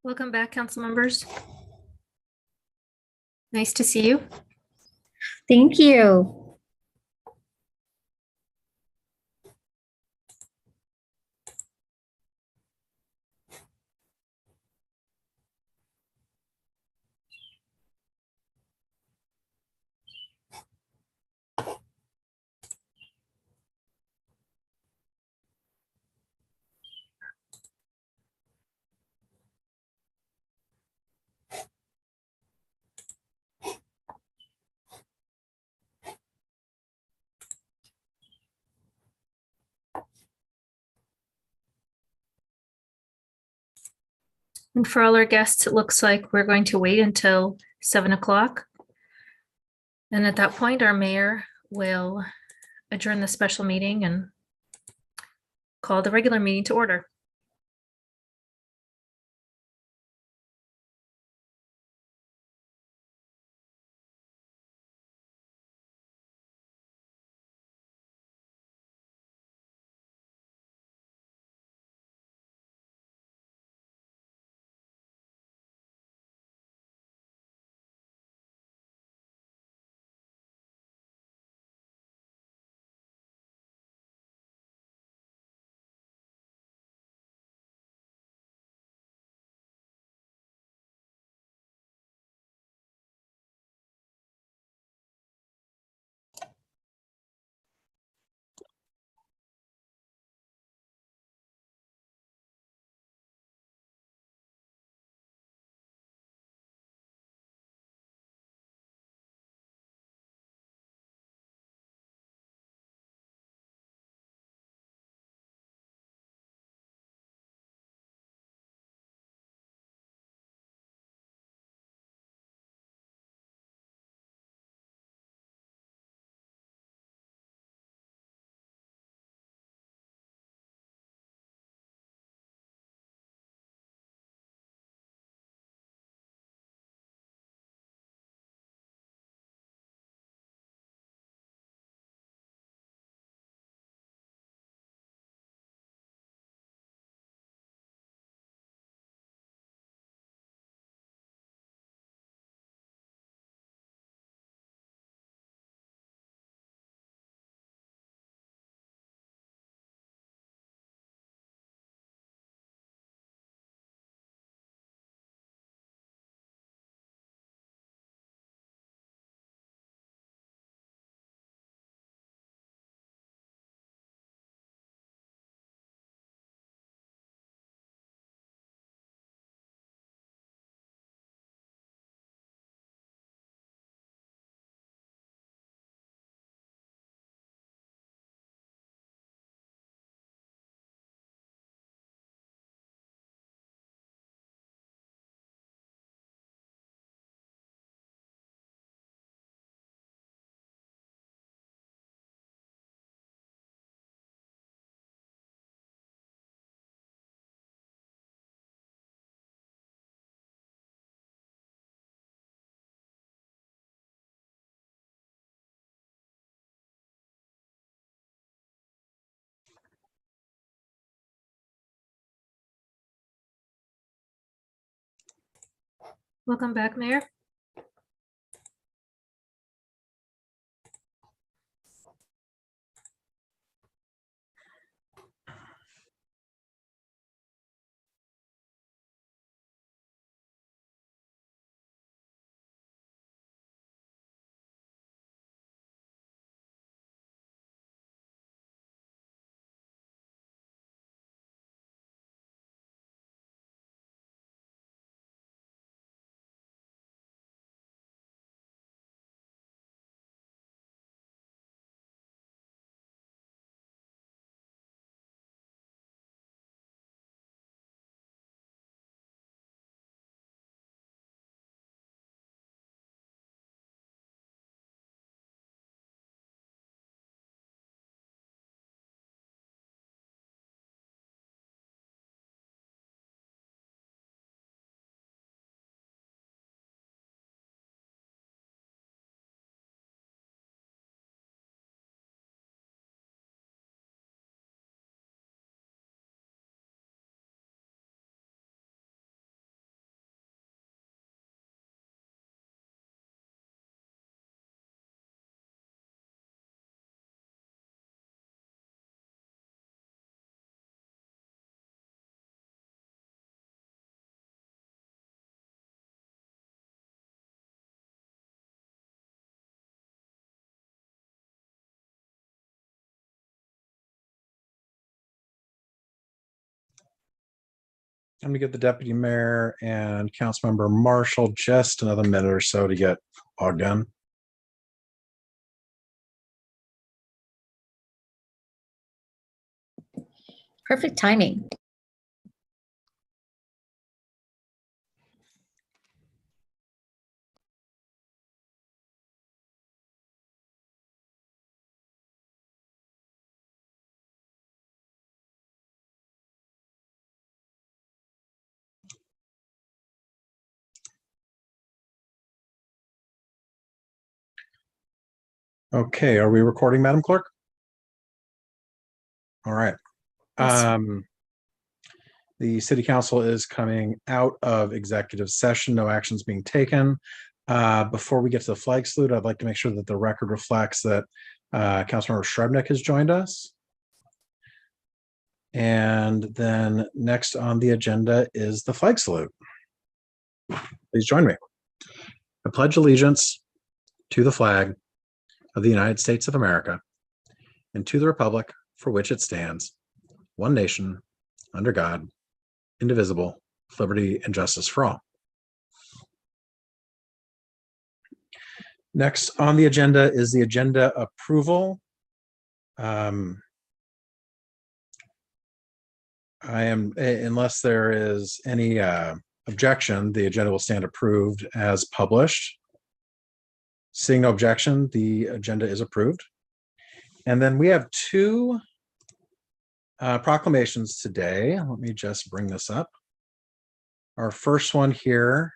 Welcome back, council members. Nice to see you. Thank you. And for all our guests, it looks like we're going to wait until 7 o'clock. And at that point, our mayor will adjourn the special meeting and call the regular meeting to order. Welcome back, Mayor. I'm gonna give the deputy mayor and councilmember Marshall just another minute or so to get logged in. Perfect timing. Okay, are we recording, Madam Clerk? All right. Yes. The city council is coming out of executive session, no actions being taken. Before we get to the flag salute, I'd like to make sure that the record reflects that Councilmember Shrebnick has joined us. And then next on the agenda is the flag salute. Please join me. I pledge allegiance to the flag of the United States of America and to the republic for which it stands, one nation, under God, indivisible, with liberty and justice for all. Next on the agenda is the agenda approval. Unless there is any objection, the agenda will stand approved as published. Seeing no objection, the agenda is approved. And then we have two proclamations today. Let me just bring this up. Our first one here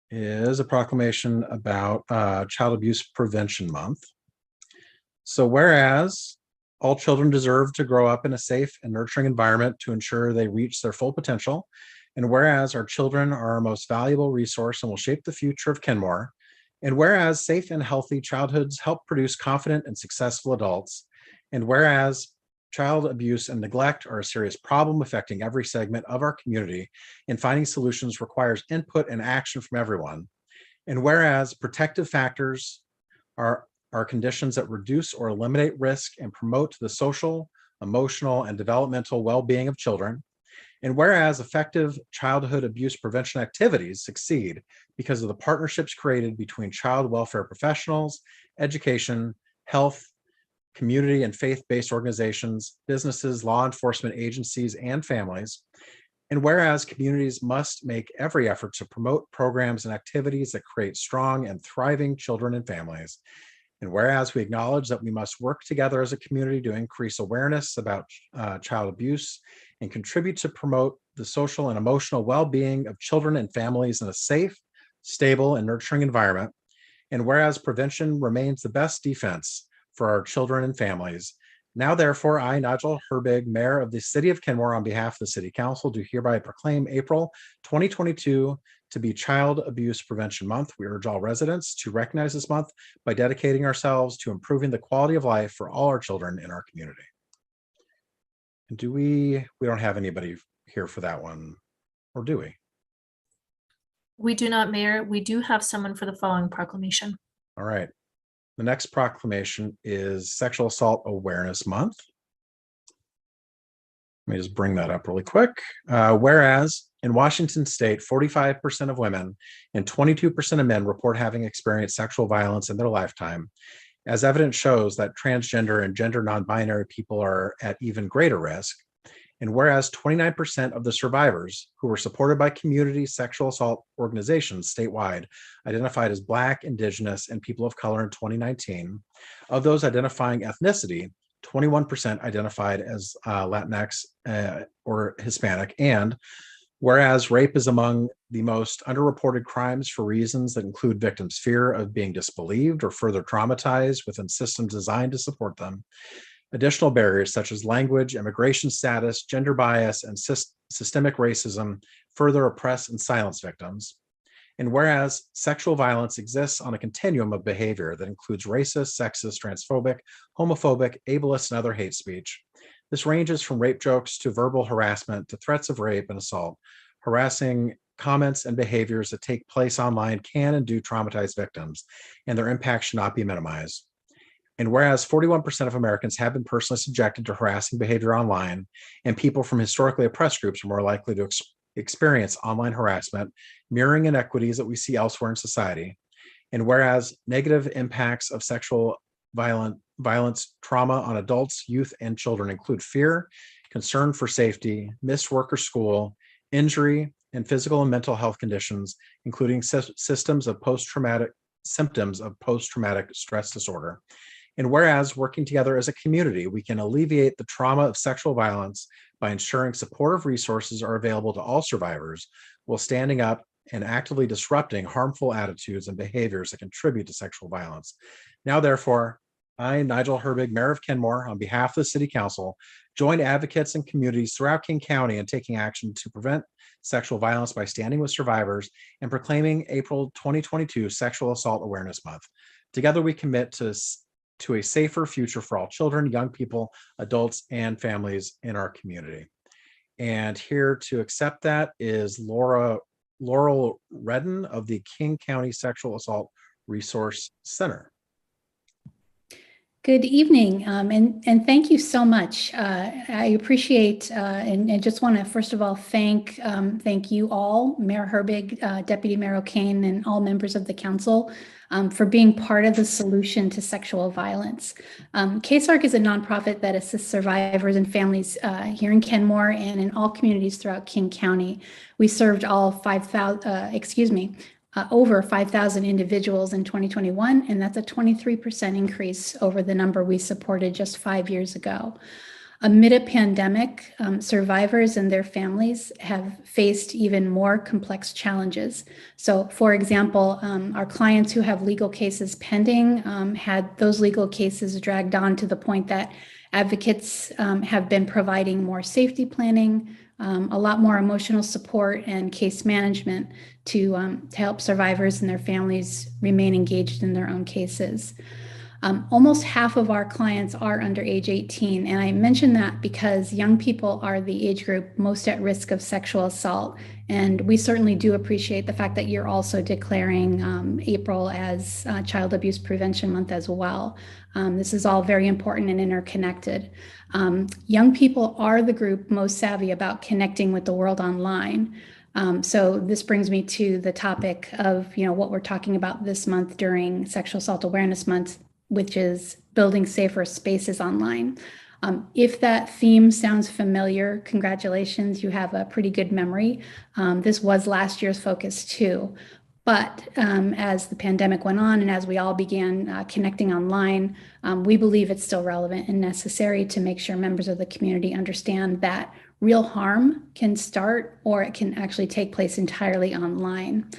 is a proclamation about Child Abuse Prevention Month. So whereas all children deserve to grow up in a safe and nurturing environment to ensure they reach their full potential, and whereas our children are our most valuable resource and will shape the future of Kenmore, and whereas safe and healthy childhoods help produce confident and successful adults, and whereas child abuse and neglect are a serious problem affecting every segment of our community, and finding solutions requires input and action from everyone, and whereas protective factors are conditions that reduce or eliminate risk and promote the social, emotional, and developmental well-being of children. And whereas effective childhood abuse prevention activities succeed because of the partnerships created between child welfare professionals, education, health, community and faith-based organizations, businesses, law enforcement agencies, and families. And whereas communities must make every effort to promote programs and activities that create strong and thriving children and families. And whereas we acknowledge that we must work together as a community to increase awareness about child abuse and contribute to promote the social and emotional well-being of children and families in a safe, stable, and nurturing environment. And whereas prevention remains the best defense for our children and families. Now, therefore, I, Nigel Herbig, Mayor of the City of Kenmore, on behalf of the City Council, do hereby proclaim April 2022 to be Child Abuse Prevention Month. We urge all residents to recognize this month by dedicating ourselves to improving the quality of life for all our children in our community. And we don't have anybody here for that one, or do we? We do not, Mayor. We do have someone for the following proclamation. All right. The next proclamation is Sexual Assault Awareness Month. Let me just bring that up really quick. Whereas in Washington State, 45% of women and 22% of men report having experienced sexual violence in their lifetime, as evidence shows that transgender and gender non-binary people are at even greater risk. And whereas 29% of the survivors who were supported by community sexual assault organizations statewide identified as Black, Indigenous, and people of color in 2019, of those identifying ethnicity, 21% identified as Latinx or Hispanic. And whereas rape is among the most underreported crimes for reasons that include victims' fear of being disbelieved or further traumatized within systems designed to support them, additional barriers such as language, immigration status, gender bias, and systemic racism further oppress and silence victims. And whereas sexual violence exists on a continuum of behavior that includes racist, sexist, transphobic, homophobic, ableist, and other hate speech, this ranges from rape jokes to verbal harassment to threats of rape and assault. Harassing comments and behaviors that take place online can and do traumatize victims, and their impact should not be minimized. And whereas 41% of Americans have been personally subjected to harassing behavior online, and people from historically oppressed groups are more likely to experience online harassment, mirroring inequities that we see elsewhere in society. And whereas negative impacts of sexual violence trauma on adults, youth, and children include fear, concern for safety, missed work or school, injury, and physical and mental health conditions, including symptoms of post-traumatic stress disorder. And whereas working together as a community, we can alleviate the trauma of sexual violence by ensuring supportive resources are available to all survivors while standing up and actively disrupting harmful attitudes and behaviors that contribute to sexual violence. Now, therefore, I, Nigel Herbig, Mayor of Kenmore, on behalf of the City Council, join advocates and communities throughout King County in taking action to prevent sexual violence by standing with survivors and proclaiming April 2022 Sexual Assault Awareness Month. Together, we commit to a safer future for all children, young people, adults, and families in our community. And here to accept that is Laurel Redden of the King County Sexual Assault Resource Center. Good evening, and thank you so much. I appreciate and just want to first of all thank you all, Mayor Herbig, Deputy Mayor O'Kane, and all members of the council for being part of the solution to sexual violence. KSARC is a nonprofit that assists survivors and families here in Kenmore and in all communities throughout King County. We served all over 5,000 individuals in 2021, and that's a 23% increase over the number we supported just 5 years ago. Amid a pandemic, survivors and their families have faced even more complex challenges. So, for example, our clients who have legal cases pending had those legal cases dragged on to the point that advocates have been providing more safety planning, a lot more emotional support and case management to help survivors and their families remain engaged in their own cases. Almost half of our clients are under age 18, and I mention that because young people are the age group most at risk of sexual assault, and we certainly do appreciate the fact that you're also declaring April as Child Abuse Prevention Month as well. This is all very important and interconnected. Young people are the group most savvy about connecting with the world online. So this brings me to the topic of what we're talking about this month during Sexual Assault Awareness Month, which is building safer spaces online. If that theme sounds familiar, congratulations, you have a pretty good memory. This was last year's focus too. But as the pandemic went on and as we all began connecting online, we believe it's still relevant and necessary to make sure members of the community understand that real harm can start or it can actually take place entirely online.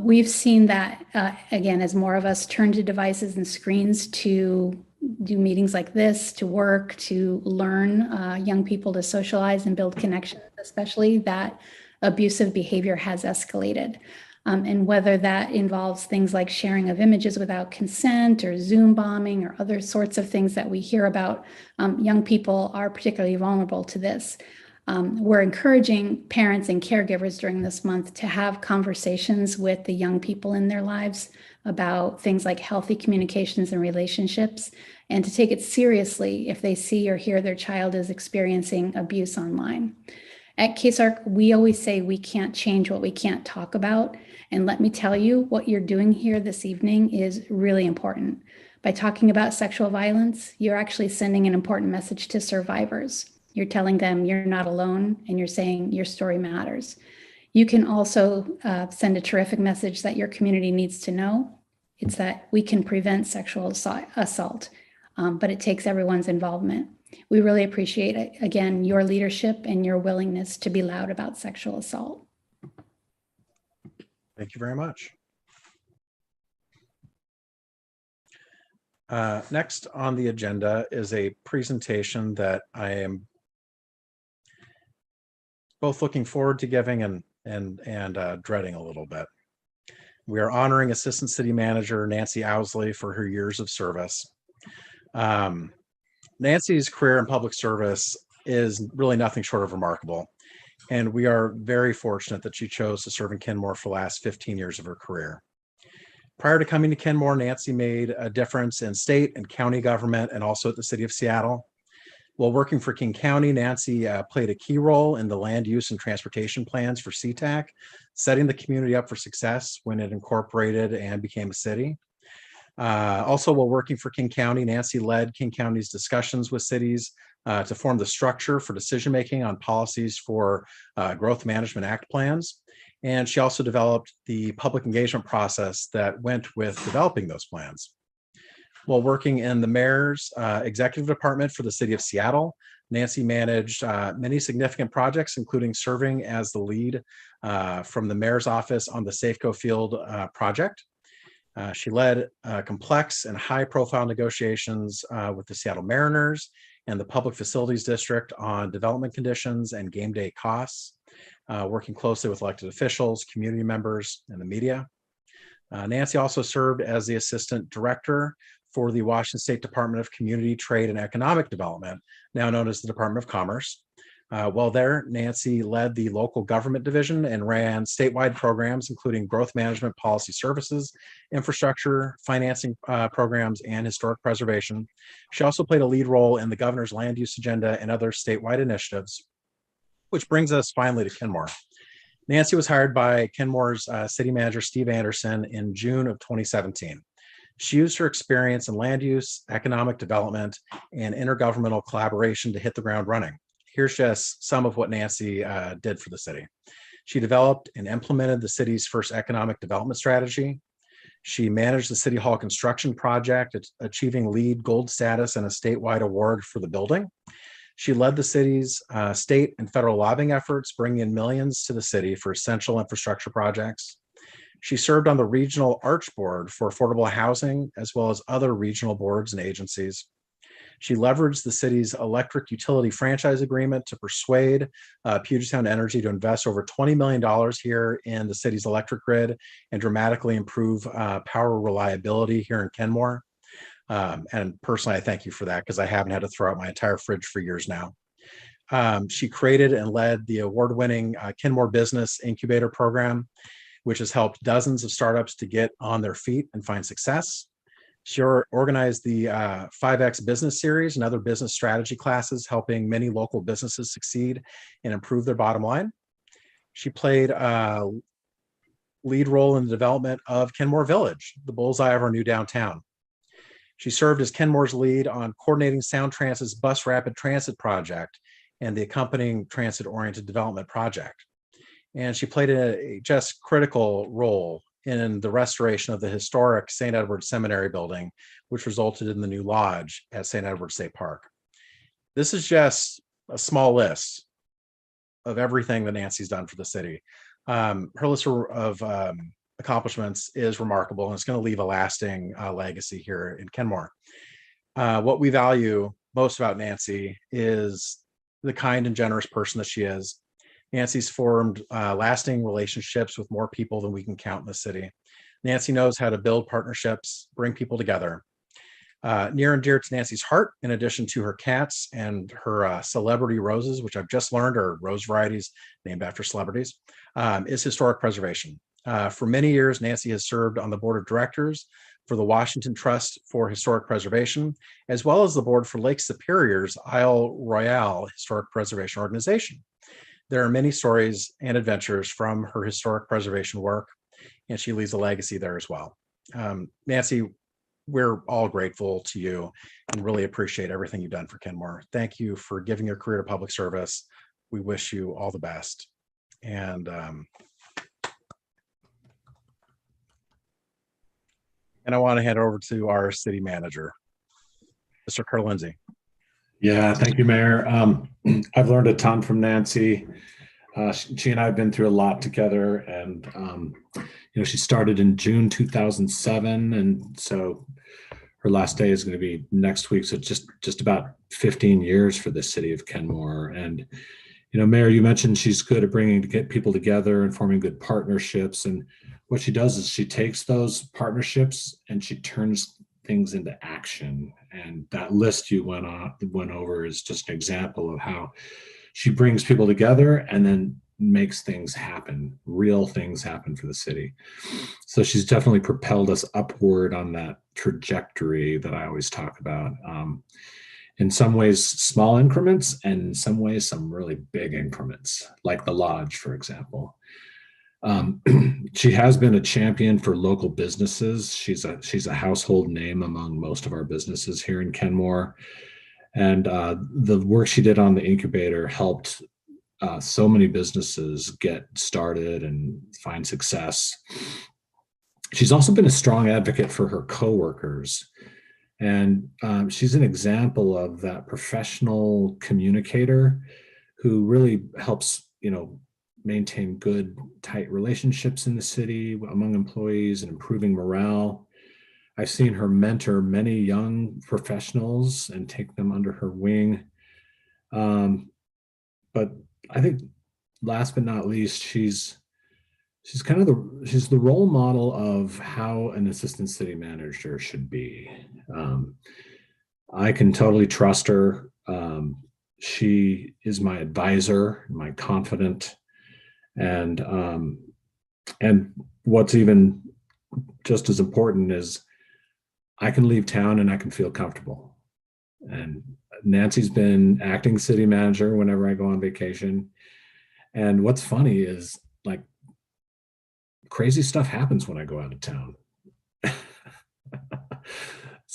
We've seen that, again, as more of us turn to devices and screens to do meetings like this, to work, to learn, young people to socialize and build connections, especially that abusive behavior has escalated. And whether that involves things like sharing of images without consent or Zoom bombing or other sorts of things that we hear about, young people are particularly vulnerable to this. We're encouraging parents and caregivers during this month to have conversations with the young people in their lives about things like healthy communications and relationships, and to take it seriously if they see or hear their child is experiencing abuse online. At KSARC, we always say we can't change what we can't talk about. And let me tell you, what you're doing here this evening is really important. By talking about sexual violence, you're actually sending an important message to survivors. You're telling them you're not alone, and you're saying your story matters. You can also send a terrific message that your community needs to know. It's that we can prevent sexual assault, but it takes everyone's involvement. We really appreciate, again, your leadership and your willingness to be loud about sexual assault. Thank you very much. Next on the agenda is a presentation that I am both looking forward to giving and dreading a little bit. We are honoring Assistant City Manager Nancy Ousley for her years of service. Nancy's career in public service is really nothing short of remarkable, and we are very fortunate that she chose to serve in Kenmore for the last 15 years of her career. Prior to coming to Kenmore, Nancy made a difference in state and county government and also at the city of Seattle. While working for King County, Nancy played a key role in the land use and transportation plans for SeaTac, setting the community up for success when it incorporated and became a city. Also, while working for King County, Nancy led King County's discussions with cities to form the structure for decision-making on policies for Growth Management Act plans. And she also developed the public engagement process that went with developing those plans. While working in the mayor's executive department for the city of Seattle, Nancy managed many significant projects, including serving as the lead from the mayor's office on the Safeco Field project. She led complex and high-profile negotiations with the Seattle Mariners and the Public Facilities District on development conditions and game day costs, working closely with elected officials, community members, and the media. Nancy also served as the assistant director for the Washington State Department of Community, Trade, and Economic Development, now known as the Department of Commerce. While there, Nancy led the local government division and ran statewide programs, including growth management policy services, infrastructure, financing programs, and historic preservation. She also played a lead role in the governor's land use agenda and other statewide initiatives, which brings us finally to Kenmore. Nancy was hired by Kenmore's city manager, Steve Anderson, in June of 2017. She used her experience in land use, economic development, and intergovernmental collaboration to hit the ground running. Here's just some of what Nancy did for the city. She developed and implemented the city's first economic development strategy. She managed the City Hall construction project, achieving LEED Gold status and a statewide award for the building. She led the city's state and federal lobbying efforts, bringing in millions to the city for essential infrastructure projects. She served on the Regional Arch Board for affordable housing, as well as other regional boards and agencies. She leveraged the city's electric utility franchise agreement to persuade Puget Sound Energy to invest over $20 million here in the city's electric grid and dramatically improve power reliability here in Kenmore. And personally, I thank you for that because I haven't had to throw out my entire fridge for years now. She created and led the award-winning Kenmore Business Incubator Program, which has helped dozens of startups to get on their feet and find success. She organized the 5X Business Series and other business strategy classes, helping many local businesses succeed and improve their bottom line. She played a lead role in the development of Kenmore Village, the bullseye of our new downtown. She served as Kenmore's lead on coordinating Sound Transit's Bus Rapid Transit project and the accompanying transit-oriented development project. And she played a just critical role in the restoration of the historic St. Edward Seminary building, which resulted in the new lodge at St. Edward State Park. This is just a small list of everything that Nancy's done for the city. Her list of accomplishments is remarkable, and it's going to leave a lasting legacy here in Kenmore. What we value most about Nancy is the kind and generous person that she is. Nancy's formed lasting relationships with more people than we can count in the city. Nancy knows how to build partnerships, bring people together. Near and dear to Nancy's heart, in addition to her cats and her celebrity roses, which I've just learned are rose varieties named after celebrities, is historic preservation. For many years, Nancy has served on the board of directors for the Washington Trust for Historic Preservation, as well as the board for Lake Superior's Isle Royale Historic Preservation Organization. There are many stories and adventures from her historic preservation work, and she leaves a legacy there as well. Nancy, we're all grateful to you and really appreciate everything you've done for Kenmore. Thank you for giving your career to public service. We wish you all the best. And I want to hand over to our city manager, Mr. Kerr Lindsay. Yeah, thank you, Mayor. I've learned a ton from Nancy. She and I have been through a lot together, and she started in June 2007, and so her last day is going to be next week. So just about 15 years for the city of Kenmore. And Mayor, you mentioned she's good at get people together and forming good partnerships. And what she does is she takes those partnerships and she turns things into action. And that list you went over is just an example of how she brings people together and then makes things happen, real things happen for the city. So she's definitely propelled us upward on that trajectory that I always talk about. In some ways, small increments, and in some ways, some really big increments, like the lodge, for example. She has been a champion for local businesses. She's a household name among most of our businesses here in Kenmore. And the work she did on the incubator helped so many businesses get started and find success. She's also been a strong advocate for her coworkers. And she's an example of that professional communicator who really helps, maintain good, tight relationships in the city among employees and improving morale. I've seen her mentor many young professionals and take them under her wing. But I think last but not least, she's the role model of how an assistant city manager should be. I can totally trust her. She is my advisor, my confidant, and what's even just as important is I can leave town and I can feel comfortable. And Nancy's been acting city manager whenever I go on vacation. And what's funny is, like, crazy stuff happens when I go out of town. This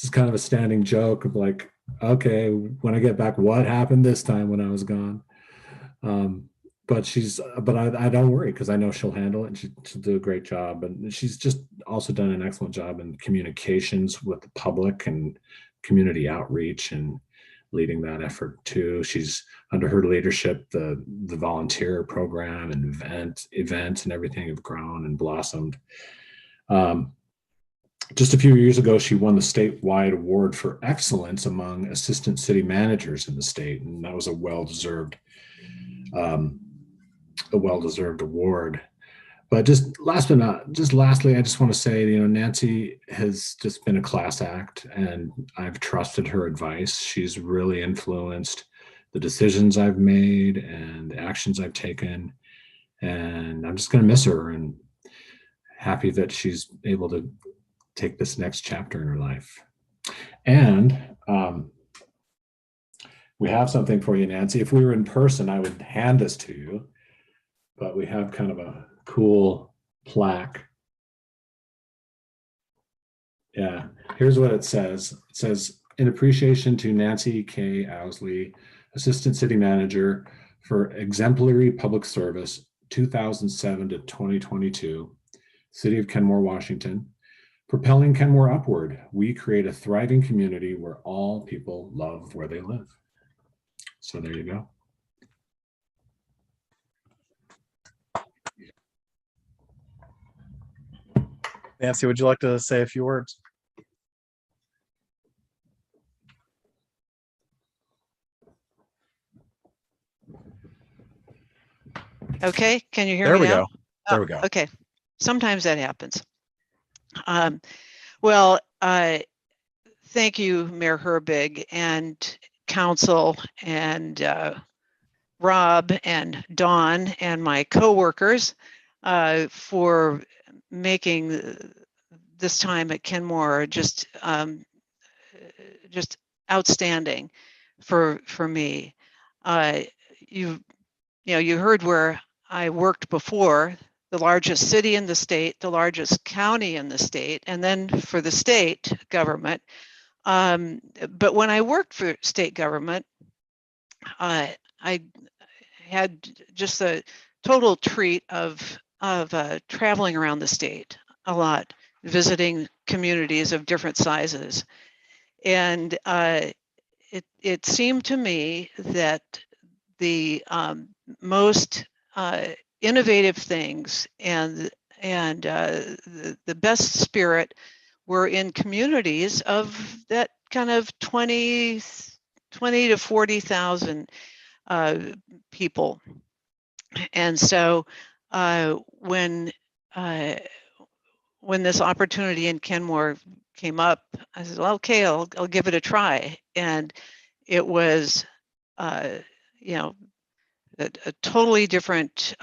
is kind of a standing joke of like, okay, when I get back, what happened this time when I was gone? But I don't worry, because I know she'll handle it and she'll do a great job. And she's just also done an excellent job in communications with the public and community outreach and leading that effort too. She's, under her leadership, the volunteer program and events and everything have grown and blossomed. Just a few years ago, she won the statewide award for excellence among assistant city managers in the state, and that was a well-deserved award. But lastly, I just want to say, Nancy has just been a class act, and I've trusted her advice. She's really influenced the decisions I've made and the actions I've taken, and I'm just going to miss her, and happy that she's able to take this next chapter in her life. And we have something for you, Nancy. If we were in person, I would hand this to you, but we have kind of a cool plaque. Yeah, here's what it says. It says, in appreciation to Nancy K. Ousley, Assistant City Manager, for exemplary public service, 2007 to 2022, City of Kenmore, Washington. Propelling Kenmore upward, we create a thriving community where all people love where they live. So there you go. Nancy, would you like to say a few words? Okay, can you hear There me we now? go. There we go. Okay, sometimes that happens. Well, thank you, Mayor Herbig and Council and Rob and Dawn and my coworkers for making this time at Kenmore just outstanding for me. You heard where I worked before, the largest city in the state, the largest county in the state, and then for the state government. But when I worked for state government, I had just a total treat of traveling around the state a lot, visiting communities of different sizes. And it seemed to me that the most innovative things and the best spirit were in communities of that kind of 20 to 40,000 people. And so when this opportunity in Kenmore came up, I said, well, okay, I'll give it a try. And it was, a totally different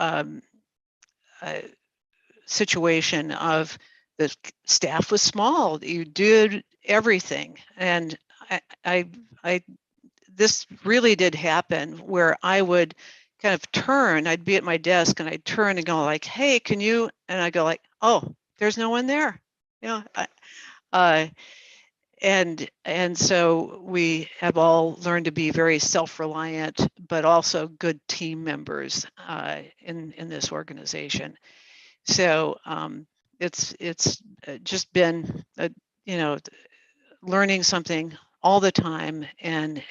situation of the staff was small. You did everything, and this really did happen where I would kind of turn. I'd be at my desk and I'd turn and go like, "Hey, can you?" And I go like, "Oh, there's no one there," you know. And so we have all learned to be very self-reliant, but also good team members in this organization. So it's just been learning something all the time, and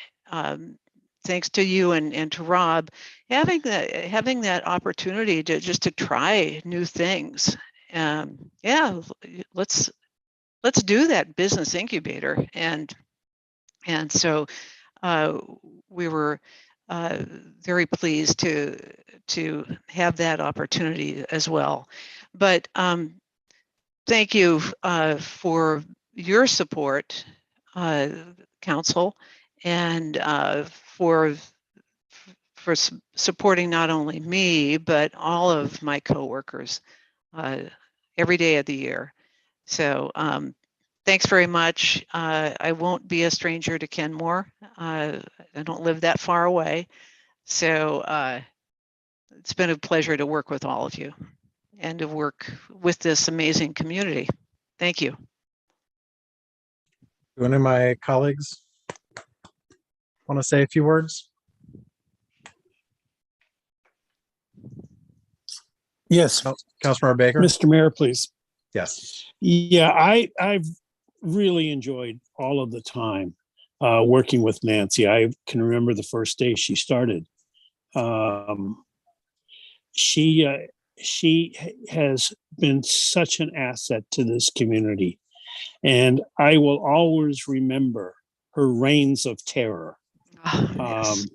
thanks to you and to Rob, having that opportunity to just to try new things. Yeah, let's do that business incubator, and so we were very pleased to have that opportunity as well. But thank you for your support, Council, and for supporting not only me but all of my coworkers every day of the year. So thanks very much. I won't be a stranger to Kenmore. I don't live that far away. So it's been a pleasure to work with all of you and to work with this amazing community. Thank you. Do any of my colleagues want to say a few words? Yes, Councilmember Baker? Mr. Mayor, please. Yes. Yeah, I've really enjoyed all of the time working with Nancy. I can remember the first day she started. She has been such an asset to this community, and I will always remember her reigns of terror. Yes.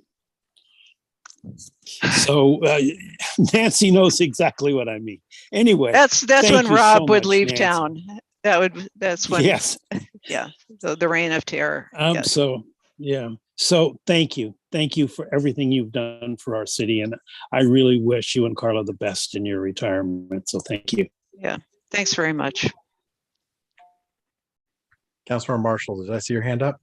So Nancy knows exactly what I mean. Anyway, That's thank when you Rob so would much, leave Nancy. town. That's when. Yes. Yeah. The reign of terror. Yes. So yeah. So thank you for everything you've done for our city, and I really wish you and Carla the best in your retirement. So thank you. Yeah. Thanks very much. Councilmember Marshall, did I see your hand up?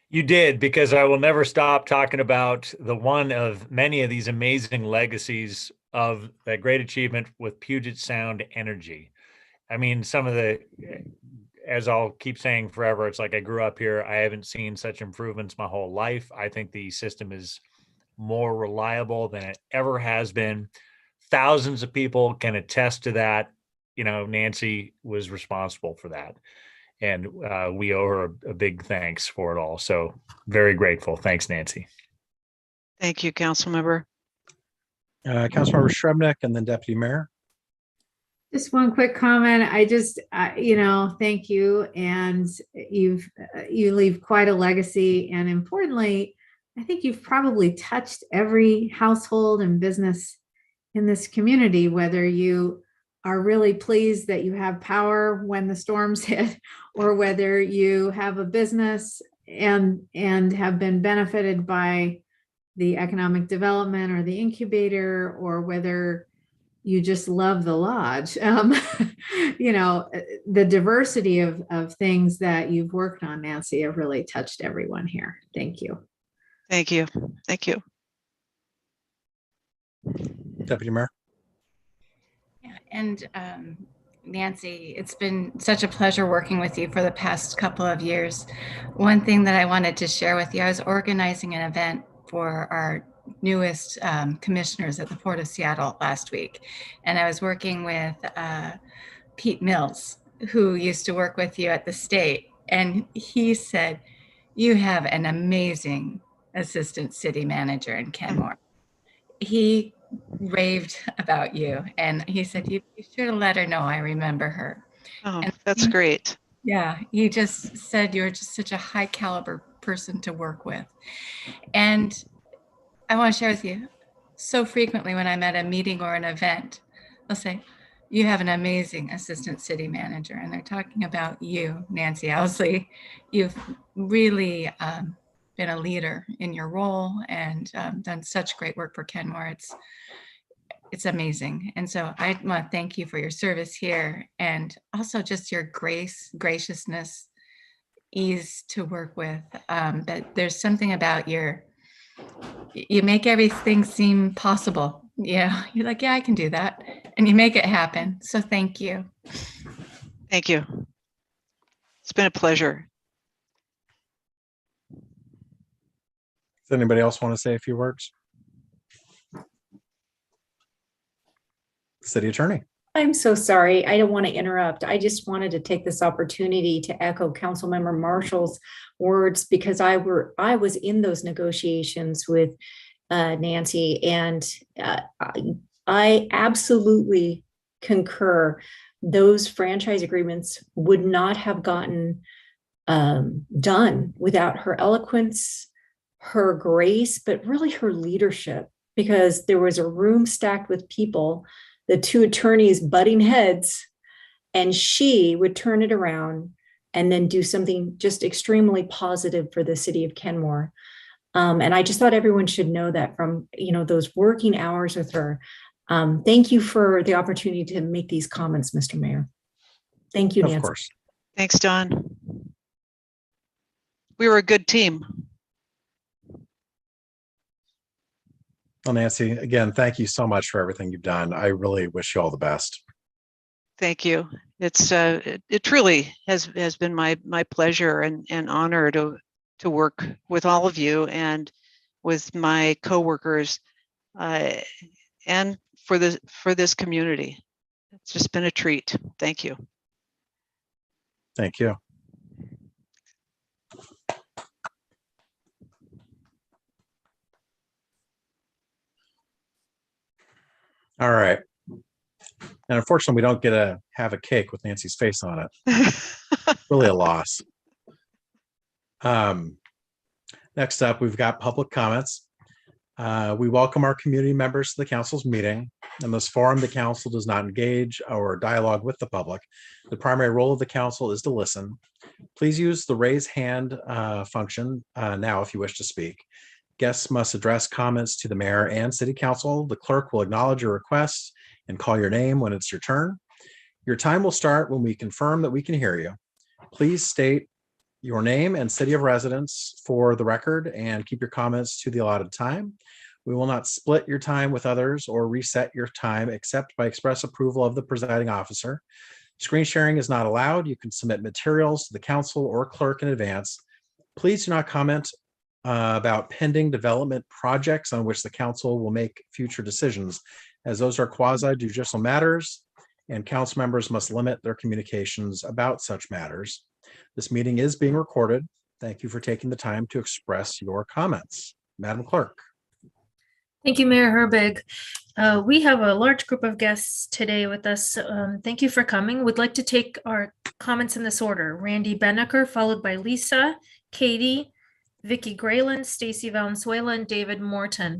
You did, because I will never stop talking about the one of many of these amazing legacies of that great achievement with Puget Sound Energy. I mean, some of the, as I'll keep saying forever, it's like I grew up here. I haven't seen such improvements my whole life. I think the system is more reliable than it ever has been. Thousands of people can attest to that. You know, Nancy was responsible for that. And we owe her a big thanks for it all. So very grateful. Thanks, Nancy. Thank you, Council Member. Councilmember Shrubnik and then Deputy Mayor. Just one quick comment. I just, thank you. And you leave quite a legacy. And importantly, I think you've probably touched every household and business in this community, whether you are really pleased that you have power when the storms hit, or whether you have a business and have been benefited by the economic development or the incubator, or whether you just love the lodge. The diversity of things that you've worked on, Nancy, have really touched everyone here. Thank you. Thank you. Thank you. Deputy Mayor. And Nancy, it's been such a pleasure working with you for the past couple of years. One thing that I wanted to share with you, I was organizing an event for our newest commissioners at the Port of Seattle last week. And I was working with Pete Mills, who used to work with you at the state. And he said, you have an amazing assistant city manager in Kenmore. He raved about you, and he said, you should have let her know I remember her. Oh, and that's great. Yeah, he just said you're just such a high caliber person to work with. And I want to share with you, so frequently when I'm at a meeting or an event, they'll say, you have an amazing assistant city manager. And they're talking about you, Nancy Ousley. You've really been a leader in your role and done such great work for Kenmore. It's amazing. And so I want to thank you for your service here, and also just your graciousness, ease to work with. That there's something about you make everything seem possible. Yeah, you're like, yeah, I can do that. And you make it happen. So thank you. Thank you. It's been a pleasure. Does anybody else want to say a few words? City Attorney. I'm so sorry. I don't want to interrupt. I just wanted to take this opportunity to echo Councilmember Marshall's words, because I was in those negotiations with Nancy, and I absolutely concur. Those franchise agreements would not have gotten done without her eloquence, her grace, but really her leadership, because there was a room stacked with people, the two attorneys butting heads, and she would turn it around and then do something just extremely positive for the city of Kenmore. And I just thought everyone should know that from, those working hours with her. Thank you for the opportunity to make these comments, Mr. Mayor. Thank you, Nancy. Of course. Thanks, Dawn. We were a good team. Well, Nancy, again, thank you so much for everything you've done. I really wish you all the best. Thank you. It's it truly has been my pleasure and honor to work with all of you and with my coworkers and for this community. It's just been a treat. Thank you. Thank you. All right. And unfortunately, we don't get to have a cake with Nancy's face on it. Really a loss. Next up, we've got public comments. We welcome our community members to the council's meeting. In this forum, the council does not engage or dialogue with the public. The primary role of the council is to listen. Please use the raise hand function now if you wish to speak. Guests must address comments to the mayor and city council. The clerk will acknowledge your request and call your name when it's your turn. Your time will start when we confirm that we can hear you. Please state your name and city of residence for the record and keep your comments to the allotted time. We will not split your time with others or reset your time except by express approval of the presiding officer. Screen sharing is not allowed. You can submit materials to the council or clerk in advance. Please do not comment about pending development projects on which the council will make future decisions, as those are quasi-judicial matters and council members must limit their communications about such matters. This meeting is being recorded. Thank you for taking the time to express your comments. Madam Clerk. Thank you, Mayor Herbig. We have a large group of guests today with us. Thank you for coming. We'd like to take our comments in this order. Randy Benecker, followed by Lisa, Katie, Vicki Grayland, Stacy Valenzuela, and David Morton.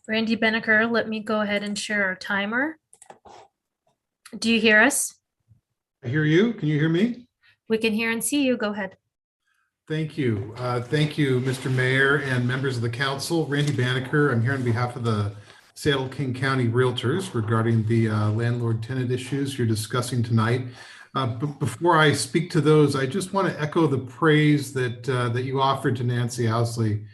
Randy Benecker, let me go ahead and share our timer. Do you hear us? I hear you. Can you hear me? We can hear and see you. Go ahead. Thank you. Thank you, Mr. Mayor and members of the council. Randy Banneker. I'm here on behalf of the Seattle-King County Realtors regarding the landlord-tenant issues you're discussing tonight. But before I speak to those, I just want to echo the praise that you offered to Nancy Ousley.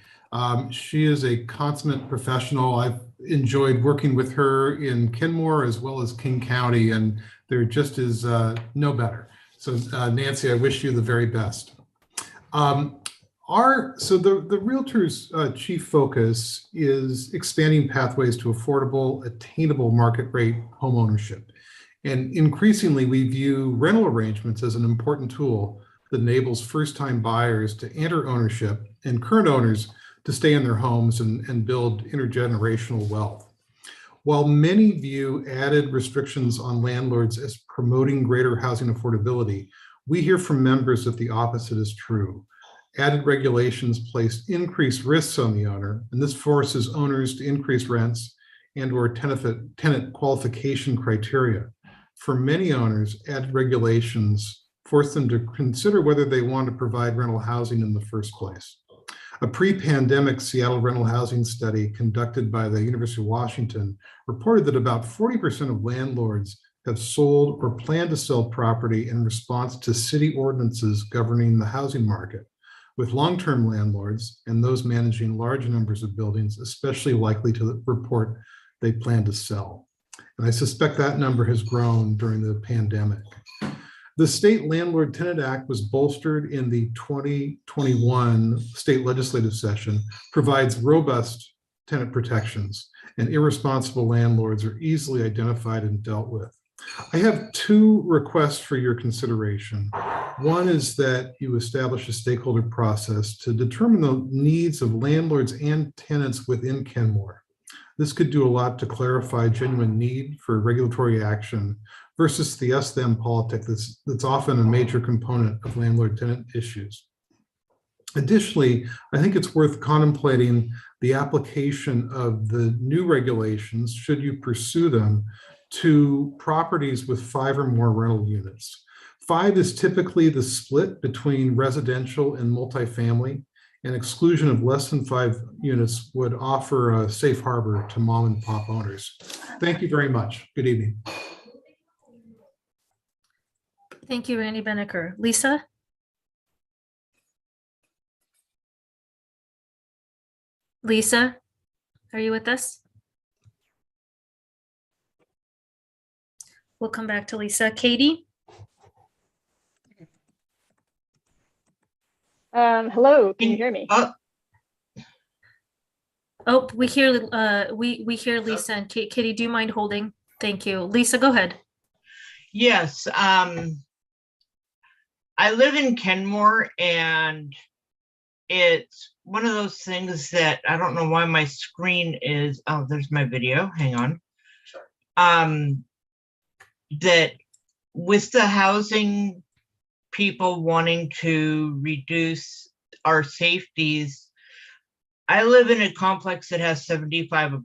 She is a consummate professional. I've enjoyed working with her in Kenmore as well as King County, and there just is no better. So Nancy, I wish you the very best. The Realtors' chief focus is expanding pathways to affordable, attainable market rate home ownership. And increasingly, we view rental arrangements as an important tool that enables first-time buyers to enter ownership and current owners to stay in their homes and build intergenerational wealth. While many view added restrictions on landlords as promoting greater housing affordability, we hear from members that the opposite is true. Added regulations place increased risks on the owner, and this forces owners to increase rents and/or tenant qualification criteria. For many owners, added regulations force them to consider whether they want to provide rental housing in the first place. A pre-pandemic Seattle rental housing study conducted by the University of Washington reported that about 40% of landlords have sold or plan to sell property in response to city ordinances governing the housing market, with long-term landlords and those managing large numbers of buildings especially likely to report they plan to sell. And I suspect that number has grown during the pandemic. The State Landlord Tenant Act was bolstered in the 2021 state legislative session, provides robust tenant protections, and irresponsible landlords are easily identified and dealt with. I have two requests for your consideration. One is that you establish a stakeholder process to determine the needs of landlords and tenants within Kenmore. This could do a lot to clarify genuine need for regulatory action versus the us-them politic that's often a major component of landlord-tenant issues. Additionally, I think it's worth contemplating the application of the new regulations, should you pursue them, to properties with 5 or more rental units. 5 is typically the split between residential and multifamily, and exclusion of less than 5 units would offer a safe harbor to mom and pop owners. Thank you very much. Good evening. Thank you, Randy Beneker. Lisa? Lisa, are you with us? We'll come back to Lisa. Katie? Hello, can you hear me? Oh, we hear Lisa and Katie, do you mind holding? Thank you. Lisa, go ahead. Yes, I live in Kenmore, and it's one of those things that I don't know why my screen is, oh, there's my video, hang on. That with the housing people wanting to reduce our safeties, I live in a complex that has 75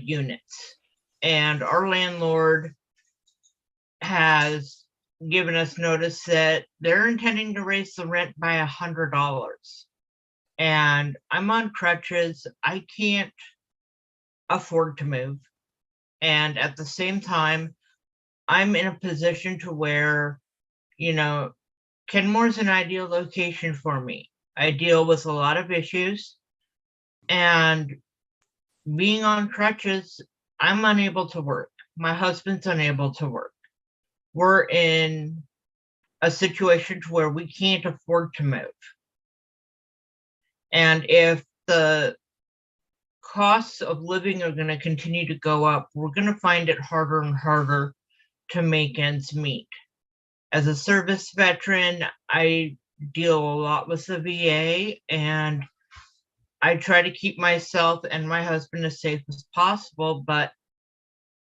units, and our landlord has given us notice that they're intending to raise the rent by $100. And I'm on crutches. I can't afford to move. And at the same time, I'm in a position to where, you know, Kenmore's an ideal location for me. I deal with a lot of issues, and being on crutches, I'm unable to work. My husband's unable to work. We're in a situation to where we can't afford to move. And if the costs of living are going to continue to go up, we're going to find it harder and harder to make ends meet. As a service veteran, I deal a lot with the VA, and I try to keep myself and my husband as safe as possible, but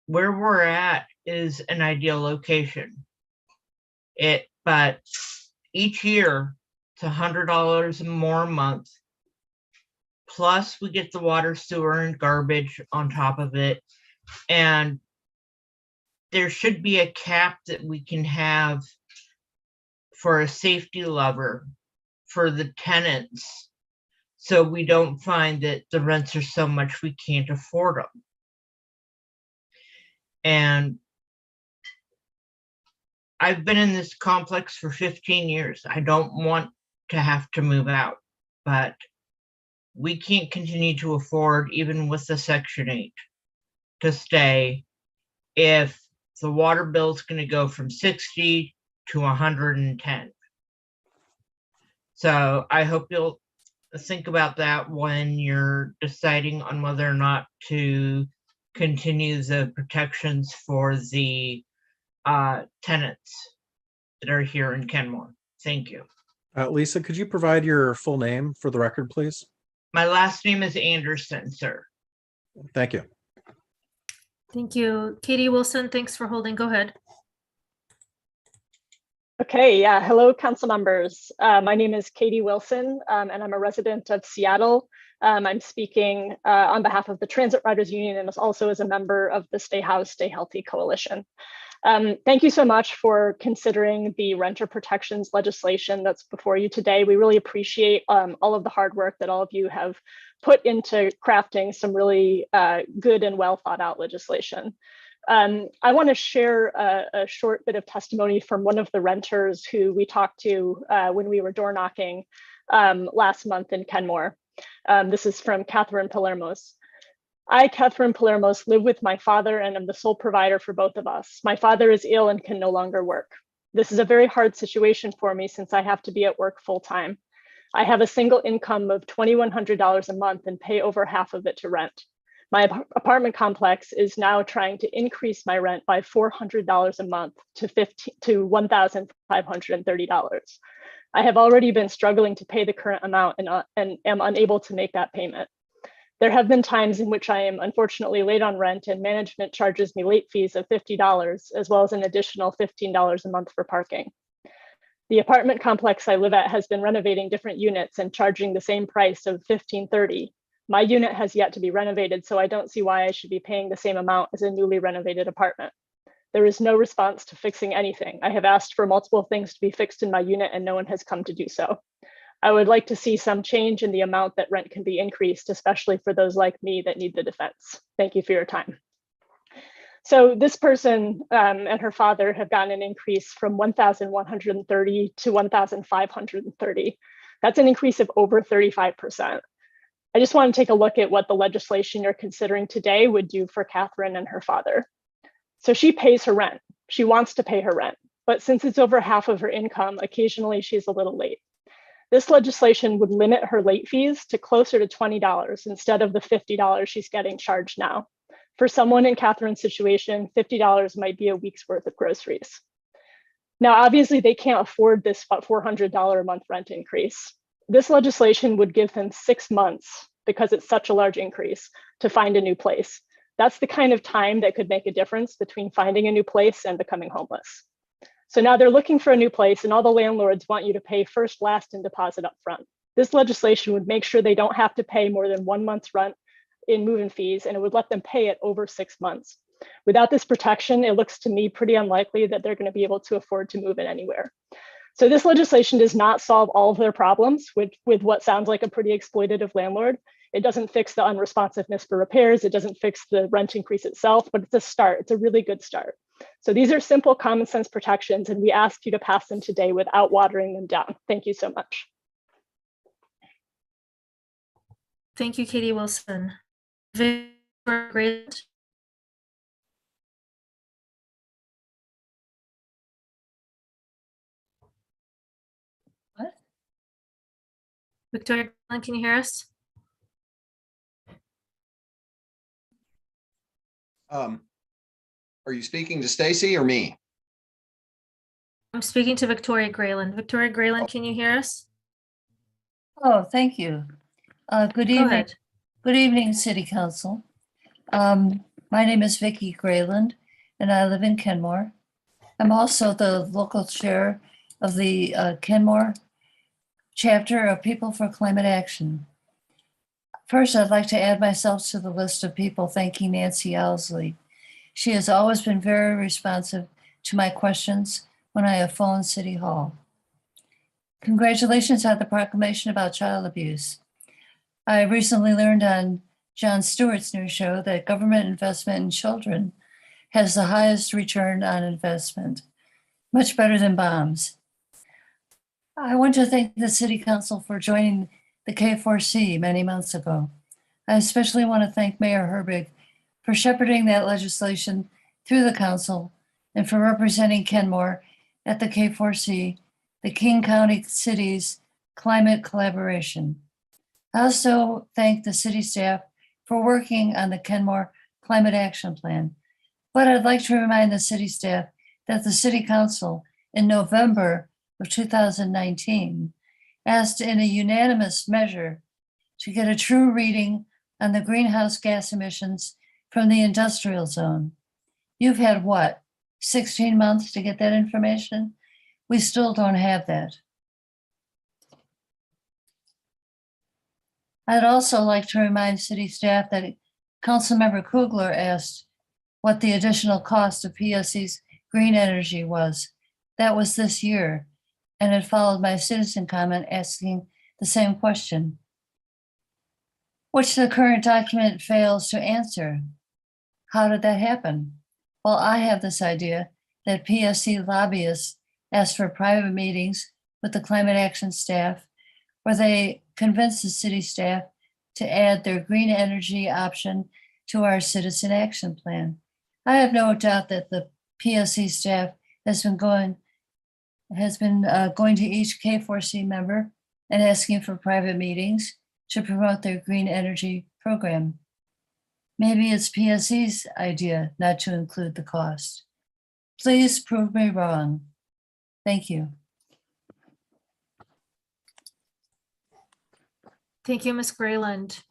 where we're at is an ideal location. But each year it's $100 more a month. Plus we get the water, sewer, and garbage on top of it. And there should be a cap that we can have for a safety lever for the tenants, so we don't find that the rents are so much we can't afford them. And I've been in this complex for 15 years. I don't want to have to move out, but we can't continue to afford, even with the Section 8, to stay if the water bill is going to go from 60 to 110. So I hope you'll think about that when you're deciding on whether or not to continue the protections for the tenants that are here in Kenmore. Thank you. Lisa, could you provide your full name for the record, please? My last name is Anderson, sir. Thank you. Thank you. Katie Wilson, thanks for holding. Go ahead. Okay, yeah, hello, council members. My name is Katie Wilson, and I'm a resident of Seattle. I'm speaking on behalf of the Transit Riders Union and also as a member of the Stay Housed, Stay Healthy Coalition. Thank you so much for considering the renter protections legislation that's before you today. We really appreciate all of the hard work that all of you have put into crafting some really good and well thought out legislation. I want to share a short bit of testimony from one of the renters who we talked to when we were door knocking last month in Kenmore. This is from Catherine Palermo's. I, Catherine Palermo's, live with my father and am the sole provider for both of us. My father is ill and can no longer work. This is a very hard situation for me since I have to be at work full time. I have a single income of $2,100 a month and pay over half of it to rent. My apartment complex is now trying to increase my rent by $400 a month to $1,530. I have already been struggling to pay the current amount and am unable to make that payment. There have been times in which I am unfortunately late on rent and management charges me late fees of $50, as well as an additional $15 a month for parking. The apartment complex I live at has been renovating different units and charging the same price of $1,530. My unit has yet to be renovated, so I don't see why I should be paying the same amount as a newly renovated apartment. There is no response to fixing anything. I have asked for multiple things to be fixed in my unit and no one has come to do so. I would like to see some change in the amount that rent can be increased, especially for those like me that need the defense. Thank you for your time. So this person and her father have gotten an increase from $1,130 to $1,530. That's an increase of over 35%. I just want to take a look at what the legislation you're considering today would do for Catherine and her father. So she pays her rent. She wants to pay her rent, but since it's over half of her income, occasionally she's a little late. This legislation would limit her late fees to closer to $20 instead of the $50 she's getting charged now. For someone in Catherine's situation, $50 might be a week's worth of groceries. Now, obviously, they can't afford this $400 a month rent increase. This legislation would give them 6 months, because it's such a large increase, to find a new place. That's the kind of time that could make a difference between finding a new place and becoming homeless. So now they're looking for a new place and all the landlords want you to pay first, last, and deposit up front. This legislation would make sure they don't have to pay more than 1 month's rent in move-in fees, and it would let them pay it over 6 months. Without this protection, it looks to me pretty unlikely that they're going to be able to afford to move in anywhere. So this legislation does not solve all of their problems with what sounds like a pretty exploitative landlord. It doesn't fix the unresponsiveness for repairs. It doesn't fix the rent increase itself, but it's a start. It's a really good start. So these are simple common sense protections, and we ask you to pass them today without watering them down. Thank you so much. Thank you, Katie Wilson. Victoria, What? Victoria, can you hear us? Are you speaking to Stacy or me? I'm speaking to Victoria Grayland. Victoria Grayland, can you hear us? Oh, thank you. Good Go evening. ahead. Good evening, City Council. My name is Vicki Grayland, and I live in Kenmore. I'm also the local chair of the Kenmore chapter of People for Climate Action. First, I'd like to add myself to the list of people thanking Nancy Ousley. She has always been very responsive to my questions when I have phoned City Hall. Congratulations on the proclamation about child abuse. I recently learned on Jon Stewart's new show that government investment in children has the highest return on investment, much better than bombs. I want to thank the City Council for joining the K4C many months ago. I especially want to thank Mayor Herbig for shepherding that legislation through the council and for representing Kenmore at the K4C, the King County Cities Climate Collaboration. I also thank the city staff for working on the Kenmore Climate Action Plan. But I'd like to remind the city staff that the City Council in November of 2019 asked in a unanimous measure to get a true reading on the greenhouse gas emissions from the industrial zone. You've had what, 16 months to get that information? We still don't have that. I'd also like to remind city staff that Councilmember Kugler asked what the additional cost of PSC's green energy was. That was this year, and it followed my citizen comment asking the same question, which the current document fails to answer. How did that happen? Well, I have this idea that PSC lobbyists asked for private meetings with the climate action staff, where they convinced the city staff to add their green energy option to our citizen action plan. I have no doubt that the PSC staff has been going to each K4C member and asking for private meetings to promote their green energy program. Maybe it's PSC's idea not to include the cost. Please prove me wrong. Thank you. Thank you, Ms. Grayland.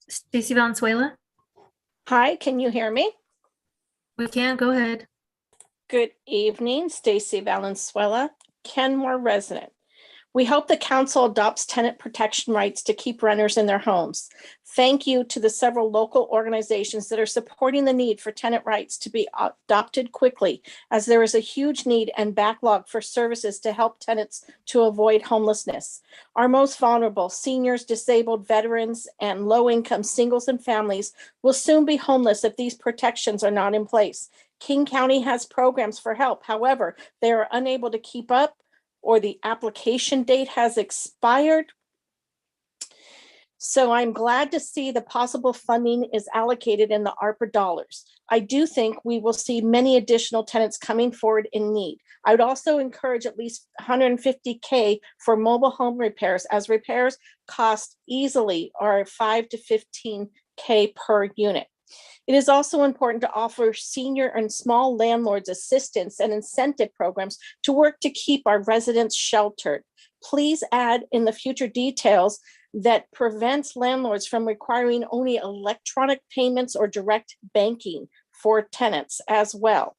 Stacey Valenzuela? Hi, can you hear me? We can, go ahead. Good evening, Stacey Valenzuela, Kenmore resident. We hope the council adopts tenant protection rights to keep renters in their homes. Thank you to the several local organizations that are supporting the need for tenant rights to be adopted quickly, as there is a huge need and backlog for services to help tenants to avoid homelessness. Our most vulnerable, seniors, disabled, veterans, and low-income singles and families will soon be homeless if these protections are not in place. King County has programs for help. However, they are unable to keep up, or the application date has expired. So I'm glad to see the possible funding is allocated in the ARPA dollars. I do think we will see many additional tenants coming forward in need. I would also encourage at least $150K for mobile home repairs, as repairs cost easily are $5 to $15K per unit. It is also important to offer senior and small landlords assistance and incentive programs to work to keep our residents sheltered. Please add in the future details that prevents landlords from requiring only electronic payments or direct banking for tenants as well.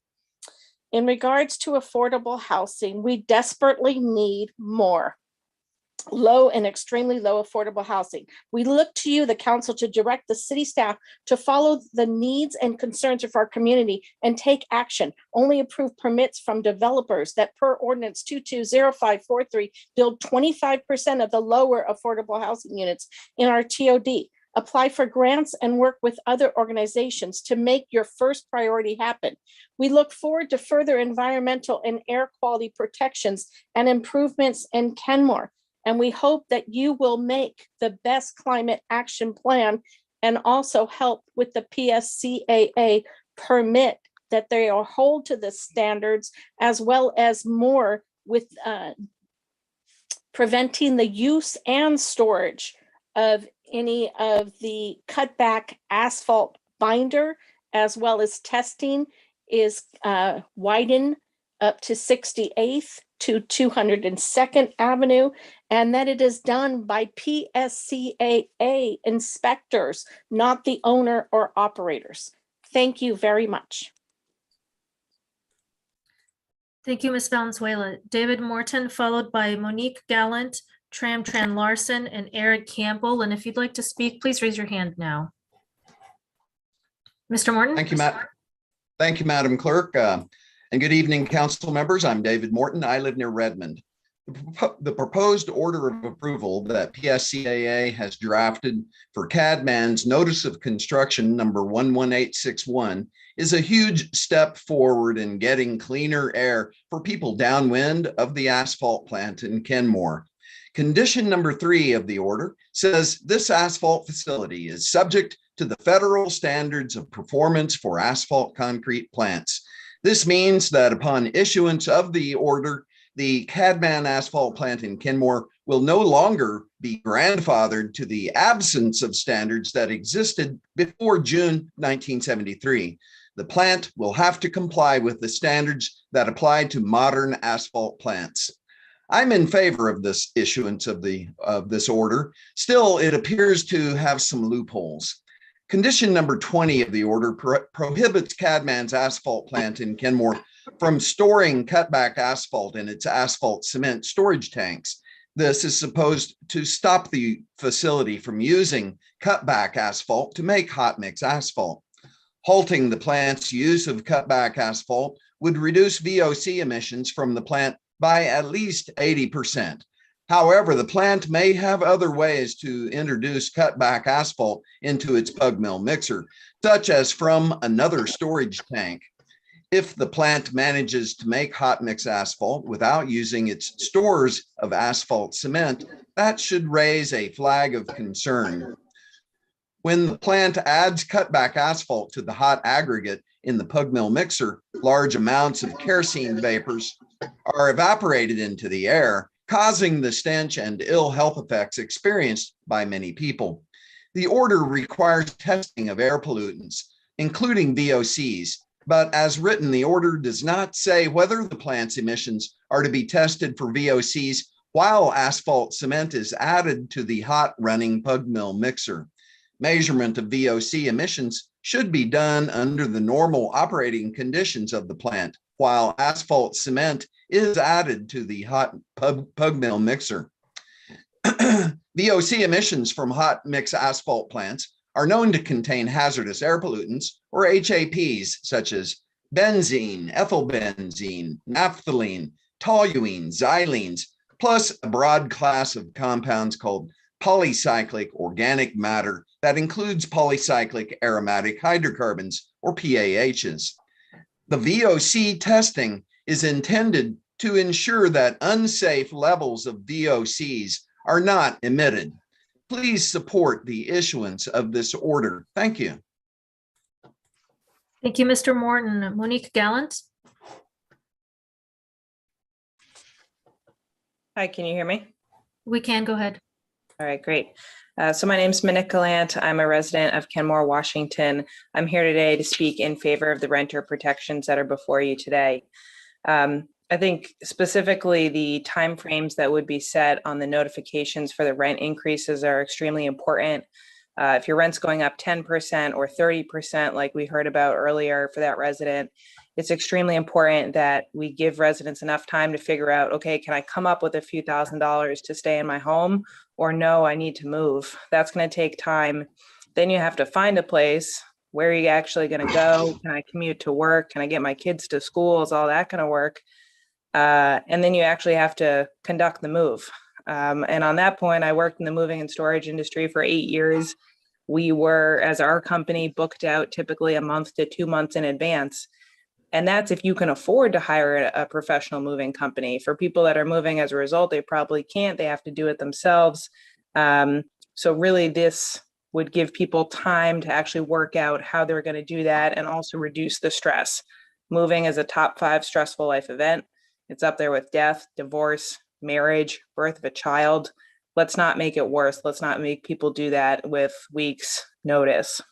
In regards to affordable housing, we desperately need more low and extremely low affordable housing. We look to you, the council, to direct the city staff to follow the needs and concerns of our community and take action. Only approve permits from developers that, per ordinance 220543, build 25% of the lower affordable housing units in our TOD. Apply for grants and work with other organizations to make your first priority happen. We look forward to further environmental and air quality protections and improvements in Kenmore. And we hope that you will make the best climate action plan and also help with the PSCAA permit that they are hold to the standards, as well as more with preventing the use and storage of any of the cutback asphalt binder, as well as testing is widened up to 68th to 202nd Avenue, and that it is done by PSCAA inspectors, not the owner or operators. Thank you very much. Thank you, Ms. Valenzuela. David Morton, followed by Monique Gallant, Tran Larson, and Eric Campbell. And if you'd like to speak, please raise your hand now. Mr. Morton? Thank you, Matt. Thank you, Madam Clerk. And good evening, council members. I'm David Morton. I live near Redmond. The proposed order of approval that PSCAA has drafted for Cadman's Notice of Construction number 11861 is a huge step forward in getting cleaner air for people downwind of the asphalt plant in Kenmore. Condition number 3 of the order says this asphalt facility is subject to the federal standards of performance for asphalt concrete plants. This means that upon issuance of the order, the Cadman asphalt plant in Kenmore will no longer be grandfathered to the absence of standards that existed before June 1973. The plant will have to comply with the standards that apply to modern asphalt plants. I'm in favor of this issuance of this order. Still, it appears to have some loopholes. Condition number 20 of the order prohibits Cadman's asphalt plant in Kenmore from storing cutback asphalt in its asphalt cement storage tanks. This is supposed to stop the facility from using cutback asphalt to make hot mix asphalt. Halting the plant's use of cutback asphalt would reduce VOC emissions from the plant by at least 80%. However, the plant may have other ways to introduce cutback asphalt into its pug mill mixer, such as from another storage tank. If the plant manages to make hot mix asphalt without using its stores of asphalt cement, that should raise a flag of concern. When the plant adds cutback asphalt to the hot aggregate in the pug mill mixer, large amounts of kerosene vapors are evaporated into the air, causing the stench and ill health effects experienced by many people. The order requires testing of air pollutants, including VOCs, but as written, the order does not say whether the plant's emissions are to be tested for VOCs while asphalt cement is added to the hot running pug mill mixer. Measurement of VOC emissions should be done under the normal operating conditions of the plant, while asphalt cement is added to the hot pug mill mixer. VOC emissions from hot mix asphalt plants are known to contain hazardous air pollutants, or HAPs, such as benzene, ethylbenzene, naphthalene, toluene, xylenes, plus a broad class of compounds called polycyclic organic matter that includes polycyclic aromatic hydrocarbons, or PAHs. The VOC testing is intended to ensure that unsafe levels of VOCs are not emitted. Please support the issuance of this order. Thank you. Thank you, Mr. Morton. Monique Gallant. Hi, can you hear me? We can go ahead. All right, great. So my name is Monique Gallant. I'm a resident of Kenmore, Washington. I'm here today to speak in favor of the renter protections that are before you today. I think specifically the timeframes that would be set on the notifications for the rent increases are extremely important. If your rent's going up 10% or 30%, like we heard about earlier for that resident, it's extremely important that we give residents enough time to figure out, okay, can I come up with a few $1,000s to stay in my home, or no, I need to move? That's going to take time. Then you have to find a place. Where are you actually going to go? Can I commute to work? Can I get my kids to school? Is all that going to work? And then you actually have to conduct the move. And on that point, I worked in the moving and storage industry for 8 years. We were, as our company, booked out typically a month to 2 months in advance. And that's if you can afford to hire a professional moving company. For people that are moving as a result, they probably can't. They have to do it themselves. So really, this would give people time to actually work out how they're going to do that and also reduce the stress. Moving is a top 5 stressful life event. It's up there with death, divorce, marriage, birth of a child. Let's not make it worse. Let's not make people do that with weeks' notice.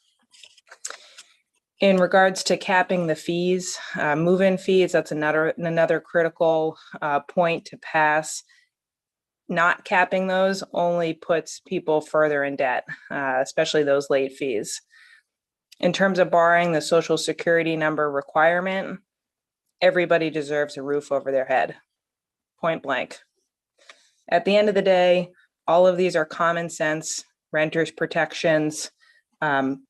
In regards to capping the fees, move-in fees, that's another critical point to pass. Not capping those only puts people further in debt, especially those late fees. In terms of borrowing the Social Security number requirement, everybody deserves a roof over their head, point blank. At the end of the day, all of these are common sense renters protections.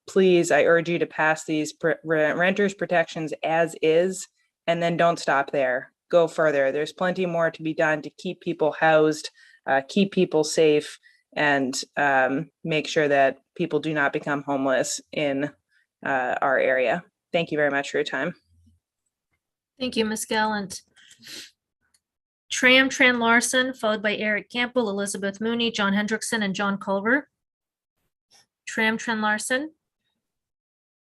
Please, I urge you to pass these renters protections as is, and then don't stop there. Go further. There's plenty more to be done to keep people housed, keep people safe, and make sure that people do not become homeless in our area. Thank you very much for your time. Thank you, Ms. Gallant. Tran Larson, followed by Eric Campbell, Elizabeth Mooney, John Hendrickson, and John Culver. Tran Larson.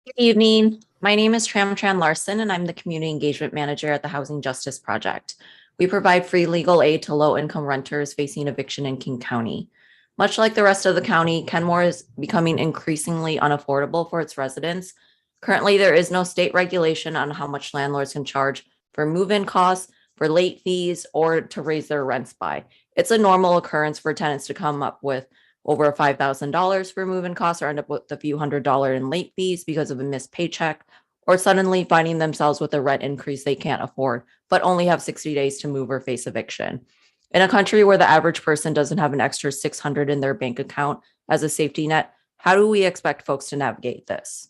Good evening. My name is Tran Larson, and I'm the Community Engagement Manager at the Housing Justice Project. We provide free legal aid to low-income renters facing eviction in King County. Much like the rest of the county, Kenmore is becoming increasingly unaffordable for its residents. Currently, there is no state regulation on how much landlords can charge for move-in costs, for late fees, or to raise their rents by. It's a normal occurrence for tenants to come up with over $5,000 for move-in costs or end up with a few $100s in late fees because of a missed paycheck, or suddenly finding themselves with a rent increase they can't afford, but only have 60 days to move or face eviction. In a country where the average person doesn't have an extra $600 in their bank account as a safety net, how do we expect folks to navigate this?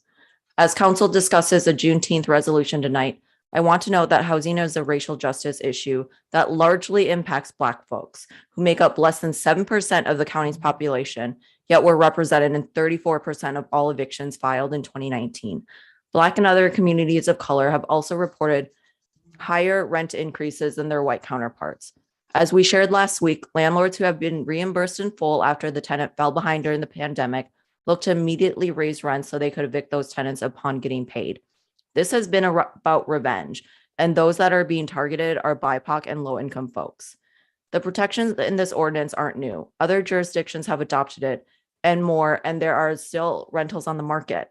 As council discusses a Juneteenth resolution tonight, I want to note that housing is a racial justice issue that largely impacts Black folks, who make up less than 7% of the county's population, yet were represented in 34% of all evictions filed in 2019. Black and other communities of color have also reported higher rent increases than their white counterparts. As we shared last week, landlords who have been reimbursed in full after the tenant fell behind during the pandemic look to immediately raise rents so they could evict those tenants upon getting paid. This has been about revenge, and those that are being targeted are BIPOC and low-income folks. The protections in this ordinance aren't new. Other jurisdictions have adopted it and more, and there are still rentals on the market.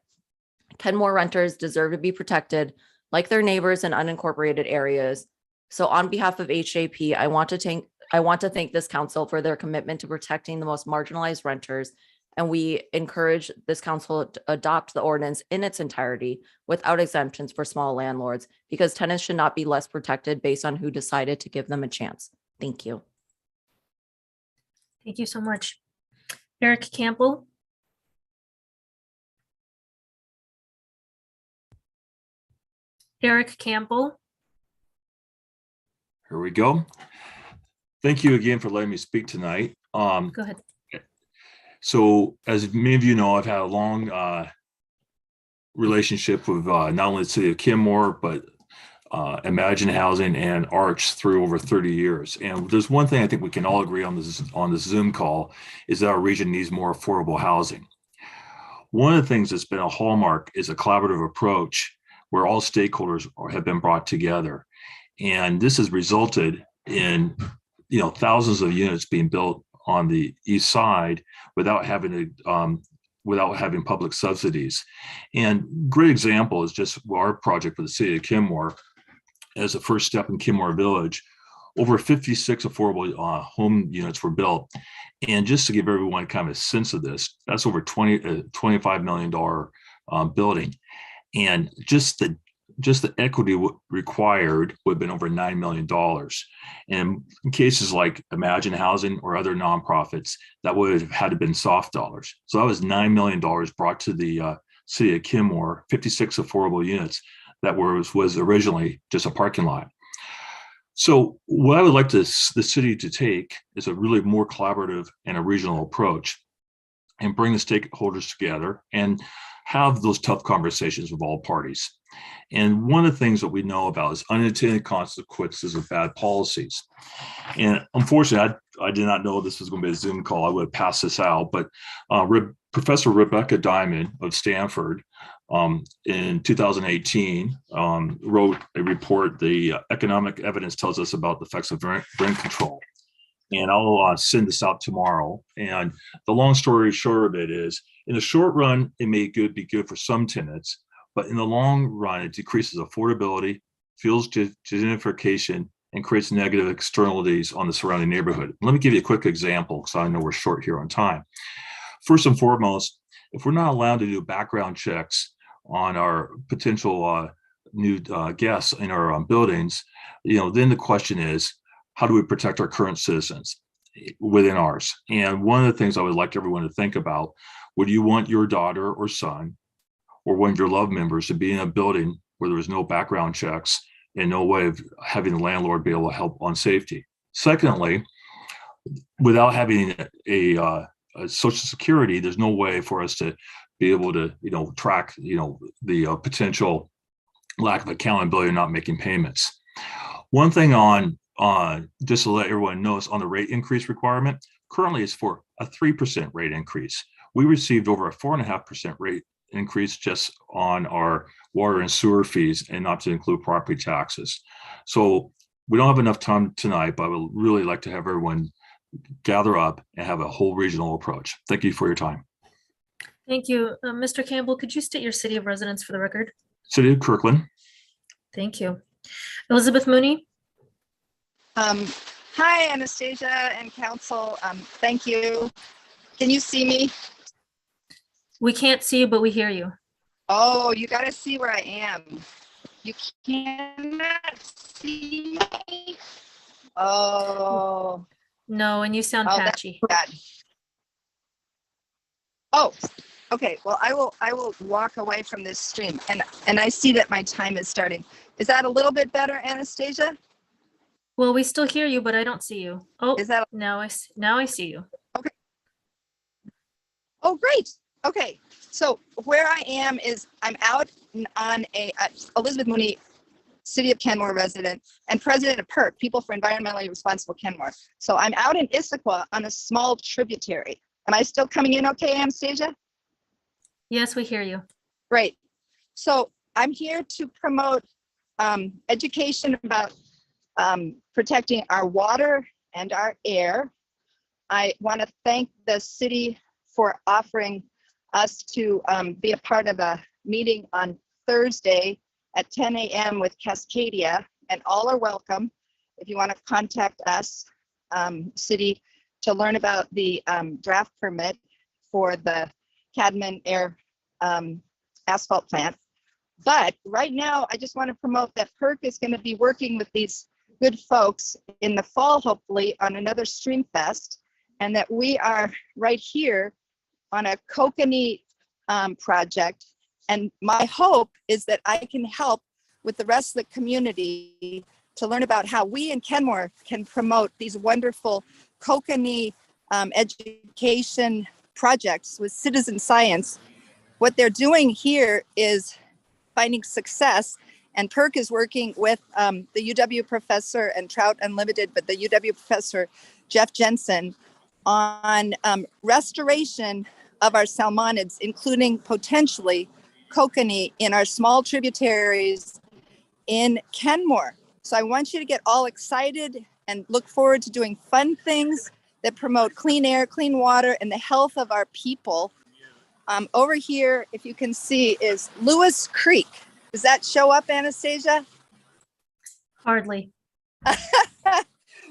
Kenmore renters deserve to be protected like their neighbors in unincorporated areas. So on behalf of HJP, I want to thank this council for their commitment to protecting the most marginalized renters, and we encourage this council to adopt the ordinance in its entirety without exemptions for small landlords, because tenants should not be less protected based on who decided to give them a chance. Thank you. Thank you so much. Eric Campbell. Eric Campbell. Here we go. Thank you again for letting me speak tonight. Go ahead. So as many of you know, I've had a long relationship with not only the city of Kenmore, but Imagine Housing and Arch through over 30 years. And there's one thing I think we can all agree on this Zoom call is that our region needs more affordable housing. One of the things that's been a hallmark is a collaborative approach where all stakeholders have been brought together. And this has resulted in, thousands of units being built on the east side without having public subsidies. And great example is just our project with the city of Kenmore. As a first step in Kenmore Village, over 56 affordable home units were built. And just to give everyone kind of a sense of this, that's over $25 million building. And just the equity required would have been over $9 million. And in cases like Imagine Housing or other nonprofits, that would have had to been soft dollars. So that was $9 million brought to the city of Kenmore, 56 affordable units that was originally just a parking lot. So what I would like the city to take is a really more collaborative and a regional approach and bring the stakeholders together and have those tough conversations with all parties. And one of the things that we know about is unintended consequences of bad policies. And unfortunately, I did not know this was going to be a Zoom call. I would have passed this out, but Professor Rebecca Diamond of Stanford in 2018 wrote a report, The Economic Evidence Tells Us About the Effects of Rent Control. And I'll send this out tomorrow. And the long story short of it is, in the short run, it may be good for some tenants, but in the long run, it decreases affordability, fuels gentrification, and creates negative externalities on the surrounding neighborhood. Let me give you a quick example, because I know we're short here on time. First and foremost, if we're not allowed to do background checks on our potential new guests in our buildings, then the question is, how do we protect our current citizens within ours? And one of the things I would like everyone to think about, would you want your daughter or son or one of your loved members to be in a building where there was no background checks and no way of having the landlord be able to help on safety? Secondly, without having a Social Security, there's no way for us to be able to, track, the potential lack of accountability and not making payments. One thing just to let everyone know, is on the rate increase requirement, currently it's for a 3% rate increase. We received over a 4.5% rate increase just on our water and sewer fees, and not to include property taxes. So we don't have enough time tonight, but I would really like to have everyone gather up and have a whole regional approach. Thank you for your time. Thank you. Mr. Campbell, could you state your city of residence for the record? City of Kirkland. Thank you. Elizabeth Mooney. Hi, Anastasia and council. Thank you. Can you see me? We can't see you, but we hear you. Oh, you got to see where I am. You cannot see me? Oh. No, and you sound patchy. That's bad. Oh, Okay, well, I will walk away from this stream, and I see that my time is starting. Is that a little bit better, Anastasia? Well, we still hear you, but I don't see you. Oh, Is that now I see you. okay? Oh, great. Okay, so where I am is I'm out on a Elizabeth Mooney, City of Kenmore resident and president of PERC, People for Environmentally Responsible Kenmore. So I'm out in Issaquah on a small tributary. Am I still coming in okay, Anastasia? Yes, we hear you. Great. So I'm here to promote education about protecting our water and our air. I want to thank the city for offering us to be a part of a meeting on Thursday at 10 a.m. with Cascadia, and all are welcome if you want to contact us, city, to learn about the draft permit for the Cadman Air asphalt plant. But right now, I just want to promote that PERC is going to be working with these good folks in the fall, hopefully, on another Stream Fest, and that we are right here on a kokanee project. And my hope is that I can help with the rest of the community to learn about how we in Kenmore can promote these wonderful kokanee education projects with citizen science. What they're doing here is finding success, and PERC is working with the UW professor and Trout Unlimited, but the UW professor Jeff Jensen on restoration of our salmonids, including potentially kokanee in our small tributaries in Kenmore. So I want you to get all excited and look forward to doing fun things that promote clean air, clean water, and the health of our people. Over here, if you can see, is Lewis Creek. Does that show up, Anastasia? Hardly.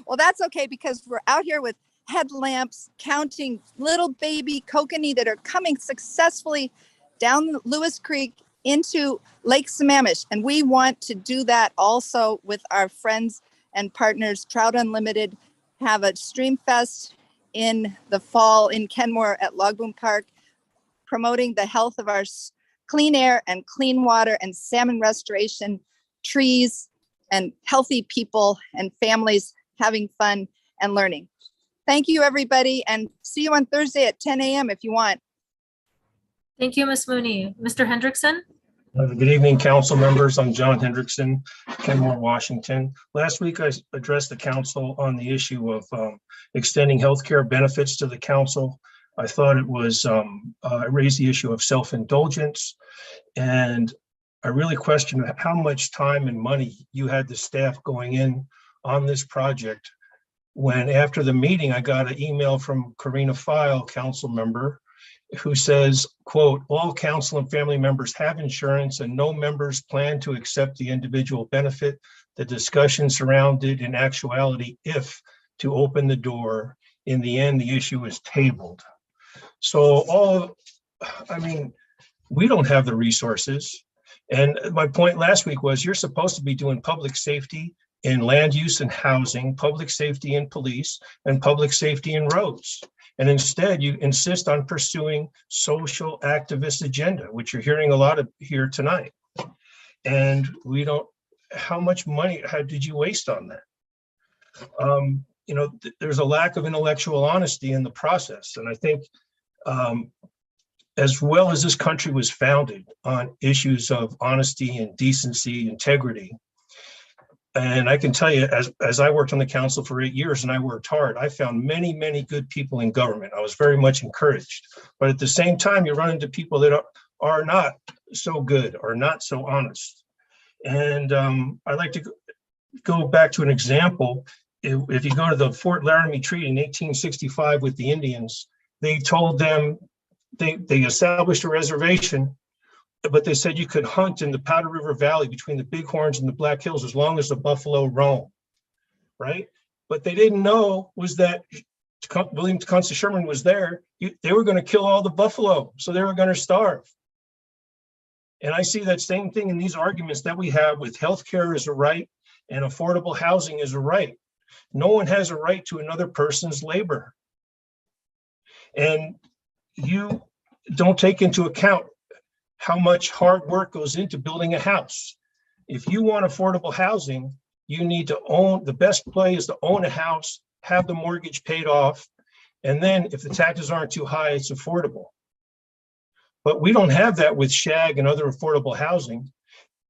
Well, that's okay, because we're out here with headlamps counting little baby kokanee that are coming successfully down Lewis Creek into Lake Sammamish. And we want to do that also with our friends and partners. Trout Unlimited have a Stream Fest in the fall in Kenmore at Logboom Park, promoting the health of our clean air and clean water and salmon restoration, trees, and healthy people and families having fun and learning. Thank you, everybody, and see you on Thursday at 10 a.m. if you want. Thank you, Ms. Mooney. Mr. Hendrickson? Good evening, council members. I'm John Hendrickson, Kenmore, Washington. Last week, I addressed the council on the issue of extending healthcare benefits to the council. I thought it was, I raised the issue of self-indulgence, and I really questioned how much time and money you had the staff going in on this project, when after the meeting, I got an email from Karina File, council member, who says, quote, all council and family members have insurance and no members plan to accept the individual benefit. The discussion surrounded in actuality if to open the door. In the end, the issue is tabled. So we don't have the resources. And my point last week was you're supposed to be doing public safety in land use and housing, public safety in police, and public safety in roads. And instead, you insist on pursuing social activist agenda, which you're hearing a lot of here tonight. And we don't, how much money did you waste on that? There's a lack of intellectual honesty in the process. And I think as well as this country was founded on issues of honesty and decency, integrity, and I can tell you, as I worked on the council for 8 years and I worked hard, I found many, many good people in government. I was very much encouraged. But at the same time, you run into people that are not so good or not so honest. And I'd like to go back to an example. If you go to the Fort Laramie Treaty in 1865 with the Indians, they told them, they established a reservation, but they said you could hunt in the Powder River Valley between the Bighorns and the Black Hills as long as the buffalo roam, right? But they didn't know was that William Tecumseh Sherman was there. They were going to kill all the buffalo, so they were going to starve. And I see that same thing in these arguments that we have with healthcare as a right and affordable housing as a right. No one has a right to another person's labor. And don't take into account how much hard work goes into building a house. If you want affordable housing, you need to own, the best play is to own a house, have the mortgage paid off, and then if the taxes aren't too high, it's affordable. But we don't have that with SHAG and other affordable housing.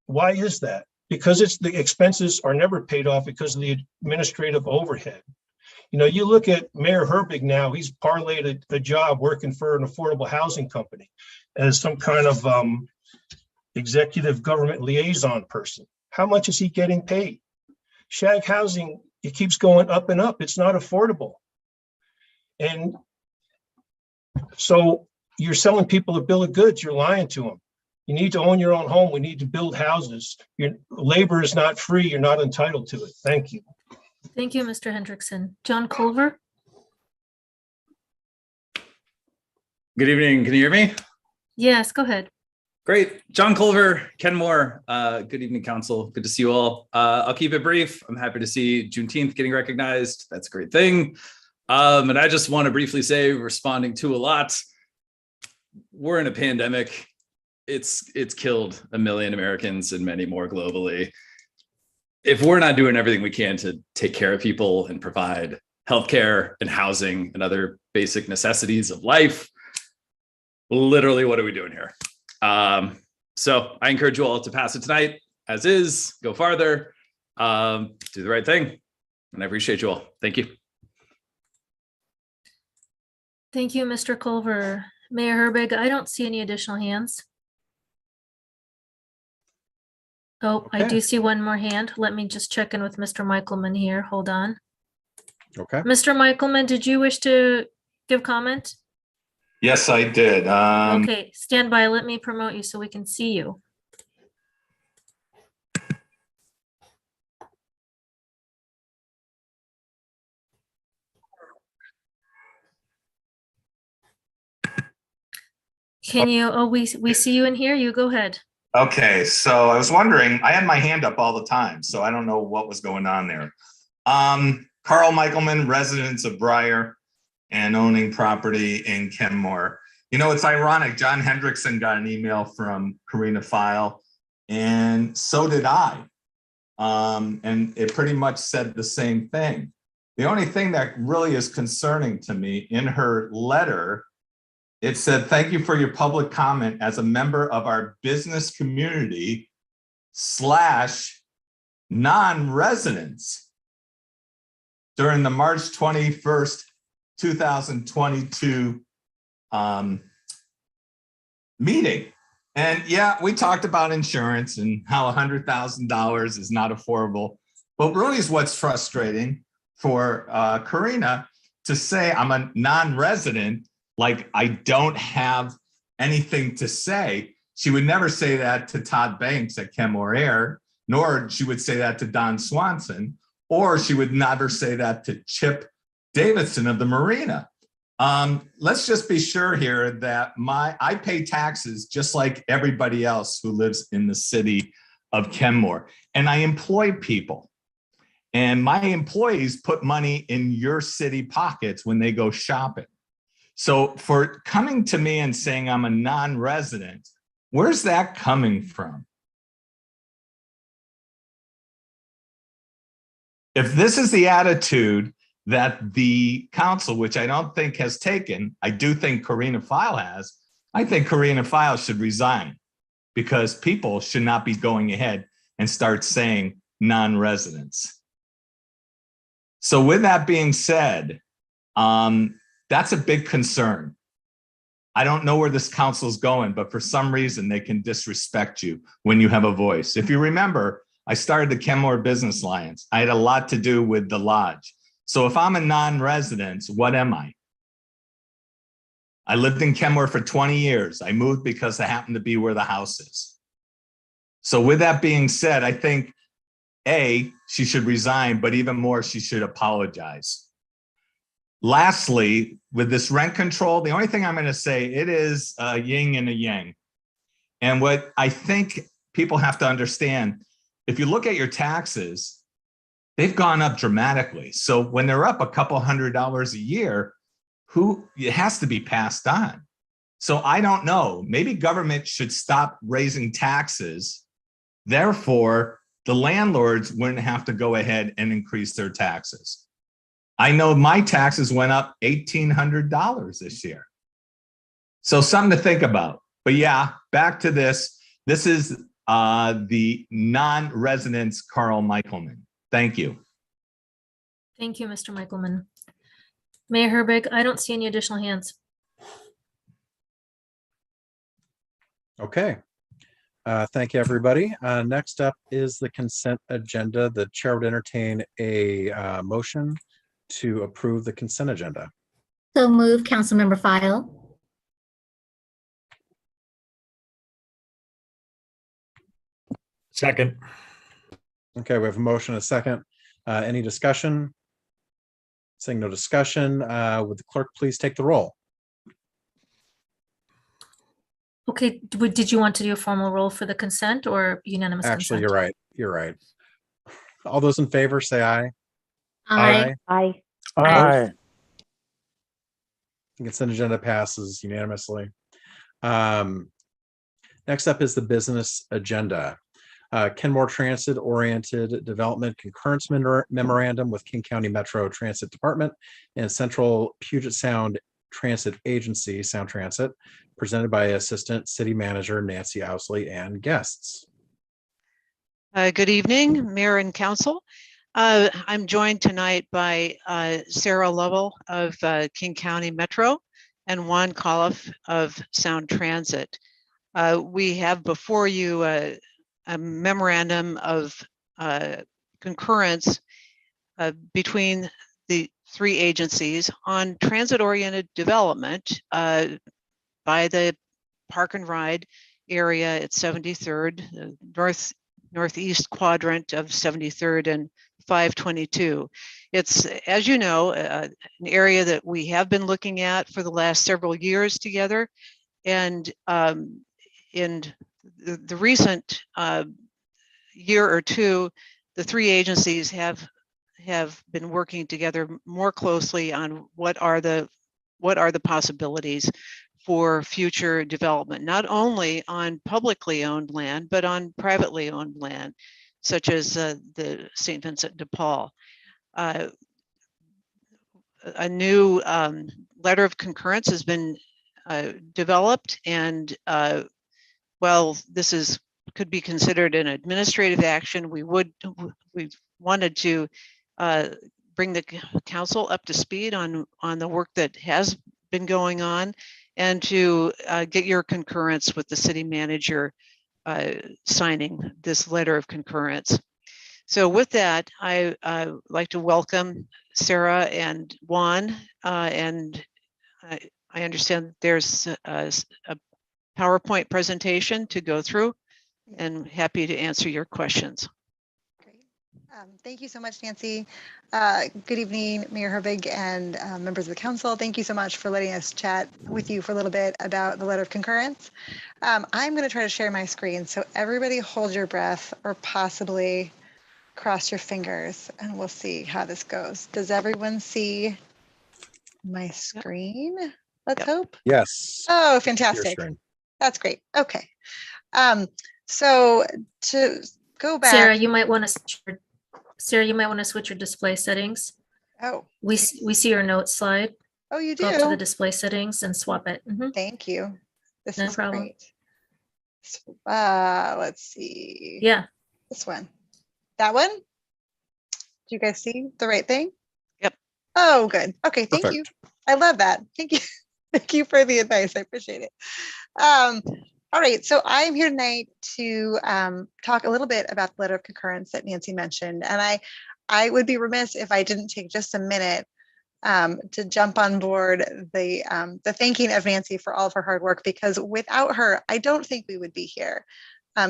Why is that? Because the expenses are never paid off because of the administrative overhead. You know, you look at Mayor Herbig now, he's parlayed a job working for an affordable housing company as some kind of executive government liaison person. How much is he getting paid? SHAG housing, it keeps going up and up. It's not affordable. And so you're selling people a bill of goods, you're lying to them. You need to own your own home. We need to build houses. Your labor is not free. You're not entitled to it. Thank you. Thank you, Mr. Hendrickson. John Culver? Good evening. Can you hear me? Yes, go ahead. Great. John Culver, Kenmore. Good evening, Council. Good to see you all. I'll keep it brief. I'm happy to see Juneteenth getting recognized. That's a great thing. And I just want to briefly say, responding to a lot, we're in a pandemic. It's killed 1 million Americans and many more globally. If we're not doing everything we can to take care of people and provide healthcare and housing and other basic necessities of life, literally, what are we doing here? So I encourage you all to pass it tonight as is, go farther, do the right thing. And I appreciate you all. Thank you. Thank you, Mr. Culver. Mayor Herbig, I don't see any additional hands. Oh, I do see one more hand. Let me just check in with Mr. Michaelman here. Hold on. Okay. Mr. Michaelman, did you wish to give comment? Yes, I did. Okay, stand by. Let me promote you so we can see you. Can you, oh, we see you in here. You go ahead. Okay, so I was wondering, I had my hand up all the time, so I don't know what was going on there. Carl Michaelman, residents of Briar and owning property in Kenmore. You know, it's ironic, John Hendrickson got an email from Karina File, and so did I. And it pretty much said the same thing. The only thing that really is concerning to me in her letter, it said, thank you for your public comment as a member of our business community / non-residents during the March 21st, 2022 meeting. And yeah, we talked about insurance and how $100,000 is not affordable, but really is what's frustrating for Karina to say I'm a non-resident, like I don't have anything to say. She would never say that to Todd Banks at Kenmore Air, nor she would say that to Don Swanson, or she would never say that to Chip Davidson of the Marina. Let's just be sure here that I pay taxes just like everybody else who lives in the city of Kenmore, and I employ people. And my employees put money in your city pockets when they go shopping. So for coming to me and saying I'm a non-resident, where's that coming from? If this is the attitude that the council, which I don't think has taken, I do think Karina File has, I think Karina File should resign because people should not be going ahead and start saying non-residents. So with that being said, that's a big concern. I don't know where this council is going, but for some reason they can disrespect you when you have a voice. If you remember, I started the Kenmore Business Alliance. I had a lot to do with the lodge. So if I'm a non-resident, what am I? I lived in Kenmore for 20 years. I moved because I happened to be where the house is. So with that being said, I think A, she should resign, but even more, she should apologize. Lastly, with this rent control, the only thing I'm going to say, it is a yin and a yang. And what I think people have to understand, if you look at your taxes, they've gone up dramatically. So when they're up a couple $100s a year, it has to be passed on. So I don't know. Maybe government should stop raising taxes. Therefore, the landlords wouldn't have to go ahead and increase their taxes. I know my taxes went up $1,800 this year. So something to think about. But yeah, back to this. This is the non-residents, Carl Michelman. Thank you. Thank you, Mr. Michelman. Mayor Herbig, I don't see any additional hands. Okay. Thank you, everybody. Next up is the consent agenda. The chair would entertain a motion to approve the consent agenda. So move, Councilmember File. Second. Okay, we have a motion and a second. Any discussion? Seeing no discussion, would the clerk please take the roll? Okay, did you want to do a formal roll for the consent or unanimous Actually, consent? you're right. You're right. All those in favor say aye. Aye. Aye. Aye. The consent agenda passes unanimously. Next up is the business agenda. Kenmore Transit Oriented Development Concurrence Memorandum with King County Metro Transit Department and Central Puget Sound Transit Agency, Sound Transit, presented by Assistant City Manager Nancy Ousley and guests. Good evening, Mayor and Council. I'm joined tonight by Sarah Lovell of King County Metro and Juan Coliff of Sound Transit. We have before you a memorandum of concurrence between the three agencies on transit-oriented development by the Park and Ride area at 73rd, northeast quadrant of 73rd and 522. It's, as you know, an area that we have been looking at for the last several years together. And in the recent year or two, the three agencies have been working together more closely on what are the possibilities for future development, not only on publicly owned land, but on privately owned land, such as the St. Vincent de Paul. A new letter of concurrence has been developed, and while this could be considered an administrative action, we wanted to bring the council up to speed on the work that has been going on, and to get your concurrence with the city manager signing this letter of concurrence. So with that, I like to welcome Sarah and Juan, and I understand there's a PowerPoint presentation to go through, and happy to answer your questions. Thank you so much, Nancy. Good evening, Mayor Herbig and members of the council. Thank you so much for letting us chat with you for a little bit about the letter of concurrence. I'm going to try to share my screen, so everybody hold your breath or possibly cross your fingers, and we'll see how this goes. Does everyone see my screen? Let's hope. Yes. Oh, fantastic. That's great. Okay. So to go back. Sarah, you might want to switch your display settings. Oh. We see your notes slide. Oh, you do? Go up to the display settings and swap it. Thank you. This No is problem. great. Let's see. Yeah. This one. That one? Do you guys see the right thing? Yep. Oh, good. Okay, thank you. I love that. Thank you. Thank you for the advice. I appreciate it. All right, so I'm here tonight to talk a little bit about the letter of concurrence that Nancy mentioned. And I would be remiss if I didn't take just a minute to jump on board the thanking of Nancy for all of her hard work, because without her, I don't think we would be here.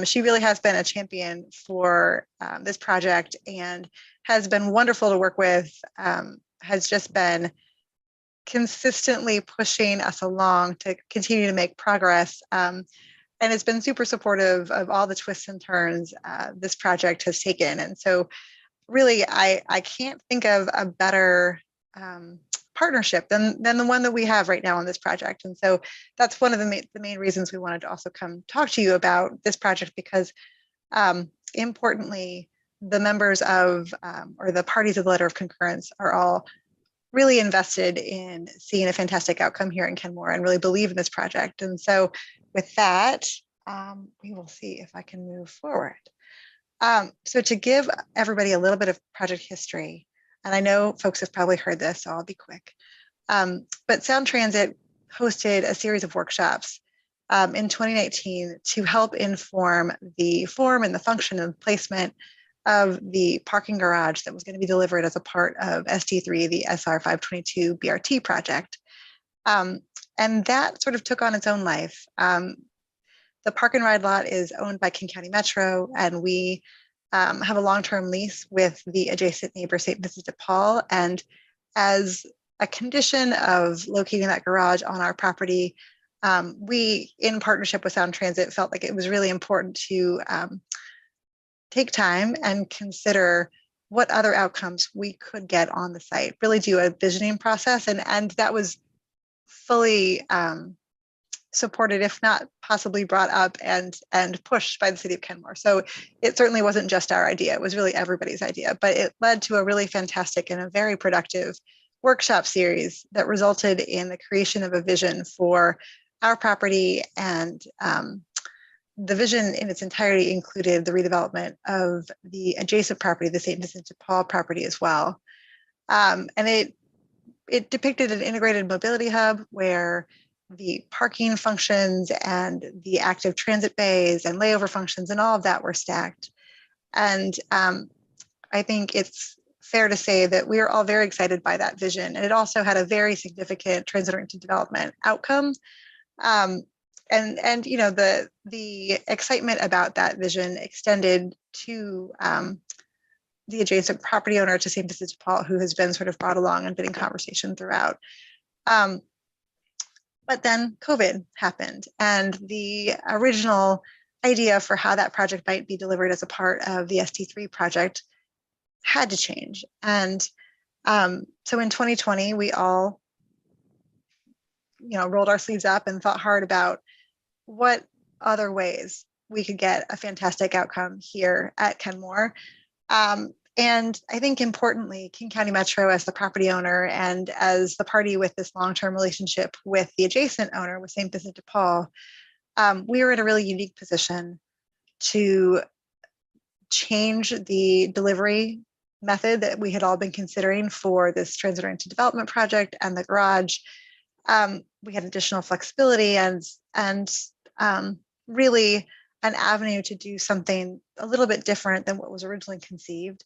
She really has been a champion for this project and has been wonderful to work with, has just been consistently pushing us along to continue to make progress. And it's been super supportive of all the twists and turns this project has taken. And so really, I can't think of a better partnership than the one that we have right now on this project. And so that's one of the main reasons we wanted to also come talk to you about this project, because importantly, the members of or the parties of the letter of concurrence are all really invested in seeing a fantastic outcome here in Kenmore and really believe in this project. And so with that, we will see if I can move forward. So to give everybody a little bit of project history, and I know folks have probably heard this, so I'll be quick. But Sound Transit hosted a series of workshops in 2019 to help inform the form and the function and placement of the parking garage that was going to be delivered as a part of ST3, the SR 522 BRT project. And that sort of took on its own life. The park and ride lot is owned by King County Metro, and we have a long-term lease with the adjacent neighbor, St. Vincent de Paul. And as a condition of locating that garage on our property, we, in partnership with Sound Transit, felt like it was really important to take time and consider what other outcomes we could get on the site, really do a visioning process. And that was fully supported, if not possibly brought up and pushed by the city of Kenmore. So it certainly wasn't just our idea, it was really everybody's idea, but it led to a really fantastic and a very productive workshop series that resulted in the creation of a vision for our property. And the vision in its entirety included the redevelopment of the adjacent property, the St. Vincent de Paul property as well. And it depicted an integrated mobility hub where the parking functions and the active transit bays and layover functions and all of that were stacked. And I think it's fair to say that we are all very excited by that vision. And it also had a very significant transit-oriented development outcome. And you know, the excitement about that vision extended to the adjacent property owner to St. Vincent de Paul, who has been sort of brought along and been in conversation throughout. But then COVID happened, and the original idea for how that project might be delivered as a part of the ST3 project had to change. And so in 2020, we all, rolled our sleeves up and thought hard about what other ways we could get a fantastic outcome here at Kenmore. And I think importantly, King County Metro as the property owner and as the party with this long-term relationship with the adjacent owner, with St. Vincent de Paul, we were in a really unique position to change the delivery method that we had all been considering for this transit-oriented development project and the garage. We had additional flexibility and really an avenue to do something a little bit different than what was originally conceived.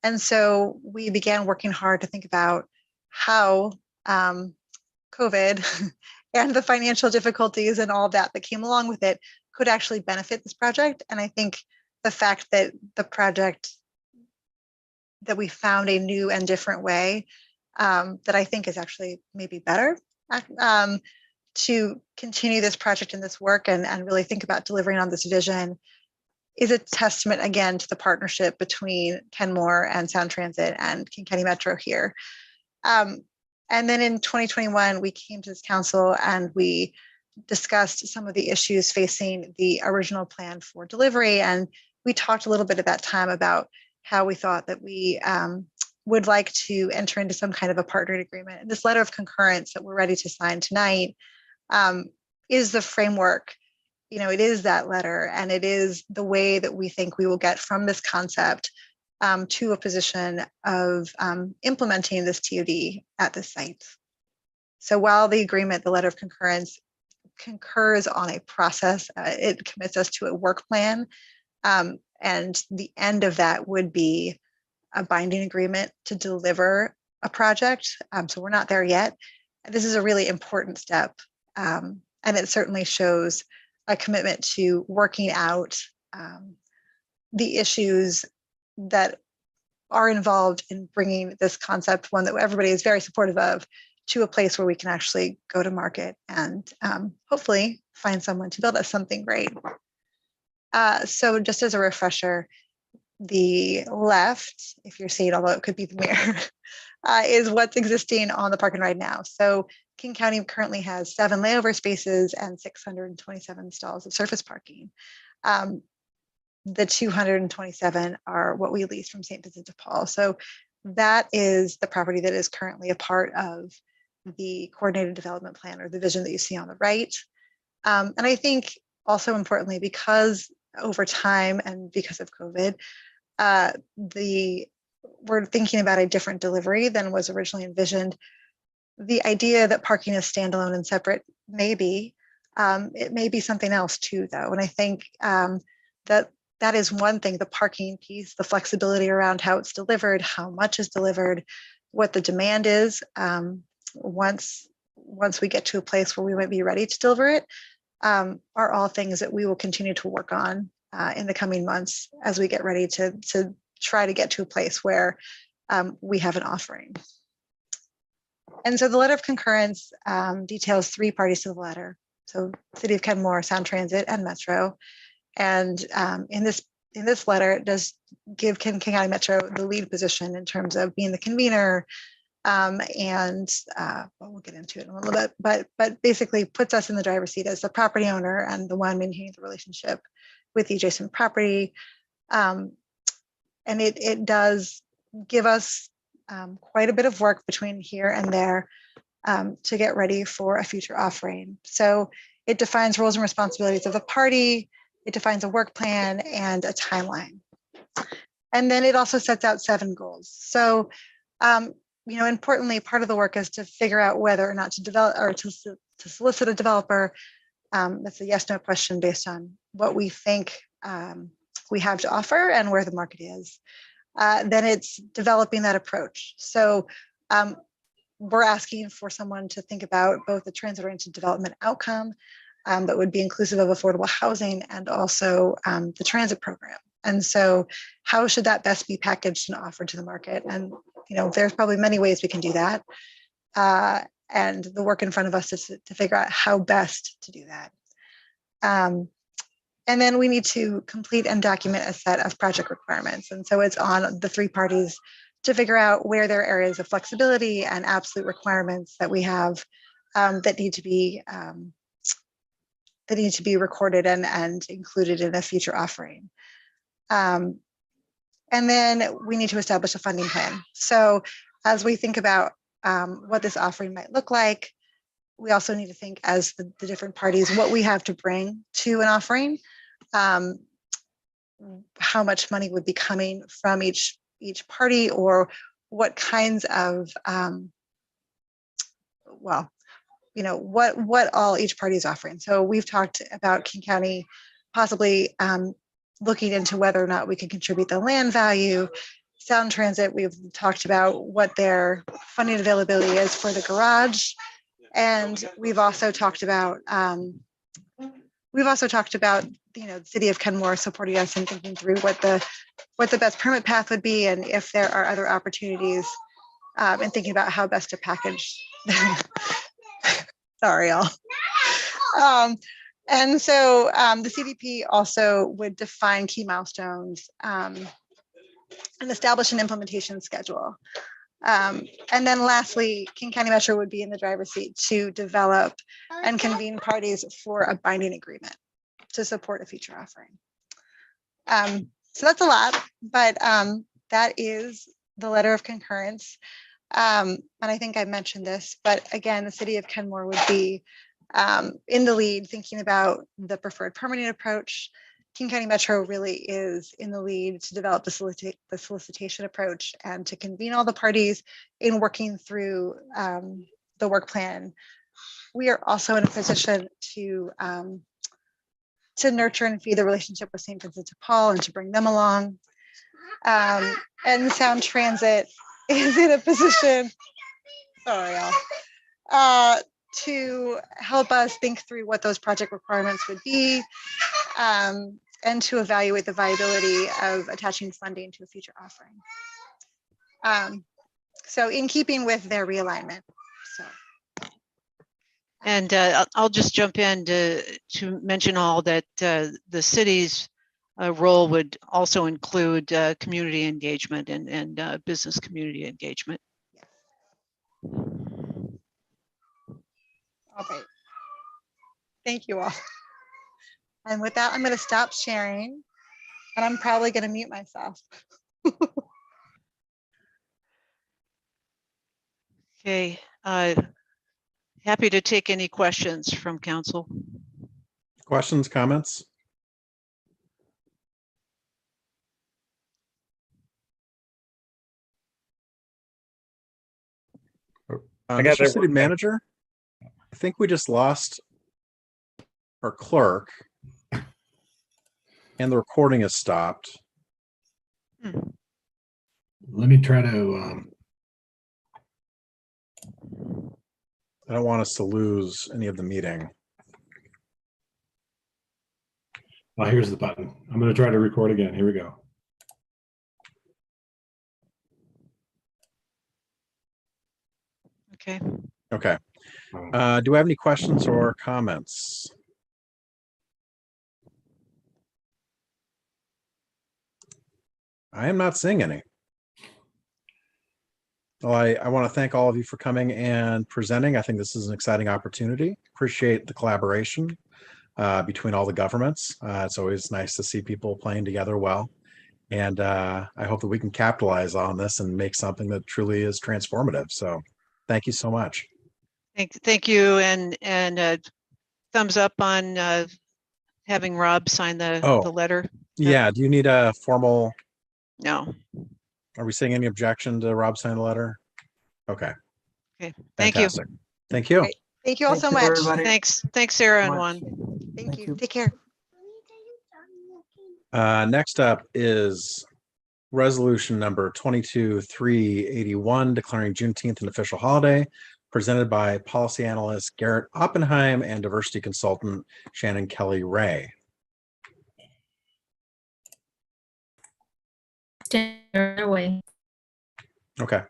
And so we began working hard to think about how COVID and the financial difficulties and all that came along with it could actually benefit this project. And I think the fact that that we found a new and different way that I think is actually maybe better to continue this project and this work and really think about delivering on this vision is a testament again to the partnership between Kenmore and Sound Transit and King County Metro here. And then in 2021, we came to this council and we discussed some of the issues facing the original plan for delivery. And we talked a little bit at that time about how we thought that we would like to enter into some kind of a partnering agreement. And this letter of concurrence that we're ready to sign tonight is the framework. It is that letter, and it is the way that we think we will get from this concept to a position of implementing this TOD at the site. So while the agreement, the letter of concurrence, concurs on a process, it commits us to a work plan, and the end of that would be a binding agreement to deliver a project. So we're not there yet. This is a really important step, and it certainly shows a commitment to working out the issues that are involved in bringing this concept, one that everybody is very supportive of, to a place where we can actually go to market and hopefully find someone to build us something great. So just as a refresher, the left, if you're seeing, although it could be the mirror, is what's existing on the park and ride now. So King County currently has 7 layover spaces and 627 stalls of surface parking. The 227 are what we lease from St. Vincent de Paul. So that is the property that is currently a part of the coordinated development plan, or the vision that you see on the right. And I think also importantly, because over time and because of COVID, we're thinking about a different delivery than was originally envisioned. The idea that parking is standalone and separate, maybe, it may be something else too, though. And I think that is one thing, the parking piece, the flexibility around how it's delivered, how much is delivered, what the demand is. Once we get to a place where we might be ready to deliver it, are all things that we will continue to work on in the coming months as we get ready to try to get to a place where we have an offering. And so the letter of concurrence details 3 parties to the letter. So City of Kenmore, Sound Transit, and Metro. And in this letter, it does give King County Metro the lead position in terms of being the convener, and we'll get into it in a little bit, but basically puts us in the driver's seat as the property owner and the one maintaining the relationship with the adjacent property. And it does give us quite a bit of work between here and there to get ready for a future offering. So it defines roles and responsibilities of the party, it defines a work plan and a timeline. And then it also sets out 7 goals. So, importantly, part of the work is to figure out whether or not to develop or to solicit a developer. That's a yes/no question based on what we think we have to offer and where the market is. Then it's developing that approach. So we're asking for someone to think about both the transit-oriented development outcome that would be inclusive of affordable housing and also the transit program. And so how should that best be packaged and offered to the market? And there's probably many ways we can do that. And the work in front of us is to figure out how best to do that. And then we need to complete and document a set of project requirements. And so it's on the 3 parties to figure out where there are areas of flexibility and absolute requirements that we have that need to be recorded and included in a future offering. And then we need to establish a funding plan. So as we think about what this offering might look like, we also need to think as the different parties, what we have to bring to an offering, how much money would be coming from each party, or what kinds of, what all each party is offering. So we've talked about King County possibly looking into whether or not we can contribute the land value. Sound Transit, we've talked about what their funding availability is for the garage. And we've also talked about the City of Kenmore supporting us and thinking through what the best permit path would be, and if there are other opportunities, and thinking about how best to package. Sorry, y'all. And so the CDP also would define key milestones and establish an implementation schedule. And then lastly, King County Metro would be in the driver's seat to develop and convene parties for a binding agreement to support a future offering. So that's a lot, but that is the letter of concurrence. And I think I mentioned this, but again, the City of Kenmore would be in the lead, thinking about the preferred permitting approach. King County Metro really is in the lead to develop the solicitation approach and to convene all the parties in working through the work plan. We are also in a position to nurture and feed the relationship with St. Vincent de Paul and to bring them along. And Sound Transit is in a position, sorry, y'all, to help us think through what those project requirements would be, and to evaluate the viability of attaching funding to a future offering. So in keeping with their realignment. And I'll just jump in to mention all that the city's role would also include community engagement and business community engagement. All right. Thank you all. And with that, I'm going to stop sharing, and I'm probably going to mute myself. Okay, happy to take any questions from council. Questions, comments? I got Mr. it. City Manager, I think we just lost our clerk and the recording has stopped. Let me try to, I don't want us to lose any of the meeting. oh, here's the button. I'm going to try to record again. Here we go. Okay. Okay. Do I have any questions or comments? I am not seeing any. Well, I want to thank all of you for coming and presenting. I think this is an exciting opportunity. Appreciate the collaboration between all the governments. It's always nice to see people playing together well. And I hope that we can capitalize on this and make something that truly is transformative. So thank you so much. Thank you, and thumbs up on having Rob sign the letter. Yeah. Do you need a formal? No. Are we seeing any objection to Rob signing the letter? Okay. Okay. Thank you. Fantastic. Thank you. Great. Thank you all so much. Thanks, Sarah and Juan. Thank you. Take care. Next up is resolution number 22-381, declaring Juneteenth an official holiday, presented by policy analyst Garrett Oppenheim and diversity consultant Shannon Kelly Ray. Stand away. Okay.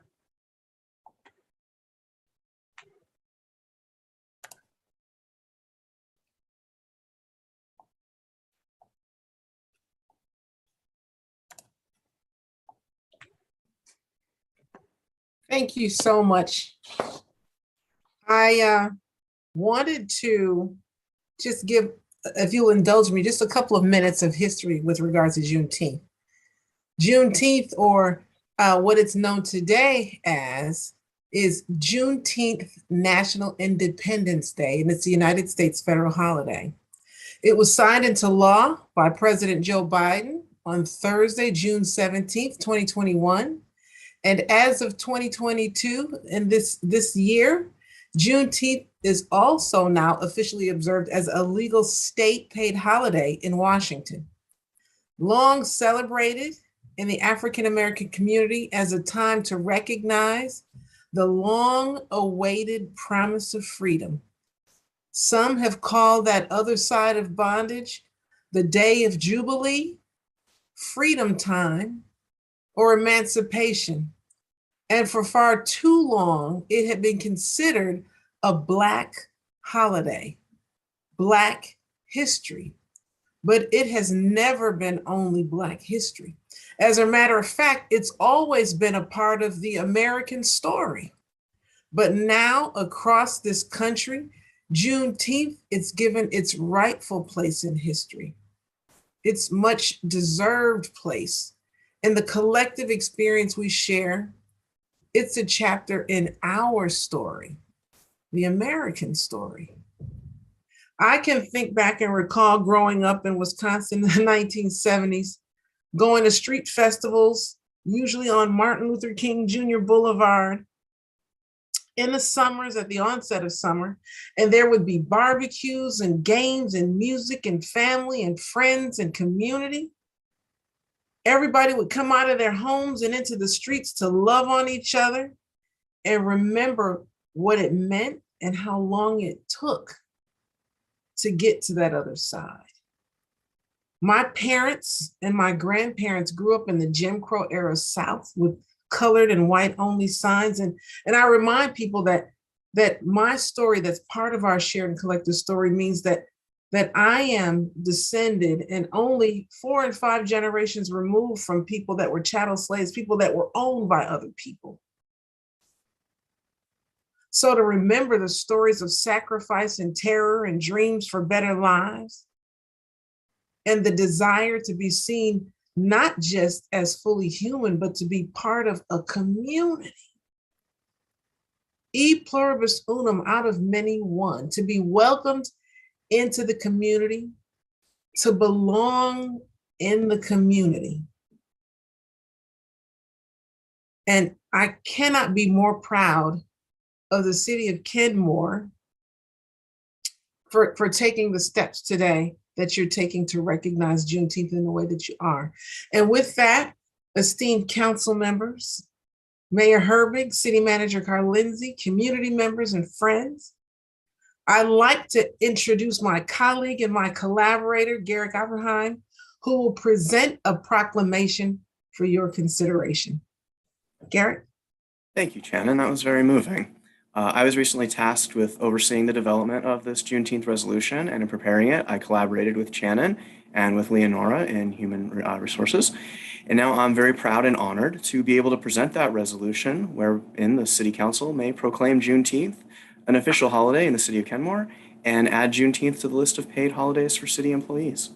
Thank you so much. I wanted to just give, if you'll indulge me, just a couple of minutes of history with regards to Juneteenth. Juneteenth, or what it's known today as, is Juneteenth National Independence Day, and it's the United States federal holiday. It was signed into law by President Joe Biden on Thursday, June 17th, 2021. And as of 2022, in this year, Juneteenth is also now officially observed as a legal state paid holiday in Washington. Long celebrated in the African American community as a time to recognize the long awaited promise of freedom. Some have called that other side of bondage the day of Jubilee, freedom time, or emancipation. And for far too long, it had been considered a Black holiday, Black history. But it has never been only Black history. As a matter of fact, it's always been a part of the American story. But now across this country, Juneteenth is given its rightful place in history, its much deserved place in the collective experience we share. It's a chapter in our story, the American story. I can think back and recall growing up in Wisconsin in the 1970s, going to street festivals, usually on Martin Luther King Jr. Boulevard, in the summers, at the onset of summer, and there would be barbecues and games and music and family and friends and community. Everybody would come out of their homes and into the streets to love on each other and remember what it meant and how long it took to get to that other side. My parents and my grandparents grew up in the Jim Crow era South with colored and white only signs. And I remind people that my story, that's part of our shared and collective story, means that I am descended and only 4 and 5 generations removed from people that were chattel slaves, people that were owned by other people. So to remember the stories of sacrifice and terror and dreams for better lives, and the desire to be seen not just as fully human, but to be part of a community. E pluribus unum, out of many one, to be welcomed into the community, to belong in the community. And I cannot be more proud of the city of Kenmore for taking the steps today that you're taking to recognize Juneteenth in the way that you are. And with that, esteemed council members, Mayor Herbig, City Manager Carl Lindsay, community members and friends, I'd like to introduce my colleague and my collaborator, Garrick Oppenheim, who will present a proclamation for your consideration. Garrick? Thank you, Shannon. That was very moving. I was recently tasked with overseeing the development of this Juneteenth resolution, and in preparing it, I collaborated with Shannon and with Leonora in Human Resources. And now I'm very proud and honored to be able to present that resolution wherein the City Council may proclaim Juneteenth an official holiday in the City of Kenmore and add Juneteenth to the list of paid holidays for city employees.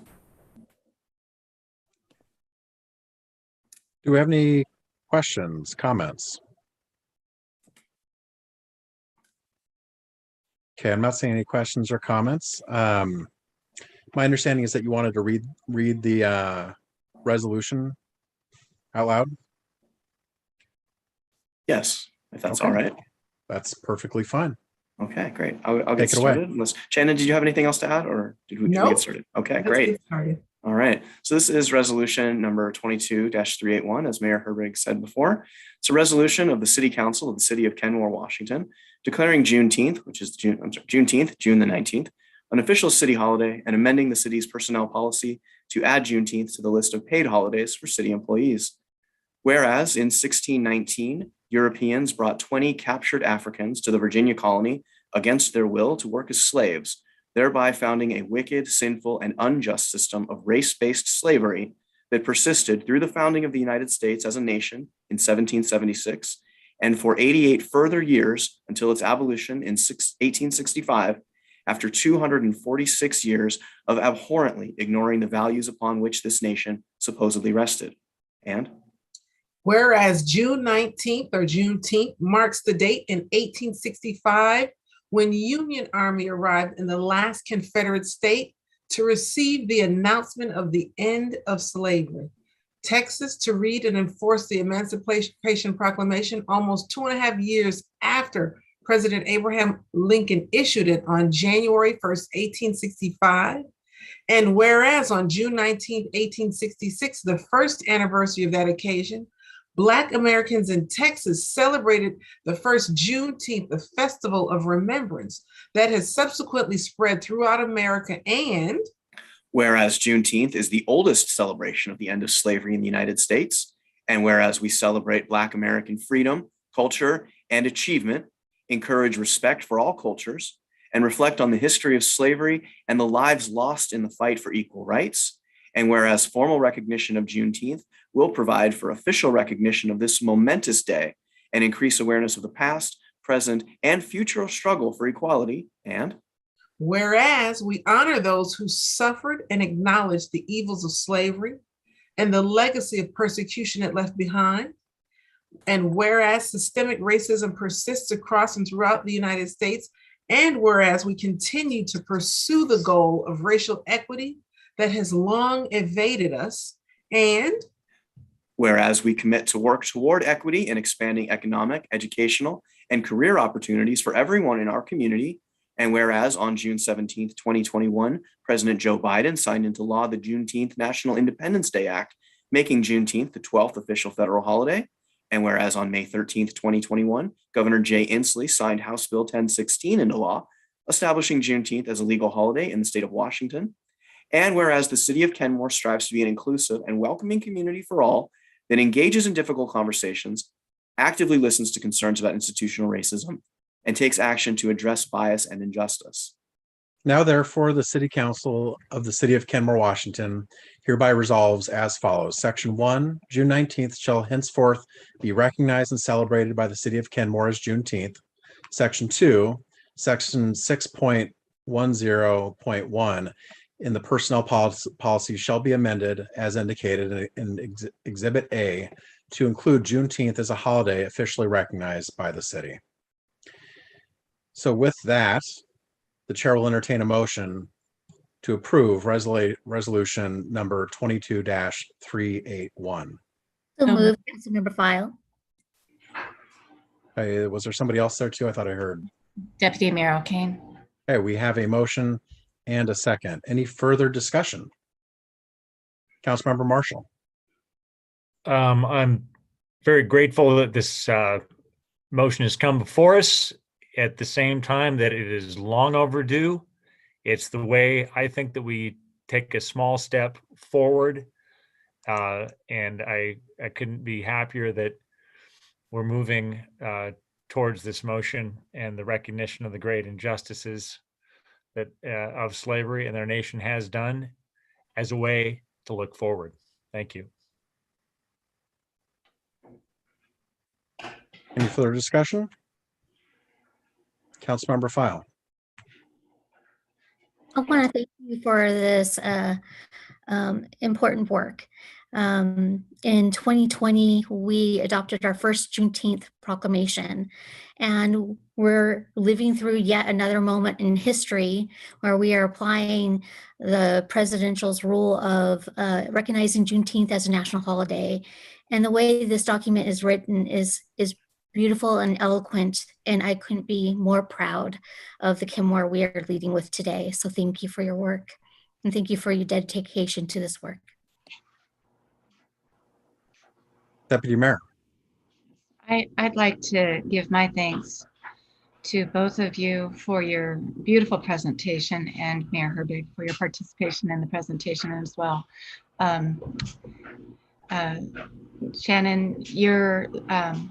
Do we have any questions, comments? Okay, I'm not seeing any questions or comments. My understanding is that you wanted to read the resolution out loud. Yes, if that's Okay. all right. That's perfectly fine. Okay, great. I'll get Take it away. started. Shannon, did you have anything else to add, or did we Nope. get started? Okay, Let's great. get started. All right. So this is resolution number 22-381, as Mayor Herbig said before. It's a resolution of the City Council of the City of Kenmore, Washington, declaring Juneteenth, which is Juneteenth, June the 19th, an official city holiday, and amending the city's personnel policy to add Juneteenth to the list of paid holidays for city employees. Whereas in 1619, Europeans brought 20 captured Africans to the Virginia colony against their will to work as slaves, thereby founding a wicked, sinful, and unjust system of race-based slavery that persisted through the founding of the United States as a nation in 1776, and for 88 further years until its abolition in 1865, after 246 years of abhorrently ignoring the values upon which this nation supposedly rested. And whereas June 19th or Juneteenth marks the date in 1865 when Union Army arrived in the last Confederate state to receive the announcement of the end of slavery. Texas to read and enforce the Emancipation Proclamation almost 2.5 years after President Abraham Lincoln issued it on January 1st, 1865. And whereas on June 19th, 1866, the first anniversary of that occasion, Black Americans in Texas celebrated the first Juneteenth, the Festival of Remembrance, that has subsequently spread throughout America. And whereas Juneteenth is the oldest celebration of the end of slavery in the United States, and whereas we celebrate Black American freedom, culture, and achievement, encourage respect for all cultures, and reflect on the history of slavery and the lives lost in the fight for equal rights, and whereas formal recognition of Juneteenth will provide for official recognition of this momentous day and increase awareness of the past, present, and future struggle for equality. And whereas we honor those who suffered and acknowledged the evils of slavery and the legacy of persecution it left behind, and whereas systemic racism persists across and throughout the United States, and whereas we continue to pursue the goal of racial equity that has long evaded us, and whereas we commit to work toward equity in expanding economic, educational, and career opportunities for everyone in our community, and whereas on June 17th, 2021, President Joe Biden signed into law the Juneteenth National Independence Day Act, making Juneteenth the 12th official federal holiday, and whereas on May 13th, 2021, Governor Jay Inslee signed House Bill 1016 into law, establishing Juneteenth as a legal holiday in the state of Washington, and whereas the City of Kenmore strives to be an inclusive and welcoming community for all that engages in difficult conversations, actively listens to concerns about institutional racism, and takes action to address bias and injustice. Now, therefore, the City Council of the City of Kenmore, Washington, hereby resolves as follows. Section 1, June 19th shall henceforth be recognized and celebrated by the City of Kenmore as Juneteenth. Section 2, Section 6.10.1 in the personnel policy shall be amended as indicated in Exhibit A to include Juneteenth as a holiday officially recognized by the city. So with that, the chair will entertain a motion to approve resolution number 22-381. So moved, Councilmember File. Was there somebody else there too? I thought I heard. Deputy Mayor O'Kane. Okay, we have a motion and a second. Any further discussion? Councilmember Marshall. I'm very grateful that this motion has come before us at the same time that it is long overdue. It's the way I think that we take a small step forward. And I couldn't be happier that we're moving towards this motion and the recognition of the great injustices that of slavery and our nation has done as a way to look forward. Thank you. Any further discussion? Councilmember File. I want to thank you for this important work. In 2020, we adopted our first Juneteenth proclamation, and we're living through yet another moment in history where we are applying the presidential's rule of recognizing Juneteenth as a national holiday. And the way this document is written is beautiful and eloquent, and I couldn't be more proud of the Kenmore we are leading with today. So thank you for your work, and thank you for your dedication to this work. Deputy Mayor. I'd like to give my thanks to both of you for your beautiful presentation, and Mayor Herbig for your participation in the presentation as well. Shannon, your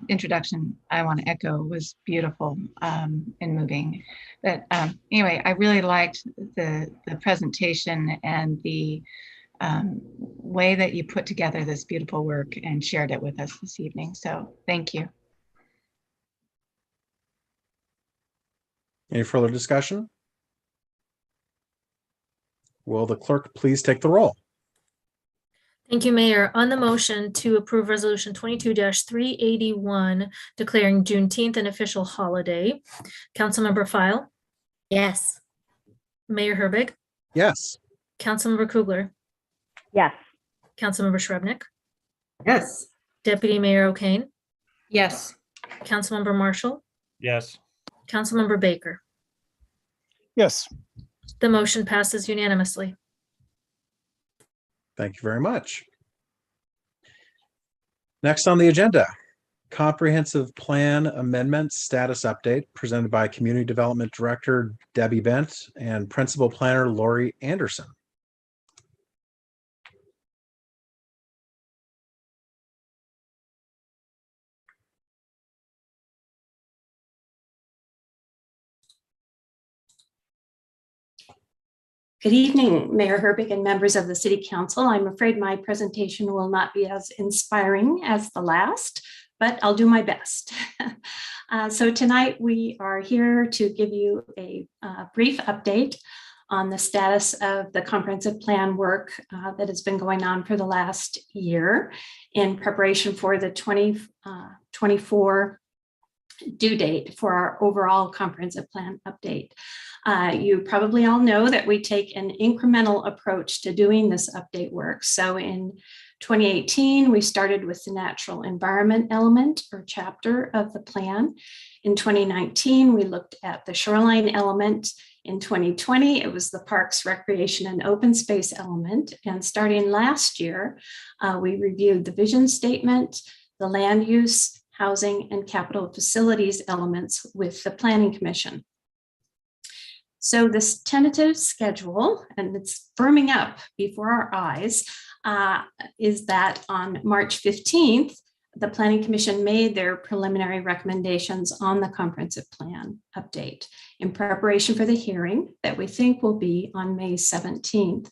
introduction, I want to echo, was beautiful and moving. But anyway, I really liked the presentation and the way that you put together this beautiful work and shared it with us this evening. So thank you. Any further discussion? Will the clerk please take the roll? Thank you, Mayor. On the motion to approve resolution 22-381, declaring Juneteenth an official holiday, Councilmember File? Yes. Mayor Herbig? Yes. Councilmember Kugler? Yes. Councilmember Shrubnik? Yes. Deputy Mayor O'Kane? Yes. Councilmember Marshall? Yes. Councilmember Baker? Yes. The motion passes unanimously. Thank you very much. Next on the agenda, comprehensive plan amendment status update presented by Community Development Director Debbie Bent and Principal Planner Lori Anderson. Good evening, Mayor Herbig and members of the City Council. I'm afraid my presentation will not be as inspiring as the last, but I'll do my best. So tonight we are here to give you a brief update on the status of the comprehensive plan work that has been going on for the last year in preparation for the 2024 due date for our overall comprehensive plan update. You probably all know that we take an incremental approach to doing this update work. So in 2018, we started with the natural environment element or chapter of the plan. In 2019, we looked at the shoreline element. In 2020, it was the parks, recreation, and open space element. And starting last year, we reviewed the vision statement, the land use, housing, and capital facilities elements with the Planning Commission. So this tentative schedule, and it's firming up before our eyes, is that on March 15th, the Planning Commission made their preliminary recommendations on the comprehensive plan update in preparation for the hearing that we think will be on May 17th.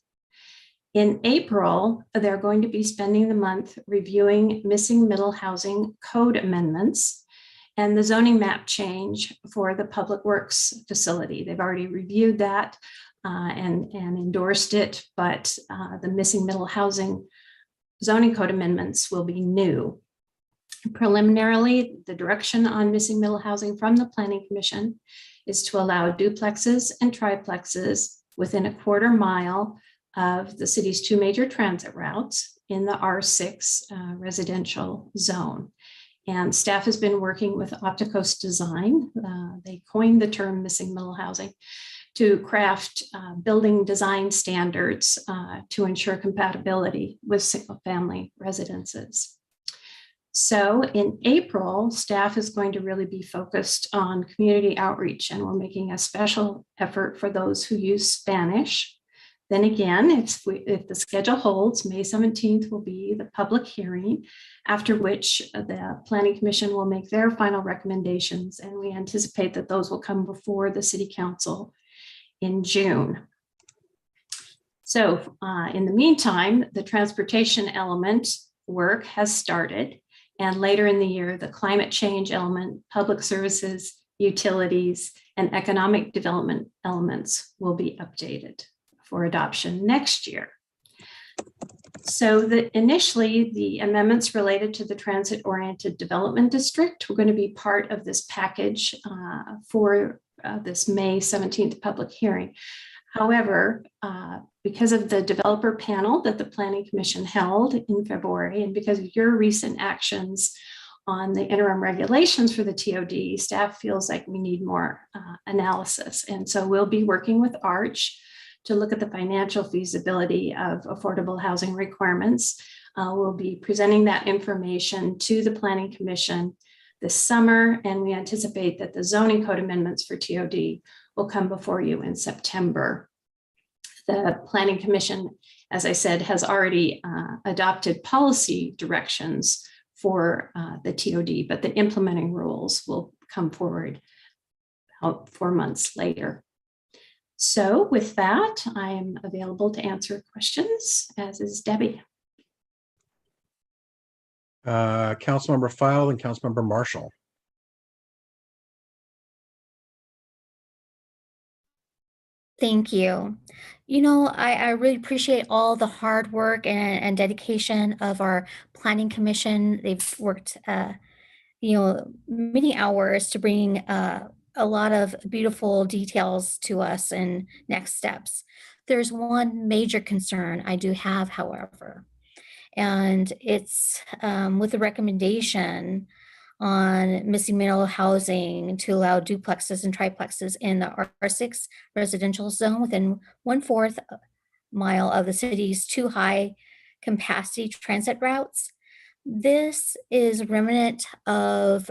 In April, they're going to be spending the month reviewing missing middle housing code amendments. and the zoning map change for the Public Works facility. They've already reviewed that and endorsed it, but the missing middle housing zoning code amendments will be new. Preliminarily, the direction on missing middle housing from the Planning Commission is to allow duplexes and triplexes within a quarter mile of the city's two major transit routes in the R6 residential zone. And staff has been working with Opticos Design. They coined the term missing middle housing to craft building design standards to ensure compatibility with single-family residences. So in April, staff is going to really be focused on community outreach, and we're making a special effort for those who use Spanish. Then again, if the schedule holds, May 17th will be the public hearing, after which the Planning Commission will make their final recommendations, and we anticipate that those will come before the City Council in June. So in the meantime, the transportation element work has started, and later in the year, the climate change element, public services, utilities, and economic development elements will be updated for adoption next year. So initially, the amendments related to the transit-oriented development district were going to be part of this package for this May 17th public hearing. However, because of the developer panel that the Planning Commission held in February, and because of your recent actions on the interim regulations for the TOD, staff feels like we need more analysis. And so we'll be working with ARCH to look at the financial feasibility of affordable housing requirements. We'll be presenting that information to the Planning Commission this summer, and we anticipate that the zoning code amendments for TOD will come before you in September. The Planning Commission, as I said, has already adopted policy directions for the TOD, but the implementing rules will come forward about 4 months later. So with that, I am available to answer questions, as is Debbie. Councilmember File and Councilmember Marshall. Thank you. You know, I really appreciate all the hard work and dedication of our Planning Commission. They've worked, many hours to bring a lot of beautiful details to us and next steps. There's one major concern I do have, however, and it's with the recommendation on missing middle housing to allow duplexes and triplexes in the R6 residential zone within 1/4 mile of the city's two high capacity transit routes. This is remnant of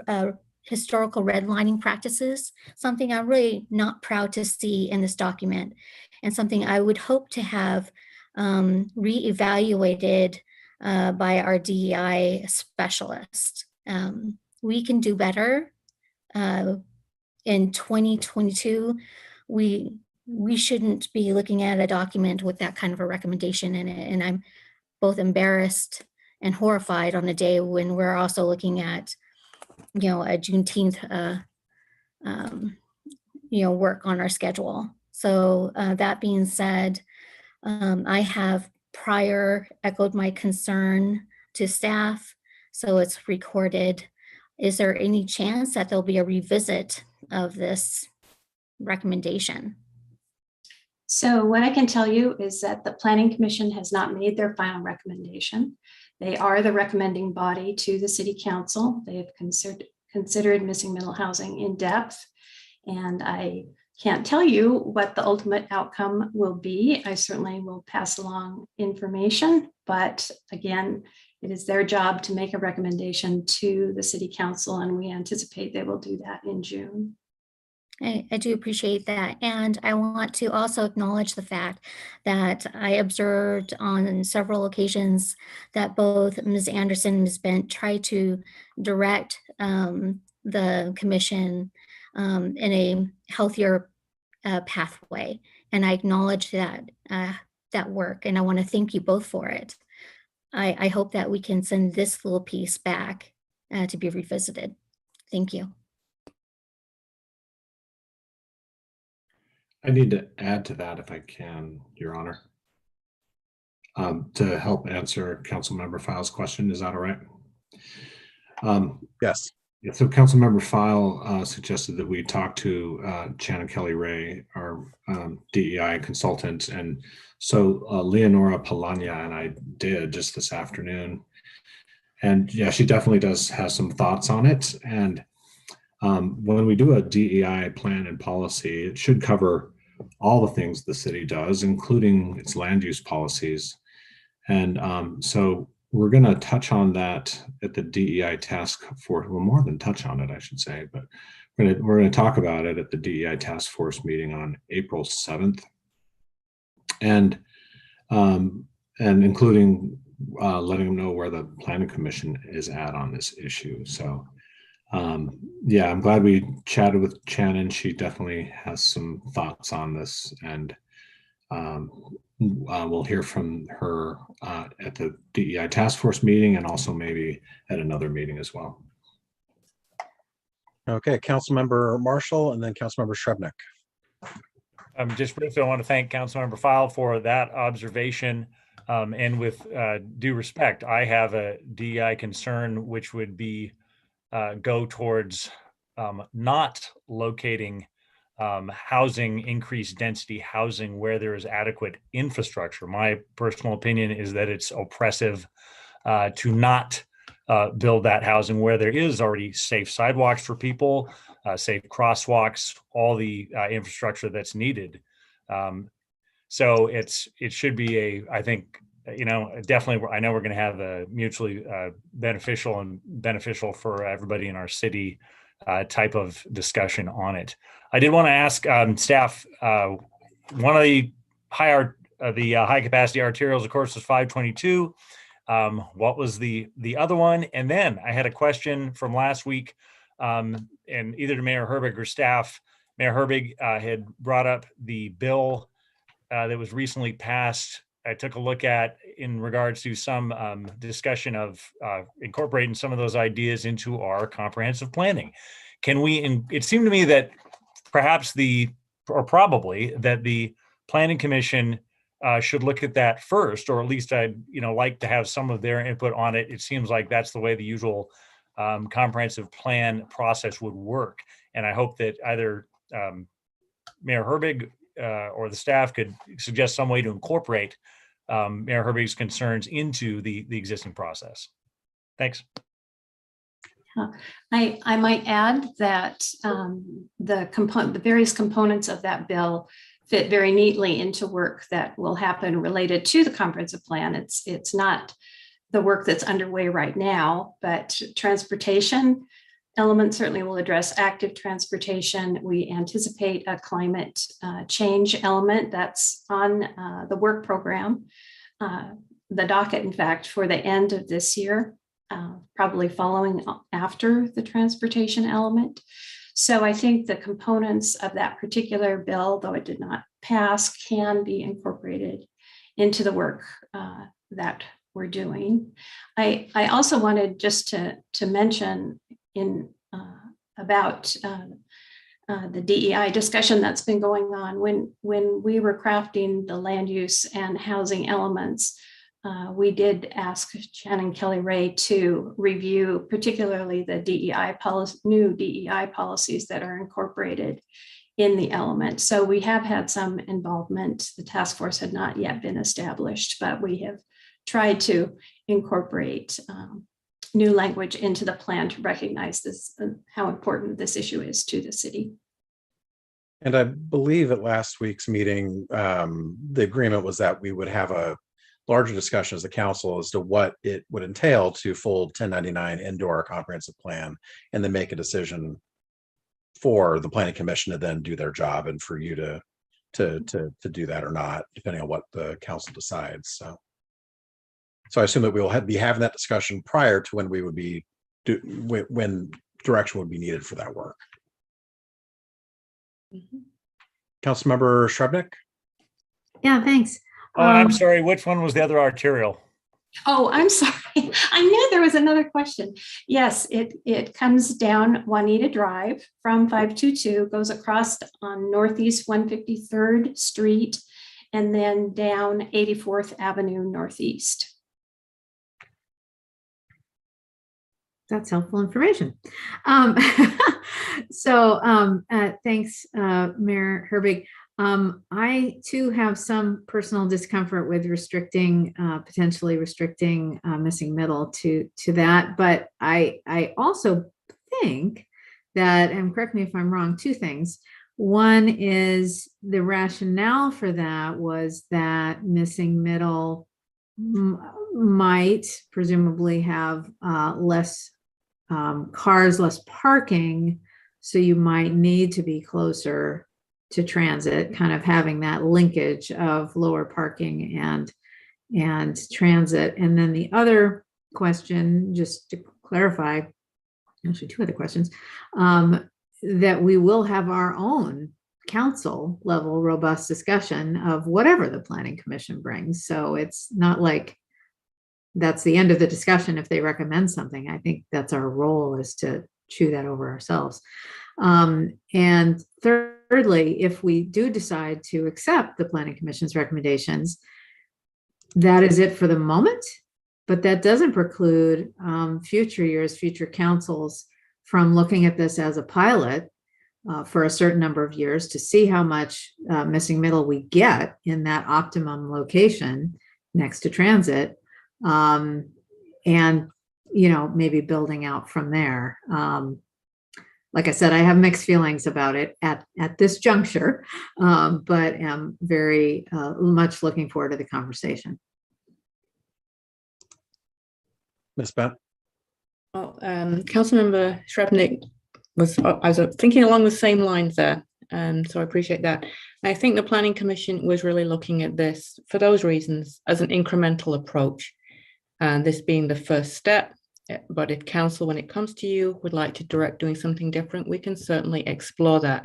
historical redlining practices, something I'm really not proud to see in this document, and something I would hope to have reevaluated by our DEI specialist. We can do better. In 2022, we shouldn't be looking at a document with that kind of a recommendation in it. And I'm both embarrassed and horrified on a day when we're also looking at, a Juneteenth, work on our schedule. So that being said, I have prior echoed my concern to staff, so it's recorded. Is there any chance that there'll be a revisit of this recommendation? So what I can tell you is that the Planning Commission has not made their final recommendation. They are the recommending body to the City Council. They have considered missing middle housing in depth, and I can't tell you what the ultimate outcome will be. I certainly will pass along information, but again, it is their job to make a recommendation to the City Council, and we anticipate they will do that in June. I do appreciate that. And I want to also acknowledge the fact that I observed on several occasions that both Ms. Anderson and Ms. Bent tried to direct the commission in a healthier pathway. And I acknowledge that work, and I want to thank you both for it. I hope that we can send this little piece back to be revisited. Thank you. I need to add to that if I can, Your Honor, to help answer Councilmember File's question. Is that all right? Yes. Yeah, so Councilmember File suggested that we talk to Shannon Kelly Ray, our DEI consultant. And so Leonora Palania and I did just this afternoon. And yeah, she definitely has some thoughts on it. And when we do a DEI plan and policy, it should cover all the things the city does, including its land use policies. And so we're going to touch on that at the DEI task force. Well, more than touch on it, I should say, but we're going to talk about it at the DEI task force meeting on April 7th. And including letting them know where the planning commission is at on this issue. So yeah, I'm glad we chatted with Shannon. She definitely has some thoughts on this, and we'll hear from her at the DEI task force meeting and also maybe at another meeting as well. Okay, Councilmember Marshall and then Councilmember Shrubnik. Just briefly, I want to thank Councilmember File for that observation. And with due respect, I have a DEI concern, which would be go towards not locating housing, increased density housing where there is adequate infrastructure. My personal opinion is that it's oppressive to not build that housing where there is already safe sidewalks for people, safe crosswalks, all the infrastructure that's needed. So it should be I think, definitely, I know we're going to have a mutually beneficial for everybody in our city type of discussion on it. I did want to ask staff, one of the high capacity arterials, of course, is 522. What was the other one? And then I had a question from last week, and either to Mayor Herbig or staff. Mayor Herbig had brought up the bill that was recently passed. I took a look at in regards to some discussion of incorporating some of those ideas into our comprehensive planning. Can we, it seemed to me that perhaps probably that the Planning Commission should look at that first, or at least I'd like to have some of their input on it. It seems like that's the way the usual comprehensive plan process would work. And I hope that either Mayor Herbig or the staff could suggest some way to incorporate Mayor Herbig's concerns into the existing process. Thanks. I might add that the various components of that bill fit very neatly into work that will happen related to the comprehensive plan. It's not the work that's underway right now, but transportation element certainly will address active transportation. We anticipate a climate change element that's on the work program, the docket, in fact, for the end of this year, probably following after the transportation element. So I think the components of that particular bill, though it did not pass, can be incorporated into the work that we're doing. I also wanted just to mention about the DEI discussion that's been going on. When we were crafting the land use and housing elements, we did ask Shannon Kelly Ray to review particularly the new DEI policies that are incorporated in the element. So we have had some involvement. The task force had not yet been established, but we have tried to incorporate new language into the plan to recognize this, how important this issue is to the city. And I believe at last week's meeting, the agreement was that we would have a larger discussion as the council as to what it would entail to fold 1099 into our comprehensive plan, and then make a decision for the planning commission to then do their job, and for you to do that or not, depending on what the council decides. So I assume that we will be having that discussion prior to when we would be when direction would be needed for that work. Councilmember Shrubnik? Yeah, thanks. Oh, I'm sorry, which one was the other arterial? Oh, I'm sorry. I knew there was another question. Yes, it comes down Juanita Drive from 522, goes across on Northeast 153rd Street, and then down 84th Avenue Northeast. That's helpful information. Thanks, Mayor Herbig. I too have some personal discomfort with potentially restricting missing middle to that, but I also think that, and correct me if I'm wrong, two things. One is the rationale for that was that missing middle might presumably have less cars, less parking, so you might need to be closer to transit, kind of having that linkage of lower parking and transit. And then the other question, just to clarify, actually two other questions, that we will have our own council level robust discussion of whatever the Planning Commission brings. So it's not like that's the end of the discussion if they recommend something. I think that's our role, is to chew that over ourselves. And thirdly, if we do decide to accept the Planning Commission's recommendations, that is it for the moment, but that doesn't preclude future years, future councils from looking at this as a pilot for a certain number of years to see how much missing middle we get in that optimum location next to transit. And, maybe building out from there. Like I said, I have mixed feelings about it at this juncture, but am very much looking forward to the conversation. Ms. Bent. Well, Councilmember Shrevenick I was thinking along the same lines there, so I appreciate that. I think the Planning Commission was really looking at this for those reasons as an incremental approach, and this being the first step. But if council, when it comes to you, would like to direct doing something different, we can certainly explore that.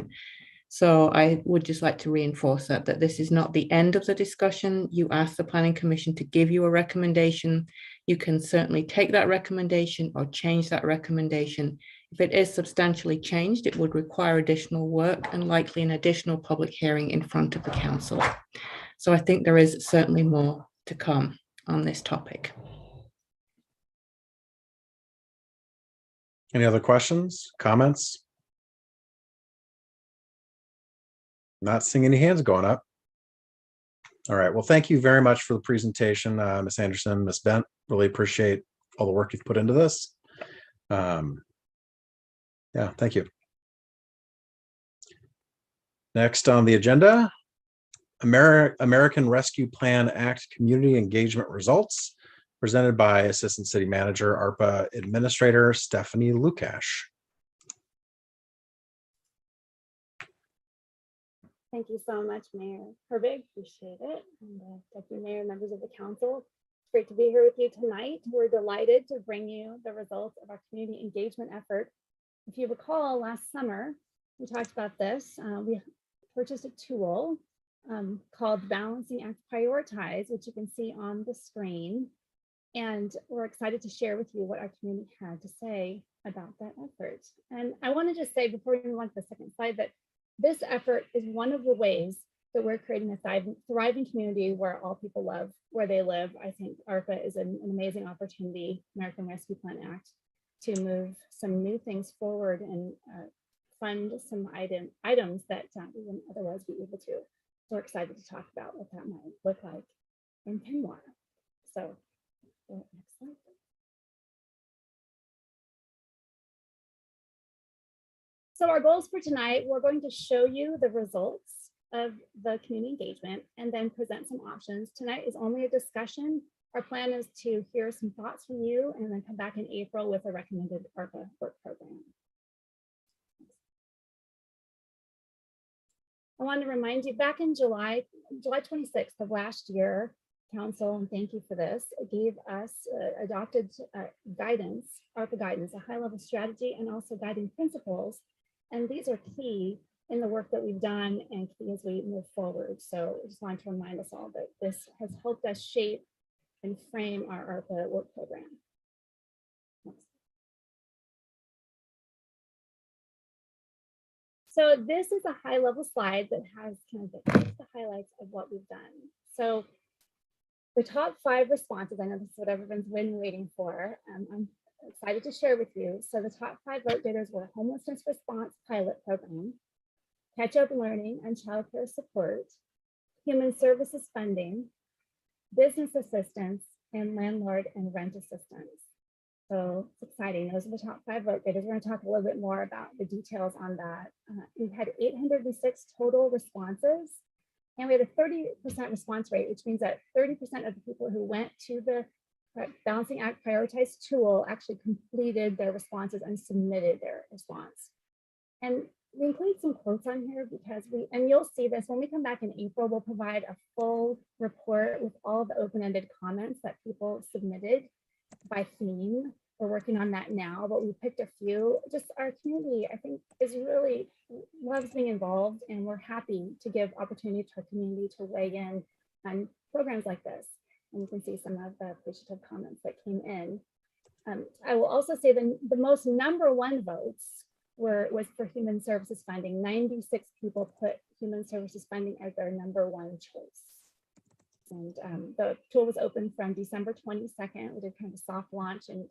So I would just like to reinforce that this is not the end of the discussion. You asked the Planning Commission to give you a recommendation. You can certainly take that recommendation or change that recommendation. If it is substantially changed, it would require additional work and likely an additional public hearing in front of the council. So I think there is certainly more to come on this topic. Any other questions, comments? Not seeing any hands going up. All right, well, thank you very much for the presentation, Ms. Anderson, Ms. Bent. Really appreciate all the work you've put into this. Yeah, thank you. Next on the agenda, American Rescue Plan Act Community Engagement Results, presented by Assistant City Manager, ARPA Administrator Stephanie Lukash. Thank you so much, Mayor Herbig. Appreciate it. And Deputy Mayor, members of the council, it's great to be here with you tonight. We're delighted to bring you the results of our community engagement effort. If you recall, last summer, we talked about this. We purchased a tool called Balancing Act Prioritize, which you can see on the screen. And we're excited to share with you what our community had to say about that effort. And I want to just say, before we move on to the second slide, that this effort is one of the ways that we're creating a thriving community where all people love where they live. I think ARPA is an amazing opportunity, American Rescue Plan Act, to move some new things forward and fund some items that we wouldn't otherwise be able to. So we're excited to talk about what that might look like in Kenmore. So next slide. So our goals for tonight, we're going to show you the results of the community engagement and then present some options. Tonight is only a discussion. Our plan is to hear some thoughts from you and then come back in April with a recommended ARPA work program. I want to remind you, back in July 26th of last year, Council, and thank you for this, gave us adopted guidance, ARPA guidance, a high-level strategy and also guiding principles. And these are key in the work that we've done and key as we move forward. So I just wanted to remind us all that this has helped us shape and frame our ARPA work program. So this is a high-level slide that has kind of the highlights of what we've done. So the top 5 responses, I know this is what everyone's been waiting for. I'm excited to share with you. So the top 5 vote getters were homelessness response pilot program, catch-up learning and childcare support, human services funding, business assistance, and landlord and rent assistance. So it's exciting. Those are the top 5 vote getters. We're going to talk a little bit more about the details on that. We've had 806 total responses, and we had a 30% response rate, which means that 30% of the people who went to the Balancing Act prioritized tool actually completed their responses and submitted their response. And we include some quotes on here because and you'll see this when we come back in April, we'll provide a full report with all the open-ended comments that people submitted by theme. We're working on that now, but we picked a few. Just our community, I think, is really loves being involved, and we're happy to give opportunity to our community to weigh in on programs like this. And you can see some of the appreciative comments that came in. I will also say the most #1 votes was for human services funding. 96 people put human services funding as their #1 choice. And the tool was open from December 22nd. We did kind of a soft launch in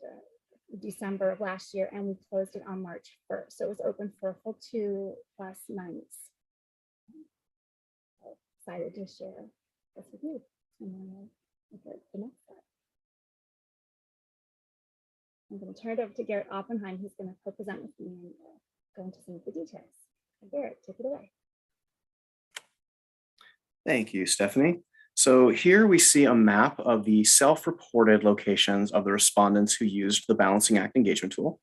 December of last year, and we closed it on March 1st. So it was open for a full 2+ months. So excited to share this with you. And then look at the next slide. I'm going to turn it over to Garrett Oppenheim, who's going to co-present with me and go into some of the details. Garrett, take it away. Thank you, Stephanie. So here we see a map of the self-reported locations of the respondents who used the Balancing Act engagement tool.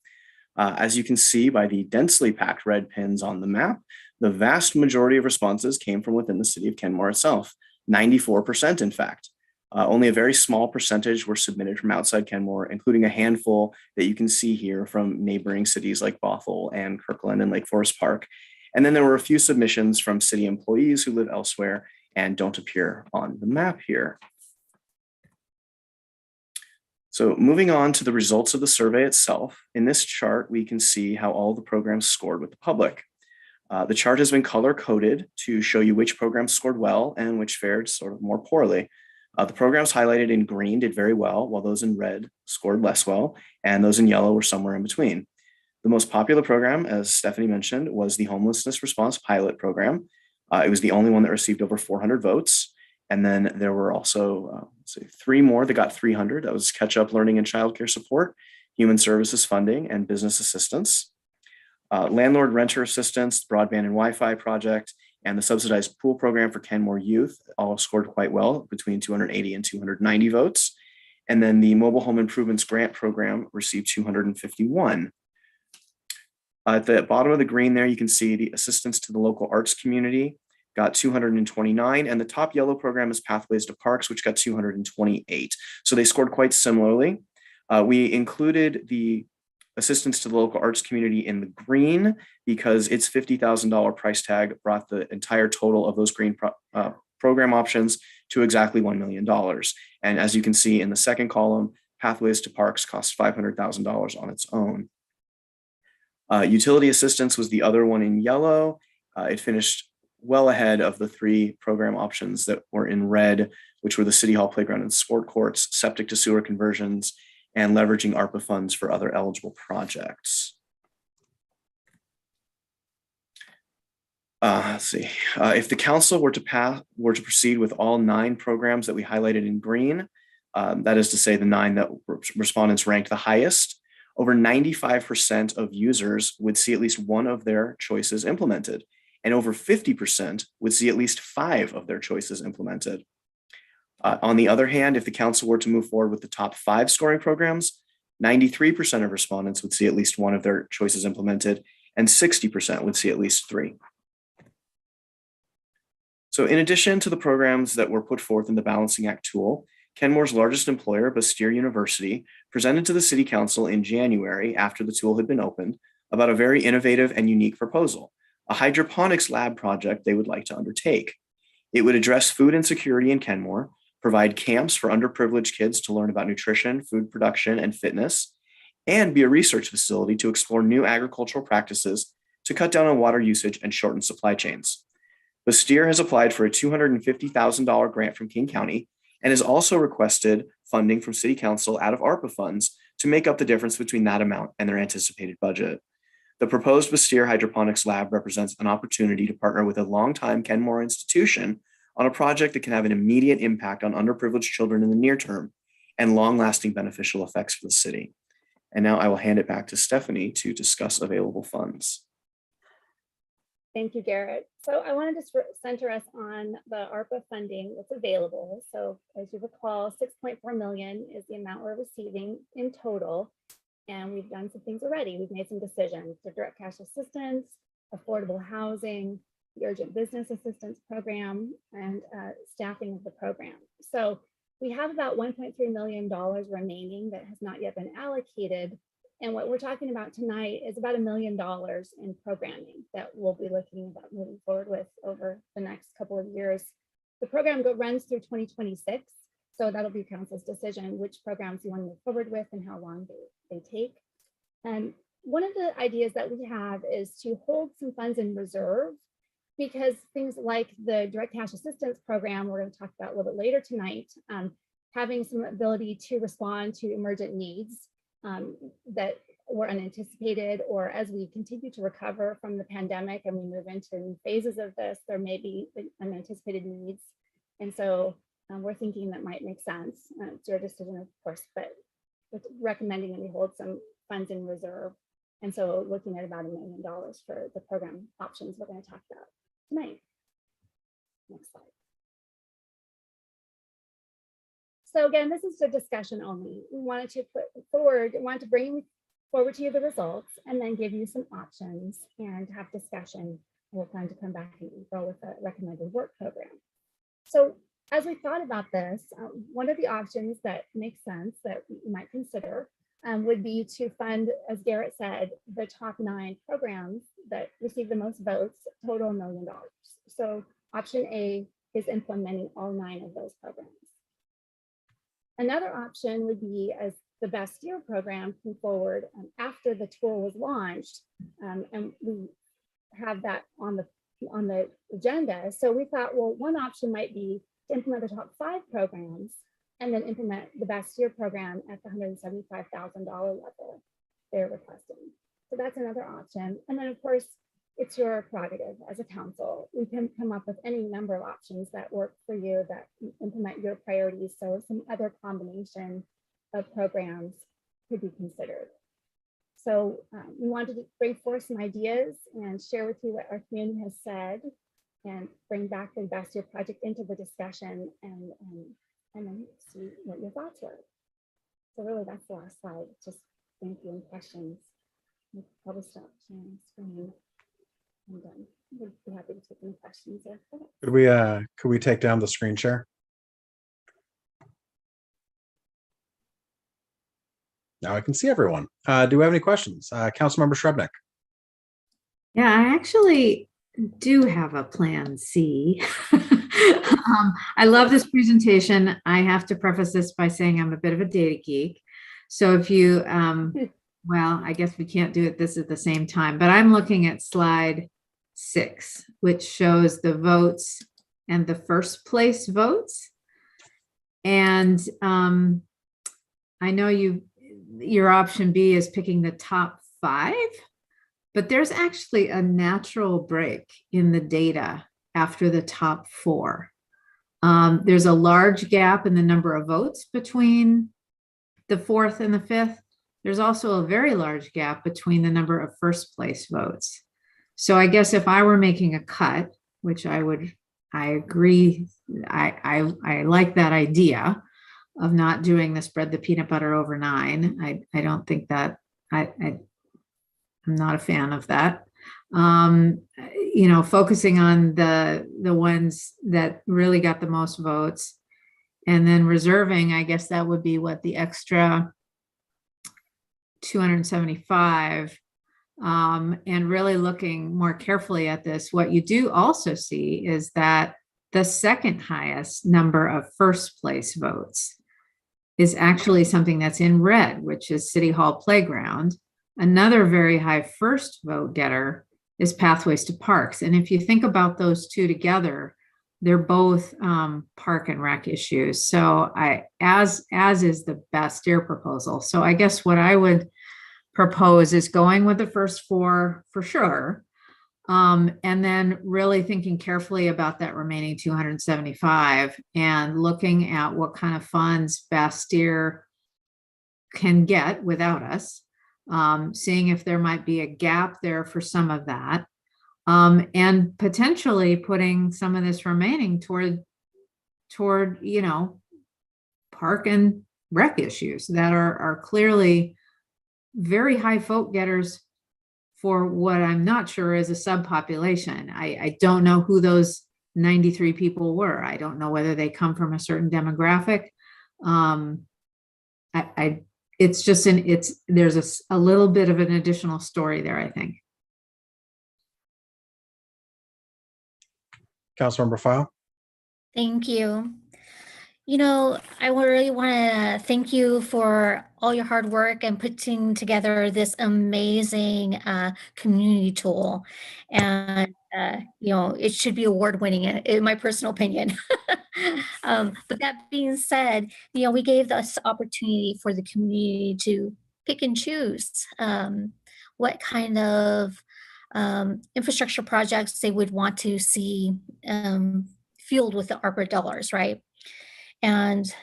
As you can see by the densely packed red pins on the map, the vast majority of responses came from within the city of Kenmore itself, 94% in fact. Only a very small percentage were submitted from outside Kenmore, including a handful that you can see here from neighboring cities like Bothell and Kirkland and Lake Forest Park. And then there were a few submissions from city employees who live elsewhere and don't appear on the map here. So moving on to the results of the survey itself, in this chart, we can see how all the programs scored with the public. The chart has been color-coded to show you which programs scored well and which fared sort of more poorly. The programs highlighted in green did very well, while those in red scored less well, and those in yellow were somewhere in between. The most popular program, as Stephanie mentioned, was the Homelessness Response Pilot Program. It was the only one that received over 400 votes. And then there were also 3 more that got 300. That was catch-up learning and childcare support, human services funding, and business assistance. Landlord renter assistance, broadband and Wi-Fi project, and the subsidized pool program for Kenmore youth all scored quite well, between 280 and 290 votes. And then the mobile home improvements grant program received 251. At the bottom of the green there, you can see the assistance to the local arts community got 229, and the top yellow program is Pathways to Parks, which got 228. So they scored quite similarly. We included the assistance to the local arts community in the green because its $50,000 price tag brought the entire total of those green program options to exactly $1 million. And as you can see in the second column, Pathways to Parks cost $500,000 on its own. Utility assistance was the other one in yellow. It finished well ahead of the 3 program options that were in red, which were the City Hall playground and sport courts, septic to sewer conversions, and leveraging ARPA funds for other eligible projects. Let's see. If the council were to proceed with all 9 programs that we highlighted in green, that is to say the 9 that respondents ranked the highest, over 95% of users would see at least one of their choices implemented, and over 50% would see at least 5 of their choices implemented. On the other hand, if the council were to move forward with the top 5 scoring programs, 93% of respondents would see at least one of their choices implemented, and 60% would see at least 3. So in addition to the programs that were put forth in the Balancing Act tool, Kenmore's largest employer, Bastyr University, presented to the City Council in January after the tool had been opened about a very innovative and unique proposal, a hydroponics lab project they would like to undertake. It would address food insecurity in Kenmore, provide camps for underprivileged kids to learn about nutrition, food production, and fitness, and be a research facility to explore new agricultural practices to cut down on water usage and shorten supply chains. Bastyr has applied for a $250,000 grant from King County and has also requested funding from City Council out of ARPA funds to make up the difference between that amount and their anticipated budget. The proposed Bastyr Hydroponics Lab represents an opportunity to partner with a longtime Kenmore institution on a project that can have an immediate impact on underprivileged children in the near term and long-lasting beneficial effects for the city. And now I will hand it back to Stephanie to discuss available funds. Thank you, Garrett. So I wanted to center us on the ARPA funding that's available. So as you recall, 6.4 million is the amount we're receiving in total. And we've done some things already. We've made some decisions: the direct cash assistance, affordable housing, the urgent business assistance program, and staffing of the program. So we have about $1.3 million remaining that has not yet been allocated. And what we're talking about tonight is about $1 million in programming that we'll be looking about moving forward with over the next couple of years. The program runs through 2026. So that'll be council's decision which programs you want to move forward with and how long they take. And one of the ideas that we have is to hold some funds in reserve, because things like the direct cash assistance program we're going to talk about a little bit later tonight, having some ability to respond to emergent needs that were unanticipated, or as we continue to recover from the pandemic and we move into new phases of this, there may be unanticipated needs. And so we're thinking that might make sense. It's your decision, of course, but recommending that we hold some funds in reserve. And so looking at about $1 million for the program options we're going to talk about tonight. Next slide. So again, this is a discussion only. We wanted to bring forward to you the results and then give you some options and have discussion. We'll plan to come back and go with a recommended work program. So as we thought about this, one of the options that makes sense that you might consider would be to fund, as Garrett said, the top 9 programs that receive the most votes, total $1 million. So option A is implementing all 9 of those programs. Another option would be, as the Bastyr program came forward after the tool was launched, and we have that on the agenda. So we thought, well, one option might be to implement the top 5 programs and then implement the Bastyr program at the $175,000 level they're requesting. So that's another option. And then of course, it's your prerogative as a council. We can come up with any number of options that work for you, that implement your priorities. So some other combination of programs could be considered. So we wanted to bring forth some ideas and share with you what our community has said, and bring back the Bastyr project into the discussion and then see what your thoughts were. So really that's the last slide. Just thank you and questions. We'll probably stop sharing screen. And we'd be happy to take any questions. Could we take down the screen share? Now I can see everyone. Do we have any questions? Councilmember Srebnick. Yeah, I actually do have a plan C. I love this presentation. I have to preface this by saying I'm a bit of a data geek. So if you, well, I guess we can't do this at the same time, but I'm looking at slide 6, which shows the votes and the first place votes. And I know your option B is picking the top 5, but there's actually a natural break in the data after the top 4. There's a large gap in the number of votes between the 4th and the 5th. There's also a very large gap between the number of first place votes. So I guess if I were making a cut, which I agree, I like that idea of not doing the spread the peanut butter over 9. I don't think that, I'm not a fan of that. You know, focusing on the ones that really got the most votes, and then reserving, I guess that would be what, the extra 275, and really looking more carefully at this. What you do also see is that the second highest number of first place votes is actually something that's in red, which is City Hall Playground. Another very high first vote getter is Pathways to Parks. And if you think about those two together, they're both park and rec issues. So as is the Bastyr proposal. So I guess what I would propose is going with the first four for sure. And then really thinking carefully about that remaining 275 and looking at what kind of funds Bastyr can get without us, seeing if there might be a gap there for some of that, and potentially putting some of this remaining toward park and rec issues that are clearly very high vote getters for what I'm not sure is a subpopulation. I don't know who those 93 people were. I don't know whether they come from a certain demographic. There's a little bit of an additional story there, I think. Councilmember File. Thank you. I really want to thank you for all your hard work and putting together this amazing community tool. And, it should be award winning in my personal opinion. But that being said, we gave this opportunity for the community to pick and choose what kind of infrastructure projects they would want to see fueled with the ARPA dollars, right? And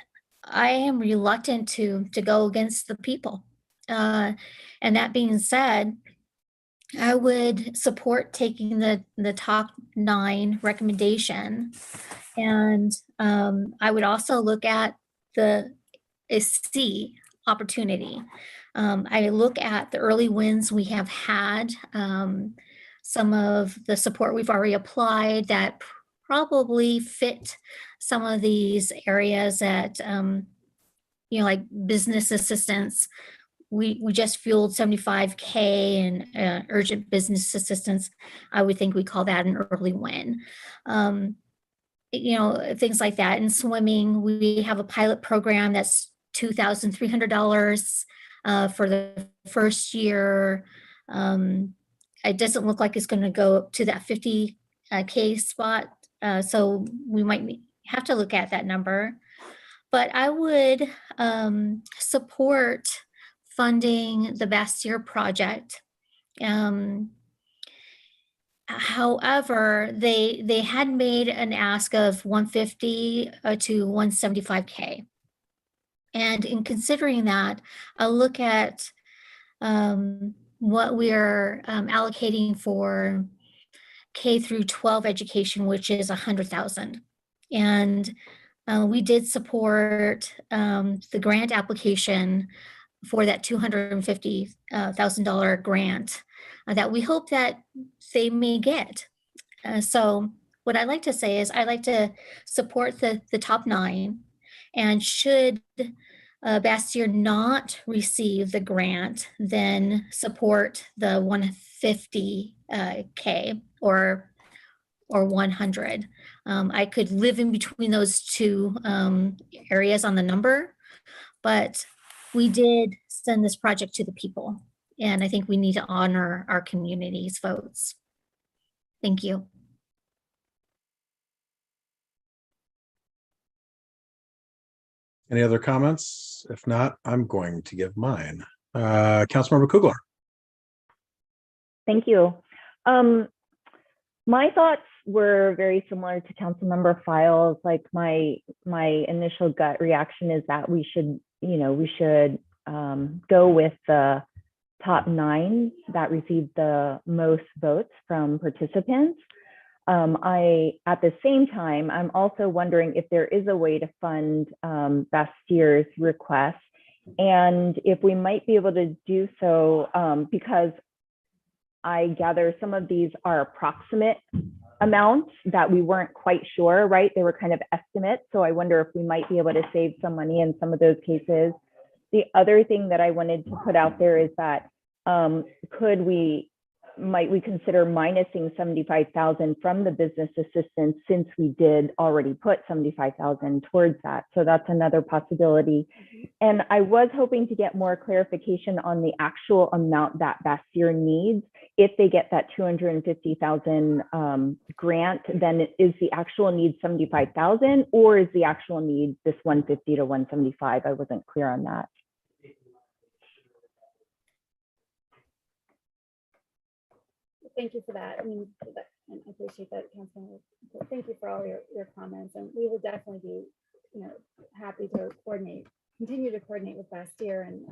I am reluctant to go against the people. And that being said, I would support taking the top 9 recommendation. And I would also look at the C opportunity. I look at the early wins we have had, some of the support we've already applied that probably fit some of these areas that, like business assistance. We just fueled 75K and urgent business assistance. I would think we call that an early win. Things like that. In swimming, we have a pilot program that's $2,300 for the first year. It doesn't look like it's going to go up to that 50K spot. So we might have to look at that number, but I would support funding the Bastyr project. However, they had made an ask of 150 to 175K. And in considering that, I'll look at what we're allocating for K through 12 education, which is 100,000. And we did support the grant application for that $250,000 grant that we hope that they may get. So what I'd like to say is I'd like to support the top 9, and should Bastyr not receive the grant, then support the 150K or 100. I could live in between those two areas on the number, but we did send this project to the people, and I think we need to honor our community's votes. Thank you. Any other comments? If not, I'm going to give mine. Councilmember Kugler. Thank you. My thoughts were very similar to Councilmember Files. Like my initial gut reaction is that we should go with the top 9 that received the most votes from participants. At the same time, I'm also wondering if there is a way to fund Bastyr's request, and if we might be able to do so, because I gather some of these are approximate amounts that we weren't quite sure, right? They were kind of estimates. So I wonder if we might be able to save some money in some of those cases. The other thing that I wanted to put out there is that could we might we consider minusing 75,000 from the business assistance, since we did already put 75,000 towards that? So that's another possibility. And I was hoping to get more clarification on the actual amount that Bastyr needs. If they get that 250,000 grant, then is the actual need 75,000, or is the actual need this 150 to 175? I wasn't clear on that. Thank you for that. I mean, and I appreciate that, Councilman. Thank you for all your comments, and we will definitely be, happy to continue to coordinate with Bastyr and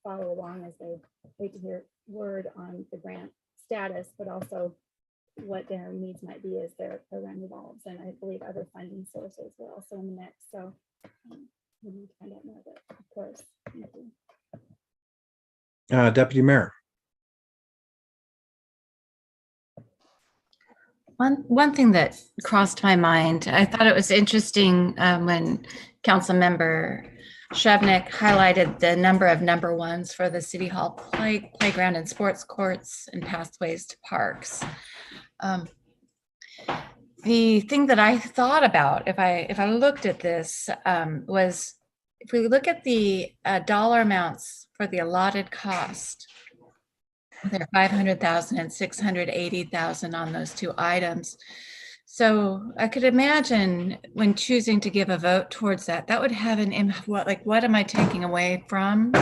follow along as they wait to hear word on the grant status, but also what their needs might be as their program evolves. And I believe other funding sources were also in the mix. So we need to find out more, but of course. Thank you. Deputy Mayor. One thing that crossed my mind, I thought it was interesting when Councilmember Shrevenick highlighted the number of number ones for the City Hall playground and sports courts and pathways to parks. The thing that I thought about, if I looked at this, was if we look at the dollar amounts for the allotted cost, there are 500,000 and 680,000 on those two items. So I could imagine when choosing to give a vote towards that, that would have an impact. What am I taking away from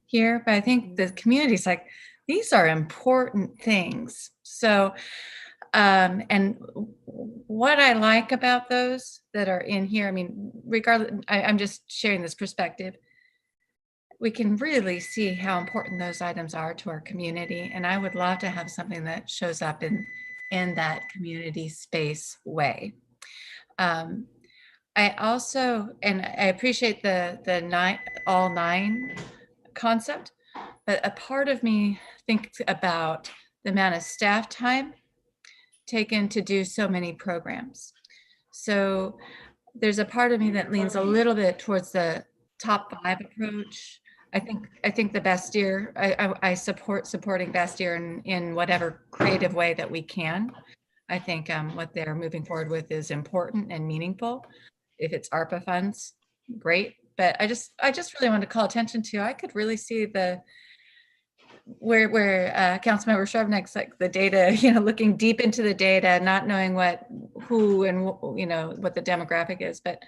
here? But I think the community's like, these are important things. So, and what I like about those that are in here, I mean, regardless, I'm just sharing this perspective. We can really see how important those items are to our community. And I would love to have something that shows up in that community space way. I also, and I appreciate the all nine concept, but a part of me thinks about the amount of staff time taken to do so many programs. So there's a part of me that leans a little bit towards the top 5 approach. I think the Bastyr, I support supporting Bastyr in whatever creative way that we can. I think what they're moving forward with is important and meaningful. If it's ARPA funds, great. But I just really want to call attention to, I could really see where Councilmember Shrevenick's like the data, looking deep into the data, not knowing who and what the demographic is, but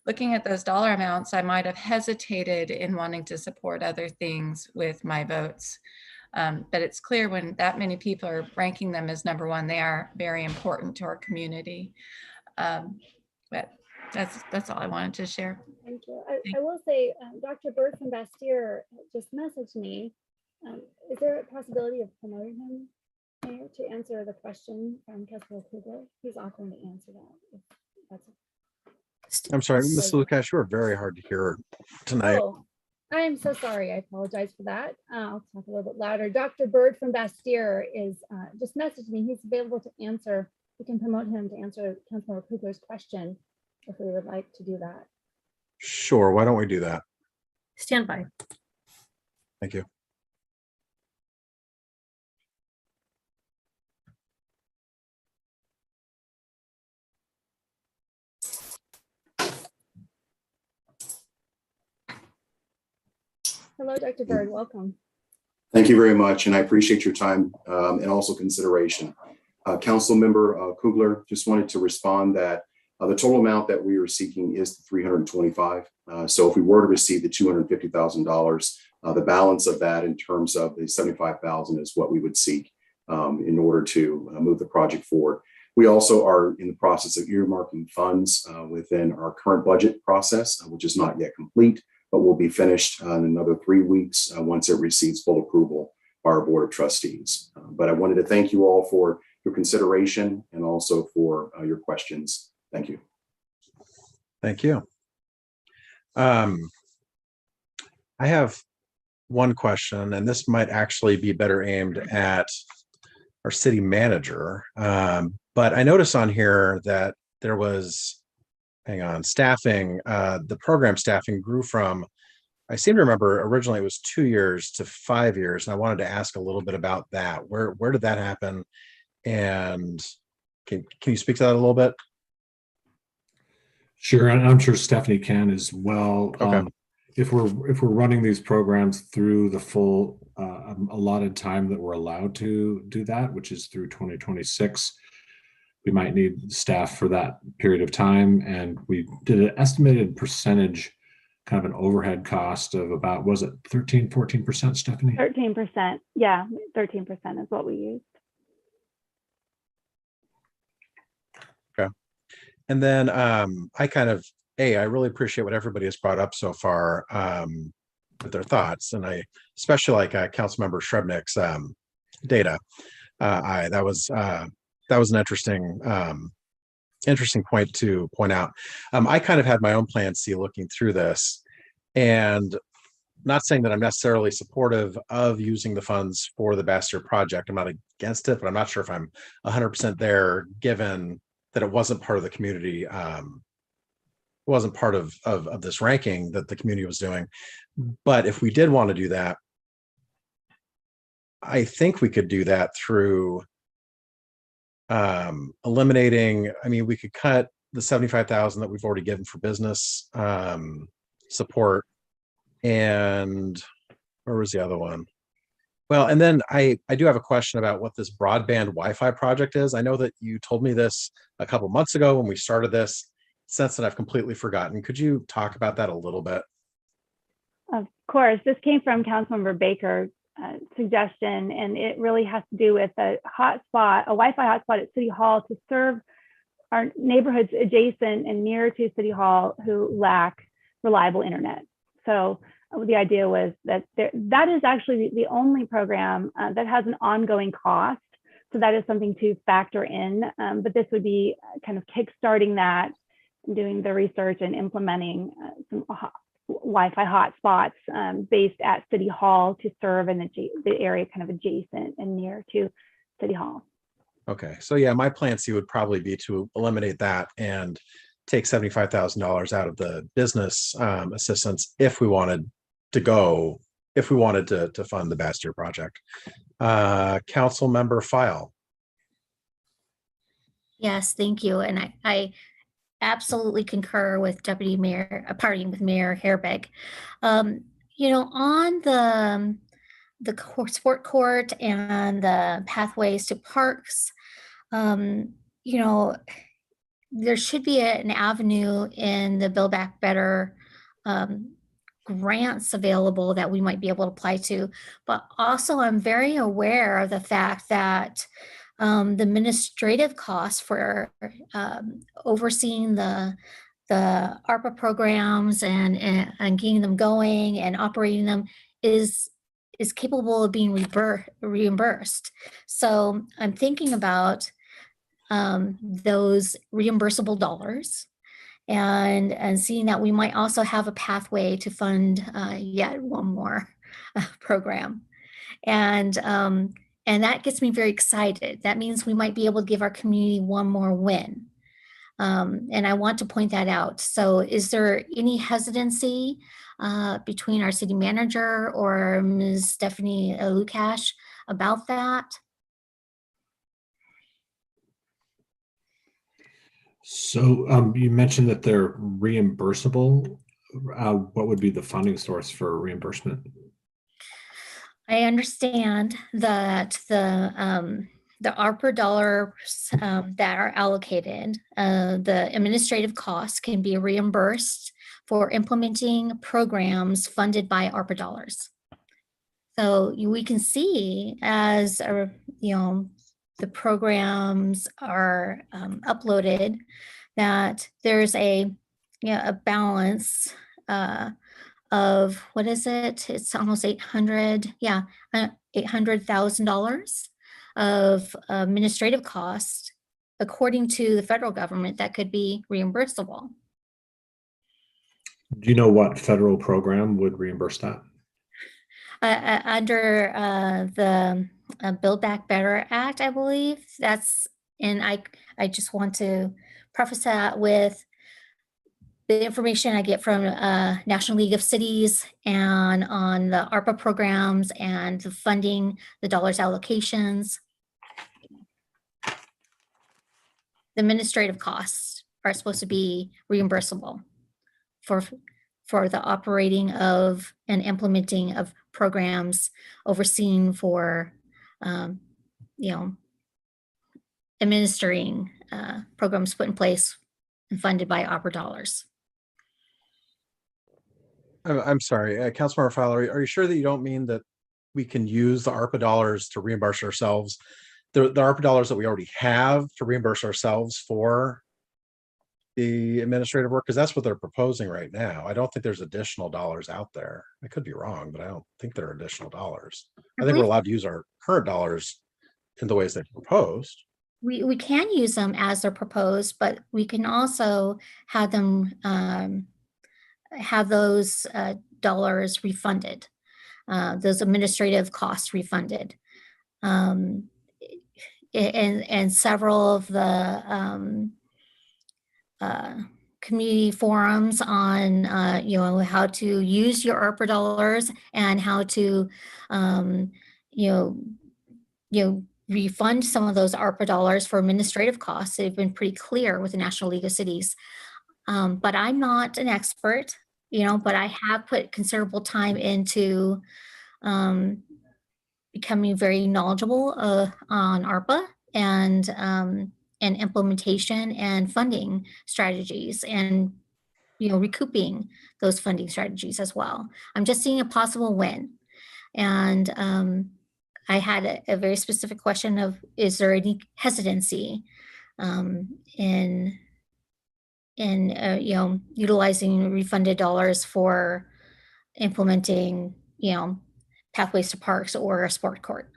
looking at those dollar amounts, I might have hesitated in wanting to support other things with my votes. But it's clear when that many people are ranking them as number one, they are very important to our community. But that's all I wanted to share. Thank you. I will say, Dr. Bird from Bastyr just messaged me. Is there a possibility of promoting him, Mayor, to answer the question from Councilor Kugler? He's offering to answer that. If that's I'm sorry, Ms. Lukash, you are very hard to hear tonight. Oh, I am so sorry. I apologize for that. I'll talk a little bit louder. Dr. Bird from Bastyr is just messaged me. He's available to answer. We can promote him to answer Councilor Kugler's question if we would like to do that. Sure, why don't we do that? Stand by. Thank you. Hello, Dr. Bird, welcome. Thank you very much, and I appreciate your time and also consideration. Council Member Kugler, just wanted to respond that the total amount that we are seeking is the 325. So if we were to receive the $250,000, the balance of that in terms of the 75,000 is what we would seek in order to move the project forward. We also are in the process of earmarking funds within our current budget process, which is not yet complete, but will be finished in another 3 weeks once it receives full approval by our Board of Trustees. But I wanted to thank you all for your consideration and also for your questions. Thank you. Thank you. I have one question, and this might actually be better aimed at our city manager. But I noticed on here that there was, staffing, the program staffing grew from I seem to remember originally it was 2 years to 5 years, and I wanted to ask a little bit about that. Where did that happen? And can you speak to that a little bit? Sure, and I'm sure Stephanie can as well. Okay. If we're running these programs through the full allotted time that we're allowed to do that, which is through 2026, we might need staff for that period of time. And we did an estimated percentage, kind of an overhead cost of about, was it 13-14%, Stephanie? 13%. Yeah, 13% is what we used. Okay. And then I really appreciate what everybody has brought up so far with their thoughts. And I especially like Councilmember Srebnick's data. That was an interesting point to point out. I kind of had my own plan C looking through this, and not saying that I'm necessarily supportive of using the funds for the Bastard project. I'm not against it, but I'm not sure if I'm 100% there, given that it wasn't part of the community, wasn't part of this ranking that the community was doing. But if we did want to do that, I think we could do that through eliminating, we could cut the 75,000 that we've already given for business support. And where was the other one? Well, and then I do have a question about what this broadband Wi-Fi project is. I know that you told me this a couple months ago when we started this. Since then, I've completely forgotten. Could you talk about that a little bit? Of course, this came from Councilmember Baker's suggestion, and it really has to do with a hotspot, a Wi-Fi hotspot at City Hall to serve our neighborhoods adjacent and near to City Hall who lack reliable internet. So the idea was that that is actually the only program that has an ongoing cost. So that is something to factor in, but this would be kind of kickstarting that, doing the research and implementing some Wi-Fi hotspots based at City Hall to serve in the area kind of adjacent and near to City Hall. Okay, so yeah, my plan C would probably be to eliminate that and take $75,000 out of the business assistance if we wanted to fund the Bastard project. Council Member File. Yes, thank you. And I absolutely concur with Mayor Herbig. On the sport court and the pathways to parks, there should be an avenue in the Build Back Better grants available that we might be able to apply to. But also I'm very aware of the fact that the administrative costs for overseeing the ARPA programs and getting them going and operating them is capable of being reimbursed. So I'm thinking about those reimbursable dollars and seeing that we might also have a pathway to fund yet one more program. And that gets me very excited. That means we might be able to give our community one more win. And I want to point that out. So is there any hesitancy between our city manager or Ms. Stephanie Lukash about that? So you mentioned that they're reimbursable. What would be the funding source for reimbursement? I understand that the ARPA dollars that are allocated, the administrative costs can be reimbursed for implementing programs funded by ARPA dollars. So we can see as the programs are uploaded that there's a balance of what is it? It's almost $800,000 of administrative costs, according to the federal government, that could be reimbursable. Do you know what federal program would reimburse that? Under the Build Back Better Act, I believe that's, and I just want to preface that with the information I get from National League of Cities and on the ARPA programs and the funding, the dollars allocations. The administrative costs are supposed to be reimbursable for the operating of and implementing of programs overseen for, administering programs put in place and funded by ARPA dollars. I'm sorry, Councilmember Fowler, are you sure that you don't mean that we can use the ARPA dollars to reimburse ourselves? The ARPA dollars that we already have to reimburse ourselves for the administrative work, because that's what they're proposing right now. I don't think there's additional dollars out there. I could be wrong, but I don't think there are additional dollars. I think we're allowed to use our current dollars in the ways they've proposed. We can use them as they're proposed, but we can also have them have those dollars refunded, those administrative costs refunded. And several of the community forums on how to use your ARPA dollars and how to refund some of those ARPA dollars for administrative costs. They've been pretty clear with the National League of Cities. But I'm not an expert, but I have put considerable time into becoming very knowledgeable on ARPA and implementation and funding strategies and recouping those funding strategies as well. I'm just seeing a possible win. And I had a very specific question of, is there any hesitancy in utilizing refunded dollars for implementing, pathways to parks or a sport court?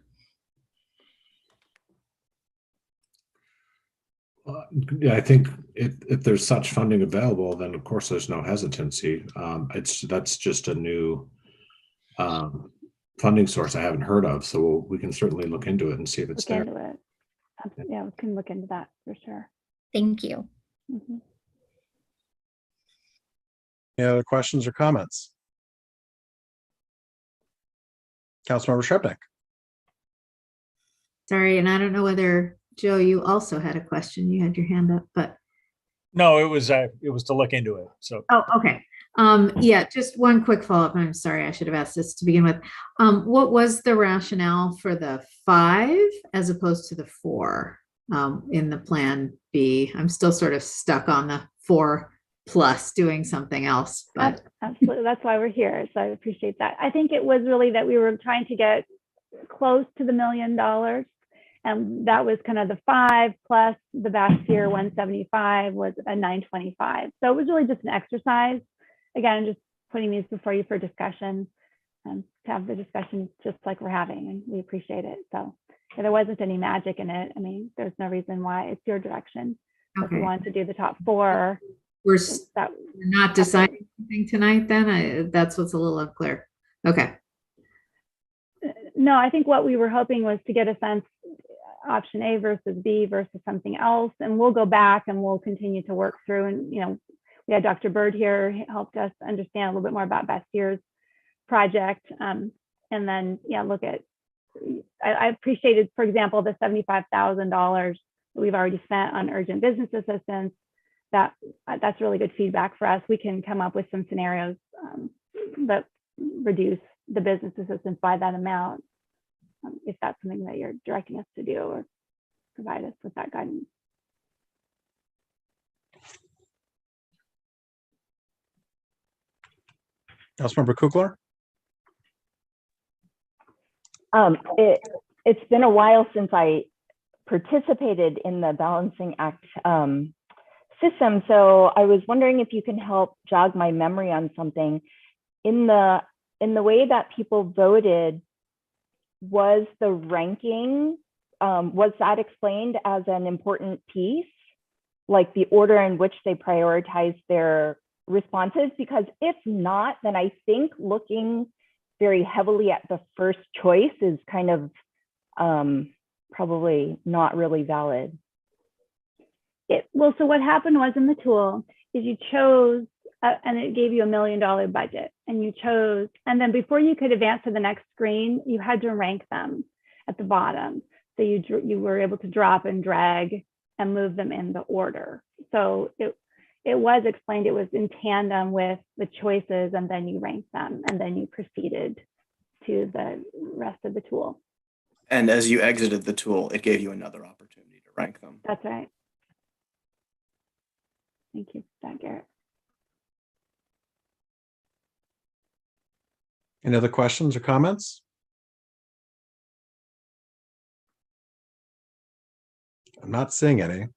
Yeah, I think if there's such funding available, then of course there's no hesitancy. That's just a new funding source I haven't heard of, so we can certainly look into it and see if it's there. Look into it. Yeah, we can look into that for sure. Thank you. Mhm. Any other questions or comments? Councilmember Shrepnick. Sorry, and I don't know whether, Joe, you also had a question. You had your hand up, but. No, it was to look into it. So. Oh, okay. Yeah, just one quick follow-up. I'm sorry, I should have asked this to begin with. What was the rationale for the 5 as opposed to the 4 in the Plan B? I'm still sort of stuck on the 4 plus doing something else. But absolutely, that's why we're here. So I appreciate that. I think it was really that we were trying to get close to the $1 million. And that was kind of the 5 plus the Bastier 175 was a 925. So it was really just an exercise. Again, just putting these before you for discussion and to have the discussion just like we're having, and we appreciate it. So there wasn't any magic in it. I mean, there's no reason why. It's your direction. Okay. If you want to do the top 4, we're not deciding anything tonight then? That's what's a little unclear. Okay. No, I think what we were hoping was to get a sense, option A versus B versus something else. And we'll go back and we'll continue to work through. And, we had Dr. Bird here, he helped us understand a little bit more about Bastier's project. And then, look at, I appreciated, for example, the $75,000 that we've already spent on urgent business assistance. That's really good feedback for us. We can come up with some scenarios that reduce the business assistance by that amount, if that's something that you're directing us to do or provide us with that guidance. Councilmember Kugler. It's been a while since I participated in the Balancing Act system, so I was wondering if you can help jog my memory on something. In the way that people voted, was the ranking, was that explained as an important piece, like the order in which they prioritized their responses? Because if not, then I think looking very heavily at the first choice is kind of probably not really valid. Well, so what happened was in the tool is you chose and it gave you $1 million budget, and you chose, and then before you could advance to the next screen, you had to rank them at the bottom. So you were able to drop and drag and move them in the order. So it was explained, it was in tandem with the choices, and then you ranked them, and then you proceeded to the rest of the tool. And as you exited the tool, it gave you another opportunity to rank them. That's right. Thank you for that, Garrett. Any other questions or comments? I'm not seeing any.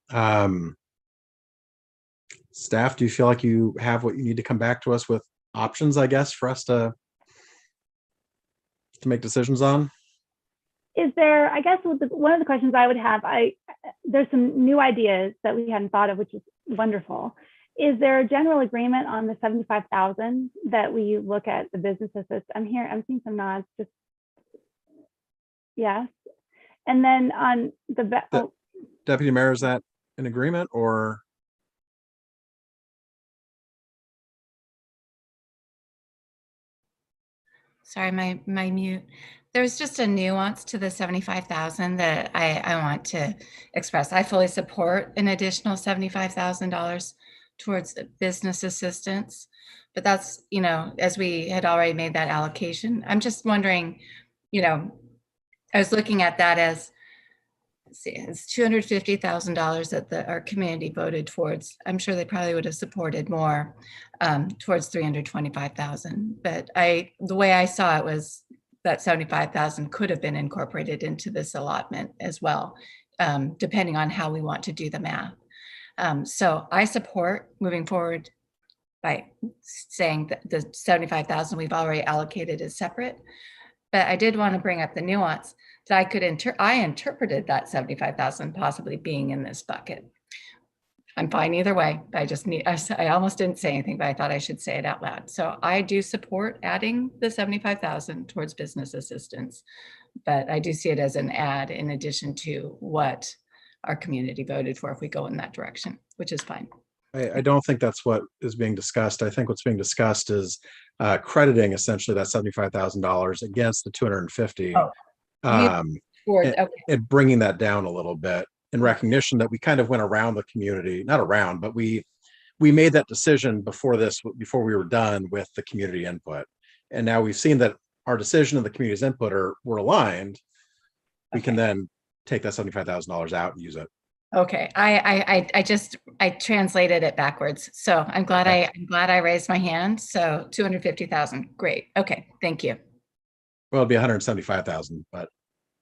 Staff, do you feel like you have what you need to come back to us with options, I guess, for us to make decisions on? Is there, I guess one of the questions I would have, there's some new ideas that we hadn't thought of, which is wonderful. Is there a general agreement on the 75,000 that we look at the business assist? I'm seeing some nods, just yes. And then on the Deputy Mayor, is that an agreement or? Sorry, my mute. There's just a nuance to the 75,000 that I want to express. I fully support an additional $75,000 towards business assistance, but that's, as we had already made that allocation. I'm just wondering, I was looking at that as, it's $250,000 that our community voted towards. I'm sure they probably would have supported more towards 325,000. But the way I saw it was that 75,000 could have been incorporated into this allotment as well, depending on how we want to do the math. So I support moving forward by saying that the 75,000 we've already allocated is separate. But I did want to bring up the nuance that I interpreted that 75,000 possibly being in this bucket. I'm fine either way. I almost didn't say anything, but I thought I should say it out loud. So I do support adding the 75,000 towards business assistance, but I do see it as an add in addition to what our community voted for if we go in that direction, which is fine. I don't think that's what is being discussed. I think what's being discussed is crediting essentially that $75,000 against the 250. And bringing that down a little bit in recognition that we kind of went around the community, not around, but we made that decision before we were done with the community input. And now we've seen that our decision and the community's input were aligned. We can then take that $75,000 out and use it. Okay, I translated it backwards. So I'm glad I raised my hand. So 250,000, great. Okay, thank you. Well, it'd be 175,000, but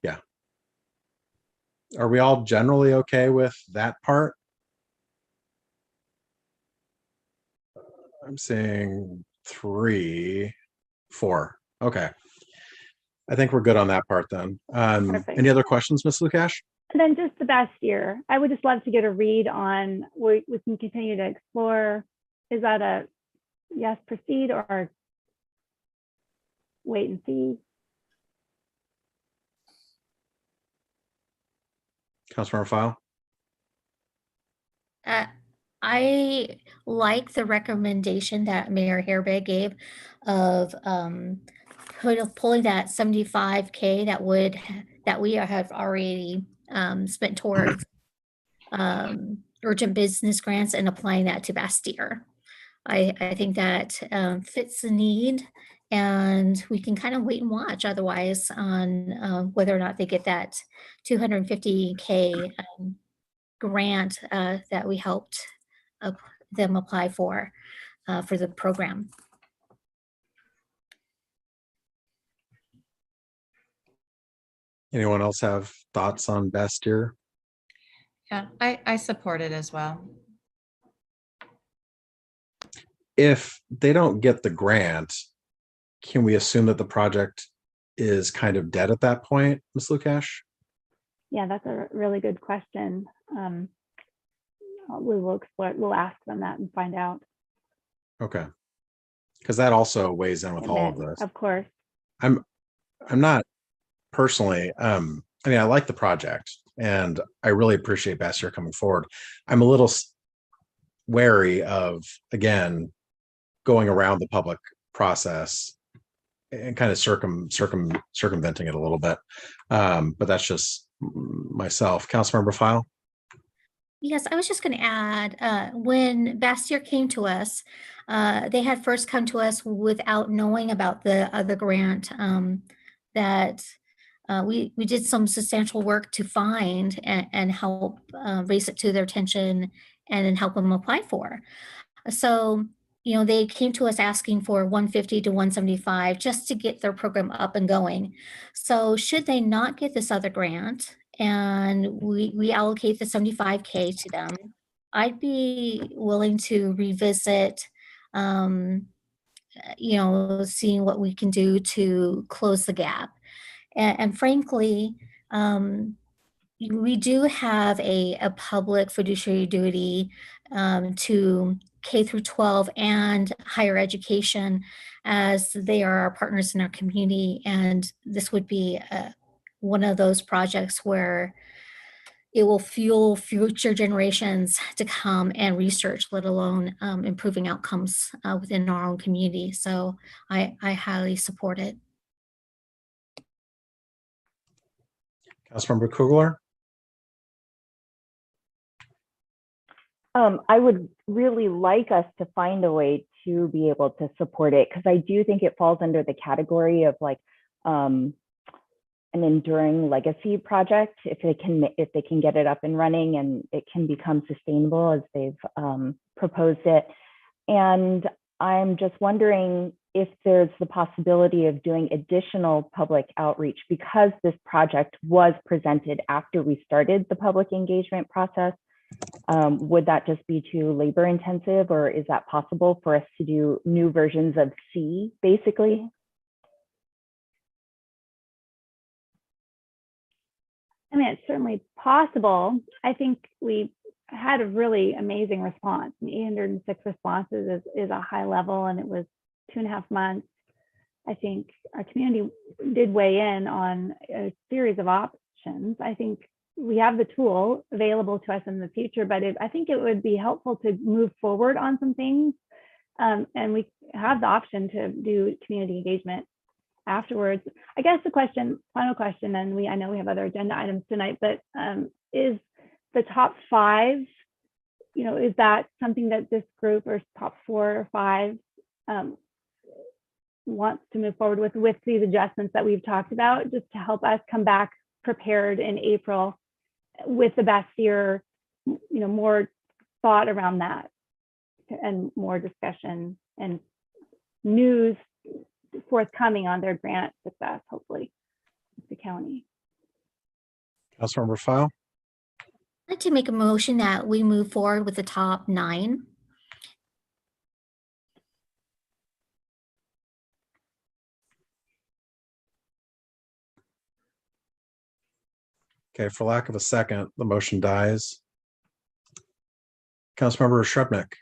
yeah. Are we all generally okay with that part? I'm seeing 3, 4. Okay. I think we're good on that part then. Any other questions, Ms. Lukash? And then just the best year. I would just love to get a read on, we can continue to explore. Is that a yes, proceed, or wait and see? Councilmember File? I like the recommendation that Mayor Herbig gave of pulling that 75K that we have already spent towards urgent business grants and applying that to Bastille. I think that fits the need, and we can kind of wait and watch otherwise on whether or not they get that 250K grant that we helped them apply for the program. Anyone else have thoughts on Bastille? Yeah, I support it as well. If they don't get the grant, can we assume that the project is kind of dead at that point, Ms. Lukash? Yeah, that's a really good question. We will explore it. We'll ask them that and find out. Okay. Because that also weighs in with all of this. Of course. I'm not personally, I mean, I like the project and I really appreciate Bastille coming forward. I'm a little wary of, again, going around the public process and kind of circumventing it a little bit. But that's just myself. Councilmember File. Yes, I was just going to add, when Bastyr came to us, they had first come to us without knowing about the other grant that we did some substantial work to find and help raise it to their attention and then help them apply for. So, you know, they came to us asking for 150 to 175 just to get their program up and going. So should they not get this other grant and we allocate the 75K to them, I'd be willing to revisit, you know, seeing what we can do to close the gap. And frankly, we do have a public fiduciary duty to K through 12 and higher education, as they are our partners in our community. And this would be one of those projects where it will fuel future generations to come and research, let alone improving outcomes within our own community. So I highly support it. Councilmember Kugler. I would really like us to find a way to be able to support it, because I do think it falls under the category of like an enduring legacy project. If they can get it up and running and it can become sustainable as they've proposed it. And I'm just wondering if there's the possibility of doing additional public outreach, because this project was presented after we started the public engagement process. Would that just be too labor intensive, or is that possible for us to do new versions of C, basically? I mean, it's certainly possible. I think we had a really amazing response. 806 responses is a high level, and it was 2.5 months. I think our community did weigh in on a series of options. I think we have the tool available to us in the future, but I think it would be helpful to move forward on some things. And we have the option to do community engagement afterwards. I guess the final question, and I know we have other agenda items tonight, but is the top 5, you know, is that something that this group, or top 4 or 5 wants to move forward with these adjustments that we've talked about, just to help us come back prepared in April with the Bastyr, you know, more thought around that and more discussion and news forthcoming on their grant success, hopefully, with the county. Councilmember File. I'd like to make a motion that we move forward with the top 9. Okay, for lack of a second, the motion dies. Councilmember Shrubnik.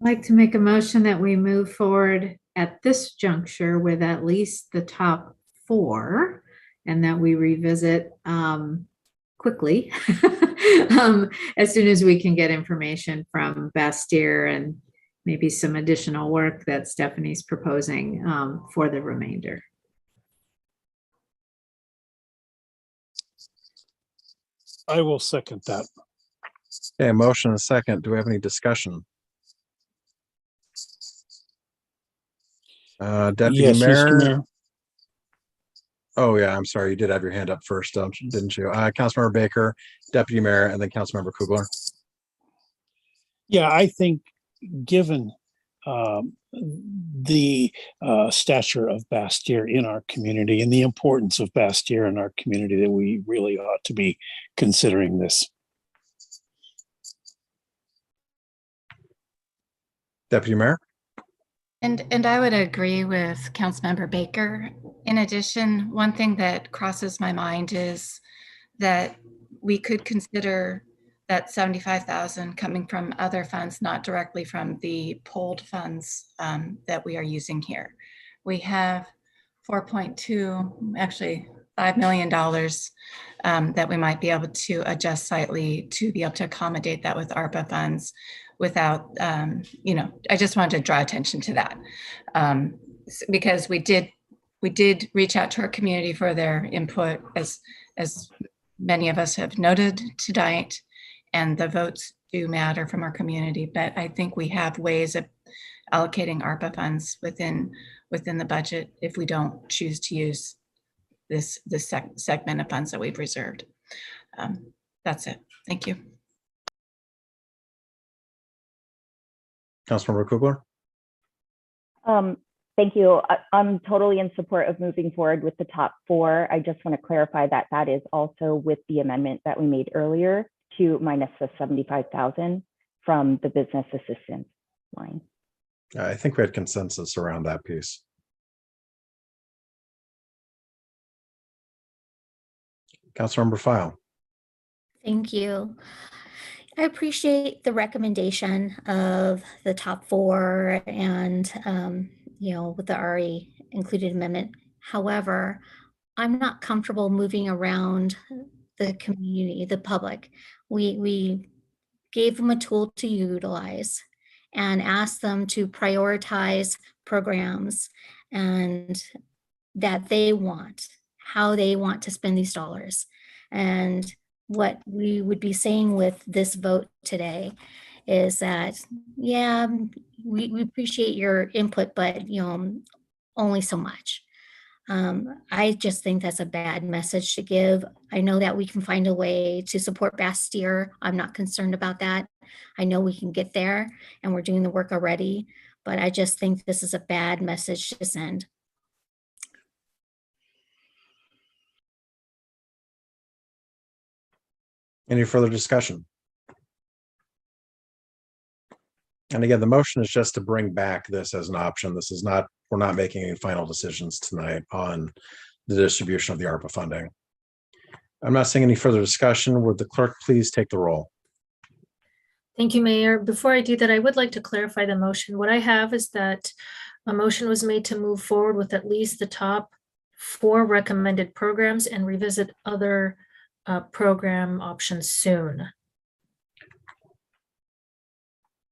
I'd like to make a motion that we move forward at this juncture with at least the top 4, and that we revisit quickly as soon as we can get information from Bastyr and maybe some additional work that Stephanie's proposing for the remainder. I will second that. Okay, motion and a second. Do we have any discussion? Deputy Yes, Mayor. Mr. Mayor. Oh yeah, I'm sorry. You did have your hand up first, didn't you? Councilmember Baker, Deputy Mayor, and then Councilmember Kugler. Yeah, I think given the stature of Bastyr in our community and the importance of Bastyr in our community, that we really ought to be considering this. Deputy Mayor. And I would agree with Councilmember Baker. In addition, one thing that crosses my mind is that we could consider that 75,000 coming from other funds, not directly from the pooled funds that we are using here. We have 4.2, actually $5 million that we might be able to adjust slightly to be able to accommodate that with ARPA funds without, I just wanted to draw attention to that because we did reach out to our community for their input, as many of us have noted tonight, and the votes do matter from our community. But I think we have ways of allocating ARPA funds within the budget if we don't choose to use this segment of funds that we've reserved. That's it. Thank you. Councilmember Kugler. Thank you. I'm totally in support of moving forward with the top 4. I just want to clarify that that is also with the amendment that we made earlier to minus the 75,000 from the business assistance line. I think we had consensus around that piece. Councilmember File. Thank you. I appreciate the recommendation of the top 4 and, with the already included amendment. However, I'm not comfortable moving around the community, the public. We gave them a tool to utilize and asked them to prioritize programs and that they want, how they want to spend these dollars. And what we would be saying with this vote today is that, yeah, we appreciate your input, but only so much. I just think that's a bad message to give. I know that we can find a way to support Bastille. I'm not concerned about that. I know we can get there and we're doing the work already, but I just think this is a bad message to send. Any further discussion? And again, the motion is just to bring back this as an option. This is not, we're not making any final decisions tonight on the distribution of the ARPA funding. I'm not seeing any further discussion. Would the clerk please take the roll? Thank you, Mayor. Before I do that, I would like to clarify the motion. What I have is that a motion was made to move forward with at least the top 4 recommended programs and revisit other program options soon.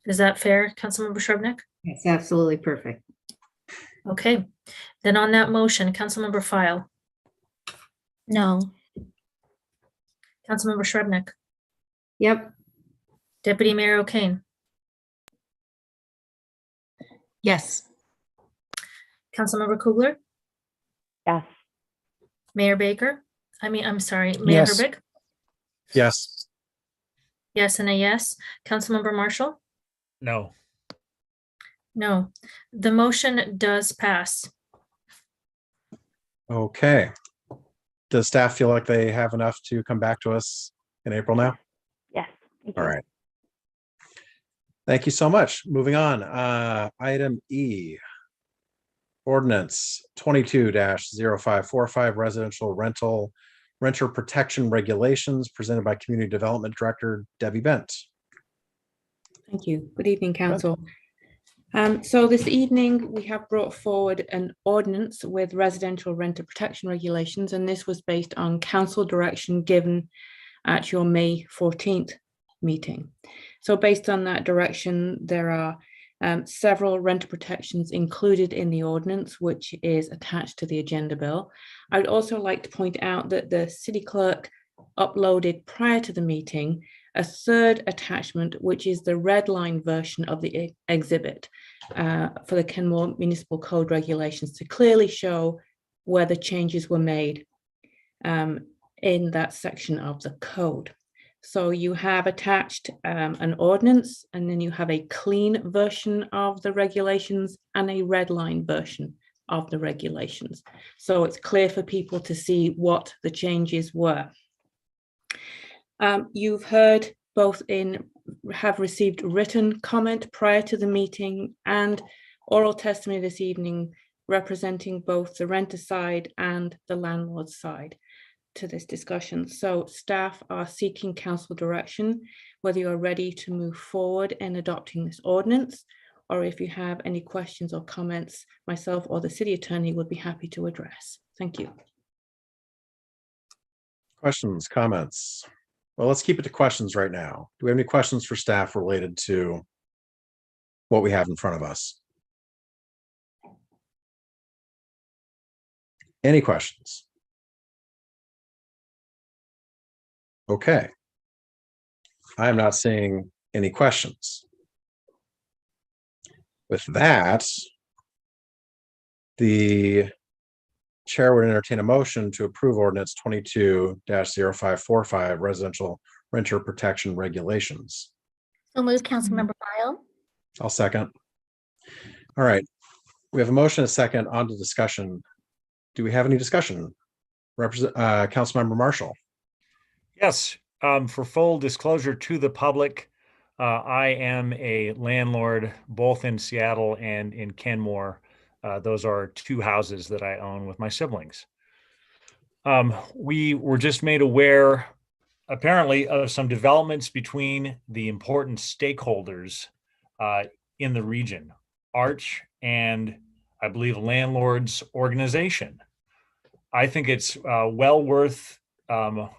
Is that fair, Councilmember Shrubnik? It's absolutely perfect. Okay, then on that motion, Councilmember File. No. Councilmember Shrubnik. Yep. Deputy Mayor O'Kane. Yes. Councilmember Kugler. Yes. Mayor Baker. I'm sorry, Mayor Yes. Herbig. Yes. Yes, and a yes. Councilmember Marshall. No. No. The motion does pass. Okay. Does staff feel like they have enough to come back to us in April now? Yes. All right. Thank you so much. Moving on. Item E. Ordinance 22-0545 residential renter protection regulations presented by Community Development Director Debbie Bent. Thank you. Good evening, Council. So this evening we have brought forward an ordinance with residential renter protection regulations, and this was based on council direction given at your May 14th meeting. So based on that direction, there are several renter protections included in the ordinance, which is attached to the agenda bill. I would also like to point out that the city clerk uploaded prior to the meeting a 3rd attachment, which is the red line version of the exhibit for the Kenmore Municipal Code regulations to clearly show where the changes were made in that section of the code. So you have attached an ordinance, and then you have a clean version of the regulations and a red line version of the regulations. So it's clear for people to see what the changes were. You've heard have received written comment prior to the meeting and oral testimony this evening representing both the renter side and the landlord side to this discussion. So staff are seeking council direction whether you're ready to move forward in adopting this ordinance, or if you have any questions or comments, myself or the city attorney would be happy to address. Thank you. Questions, comments? Well, let's keep it to questions right now. Do we have any questions for staff related to what we have in front of us? Any questions? Okay. I am not seeing any questions. With that, the chair would entertain a motion to approve ordinance 22-0545 residential renter protection regulations. So move, Councilmember File. I'll second. All right. We have a motion and a second on to discussion. Do we have any discussion? Councilmember Marshall. Yes, for full disclosure to the public, I am a landlord both in Seattle and in Kenmore. Those are two houses that I own with my siblings. We were just made aware, apparently, of some developments between the important stakeholders in the region, Arch and I believe Landlords Organization. I think it's well worth the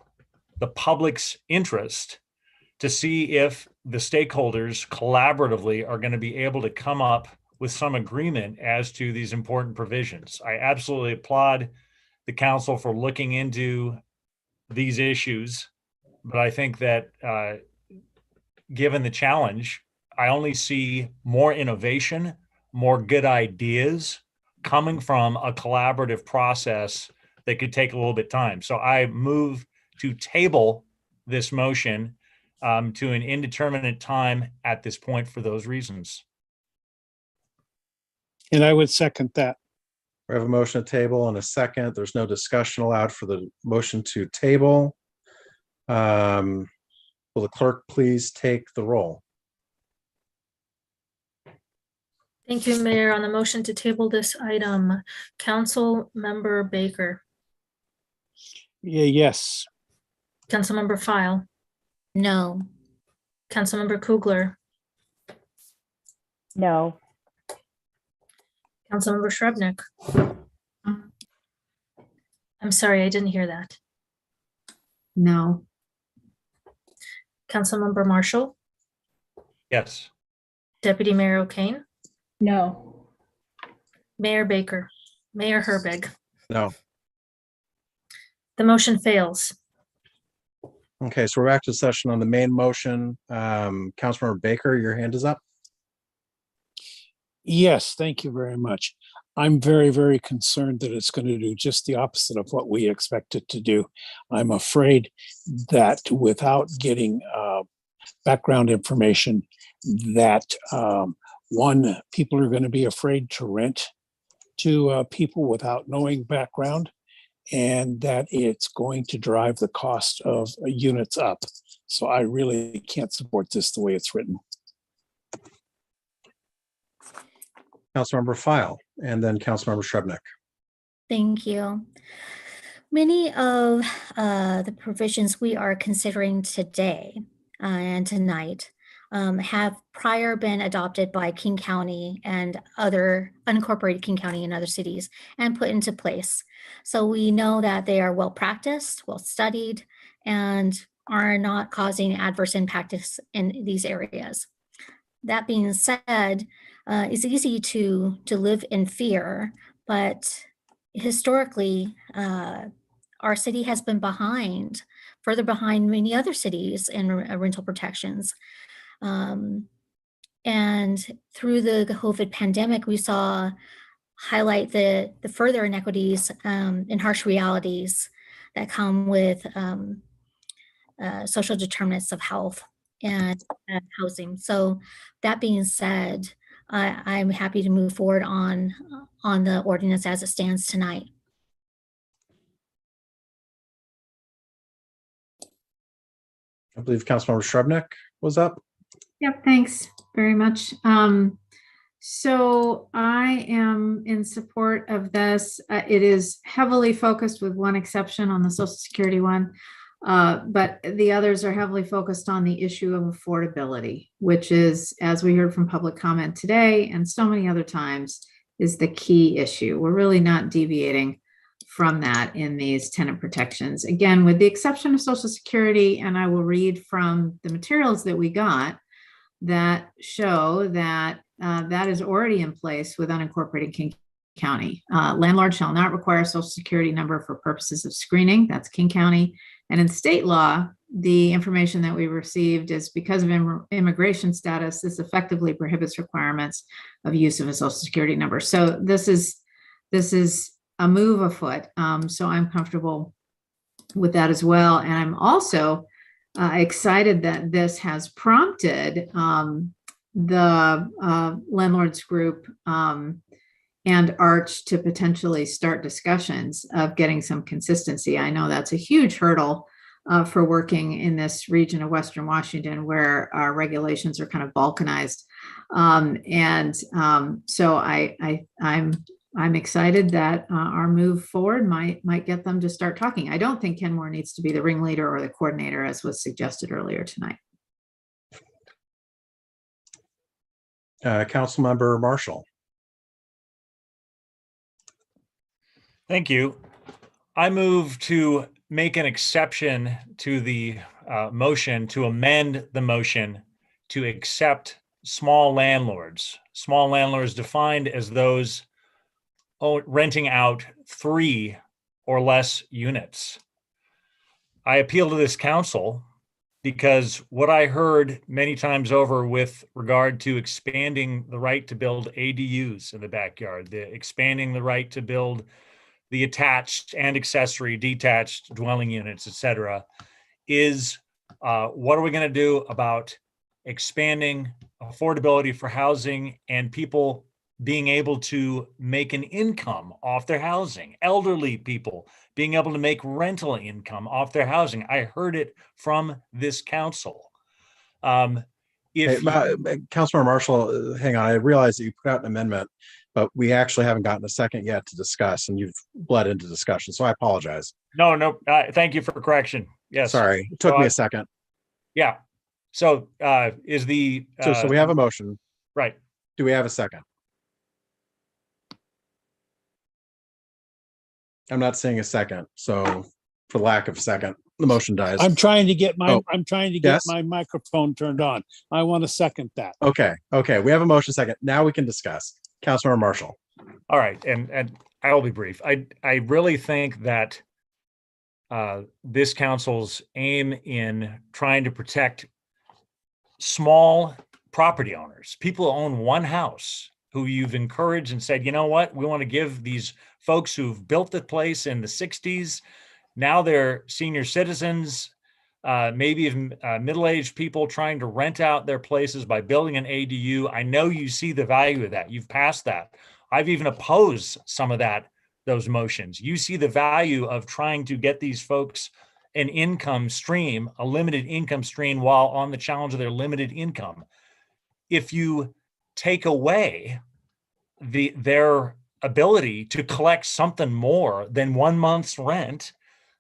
public's interest to see if the stakeholders collaboratively are going to be able to come up with some agreement as to these important provisions. I absolutely applaud the council for looking into these issues, but I think that given the challenge, I only see more innovation, more good ideas coming from a collaborative process that could take a little bit of time. So I move to table this motion to an indeterminate time at this point for those reasons. And I would second that. We have a motion to table and a second. There's no discussion allowed for the motion to table. Will the clerk please take the roll? Thank you, Mayor. On the motion to table this item, Councilmember Baker, Yeah, yes. Councilmember File, No. Councilmember Kugler, No. Councilmember Shrubnik. I'm sorry, I didn't hear that. No. Councilmember Marshall, Yes. Deputy Mayor O'Kane, No. Mayor Baker, Mayor Herbig. No. The motion fails. Okay, so we're back to session on the main motion. Councilmember Baker, your hand is up. Yes, thank you very much. I'm very, very concerned that it's going to do just the opposite of what we expect it to do. I'm afraid that without getting background information, that one, people are going to be afraid to rent to people without knowing background, and that it's going to drive the cost of units up. So I really can't support this the way it's written. Councilmember File, and then Councilmember Shrubnik. Thank you. Many of the provisions we are considering today and tonight have prior been adopted by King County and other unincorporated King County and other cities and put into place. So we know that they are well practiced, well studied, and are not causing adverse impacts in these areas. That being said, it's easy to live in fear, but historically, our city has been further behind many other cities in rental protections. And through the COVID pandemic, we saw highlight the further inequities and harsh realities that come with social determinants of health and housing. So that being said, I'm happy to move forward on the ordinance as it stands tonight. I believe Councilmember Shrubnik was up. Yep, thanks very much. So I am in support of this. It is heavily focused, with one exception, on the Social Security one. But the others are heavily focused on the issue of affordability, which is, as we heard from public comment today and so many other times, is the key issue. We're really not deviating from that in these tenant protections. Again, with the exception of Social Security, and I will read from the materials that we got that show that that is already in place with unincorporated King County. Landlord shall not require a Social Security number for purposes of screening. That's King County. And in state law, the information that we received is because of immigration status, this effectively prohibits requirements of use of a Social Security number. So this is a move afoot. So I'm comfortable with that as well. And I'm also excited that this has prompted the landlords group and Arch to potentially start discussions of getting some consistency. I know that's a huge hurdle for working in this region of Western Washington where our regulations are kind of balkanized. So I'm excited that our move forward might get them to start talking. I don't think Kenmore needs to be the ringleader or the coordinator, as was suggested earlier tonight. Councilmember Marshall. Thank you. I move to make an exception to the motion, to amend the motion to accept small landlords. Small landlords defined as those renting out 3 or less units. I appeal to this council because what I heard many times over with regard to expanding the right to build ADUs in the backyard, expanding the right to build the attached and accessory detached dwelling units, et cetera, is what are we going to do about expanding affordability for housing and people being able to make an income off their housing, elderly people being able to make rental income off their housing. I heard it from this council. Councilmember Marshall, hang on, I realize that you put out an amendment, but we actually haven't gotten a second yet to discuss, and you've bled into discussion, so I apologize. No, thank you for correction. Yes. Sorry, it took me a second. Yeah. So is the... So we have a motion. Right. Do we have a second? I'm not seeing a second, so for lack of a second, the motion dies. I'm trying to get my Yes? my microphone turned on. I want to second that. Okay, we have a motion second. Now we can discuss. Councilmember Marshall. All right, and I will be brief. I really think that this council's aim in trying to protect small property owners, people who own one house, who you've encouraged and said, you know what, we want to give these folks who've built the place in the 60s, now they're senior citizens, maybe middle-aged people trying to rent out their places by building an ADU. I know you see the value of that. You've passed that. I've even opposed some of those motions. You see the value of trying to get these folks an income stream, a limited income stream, while on the challenge of their limited income. If you take away their ability to collect something more than 1 month's rent,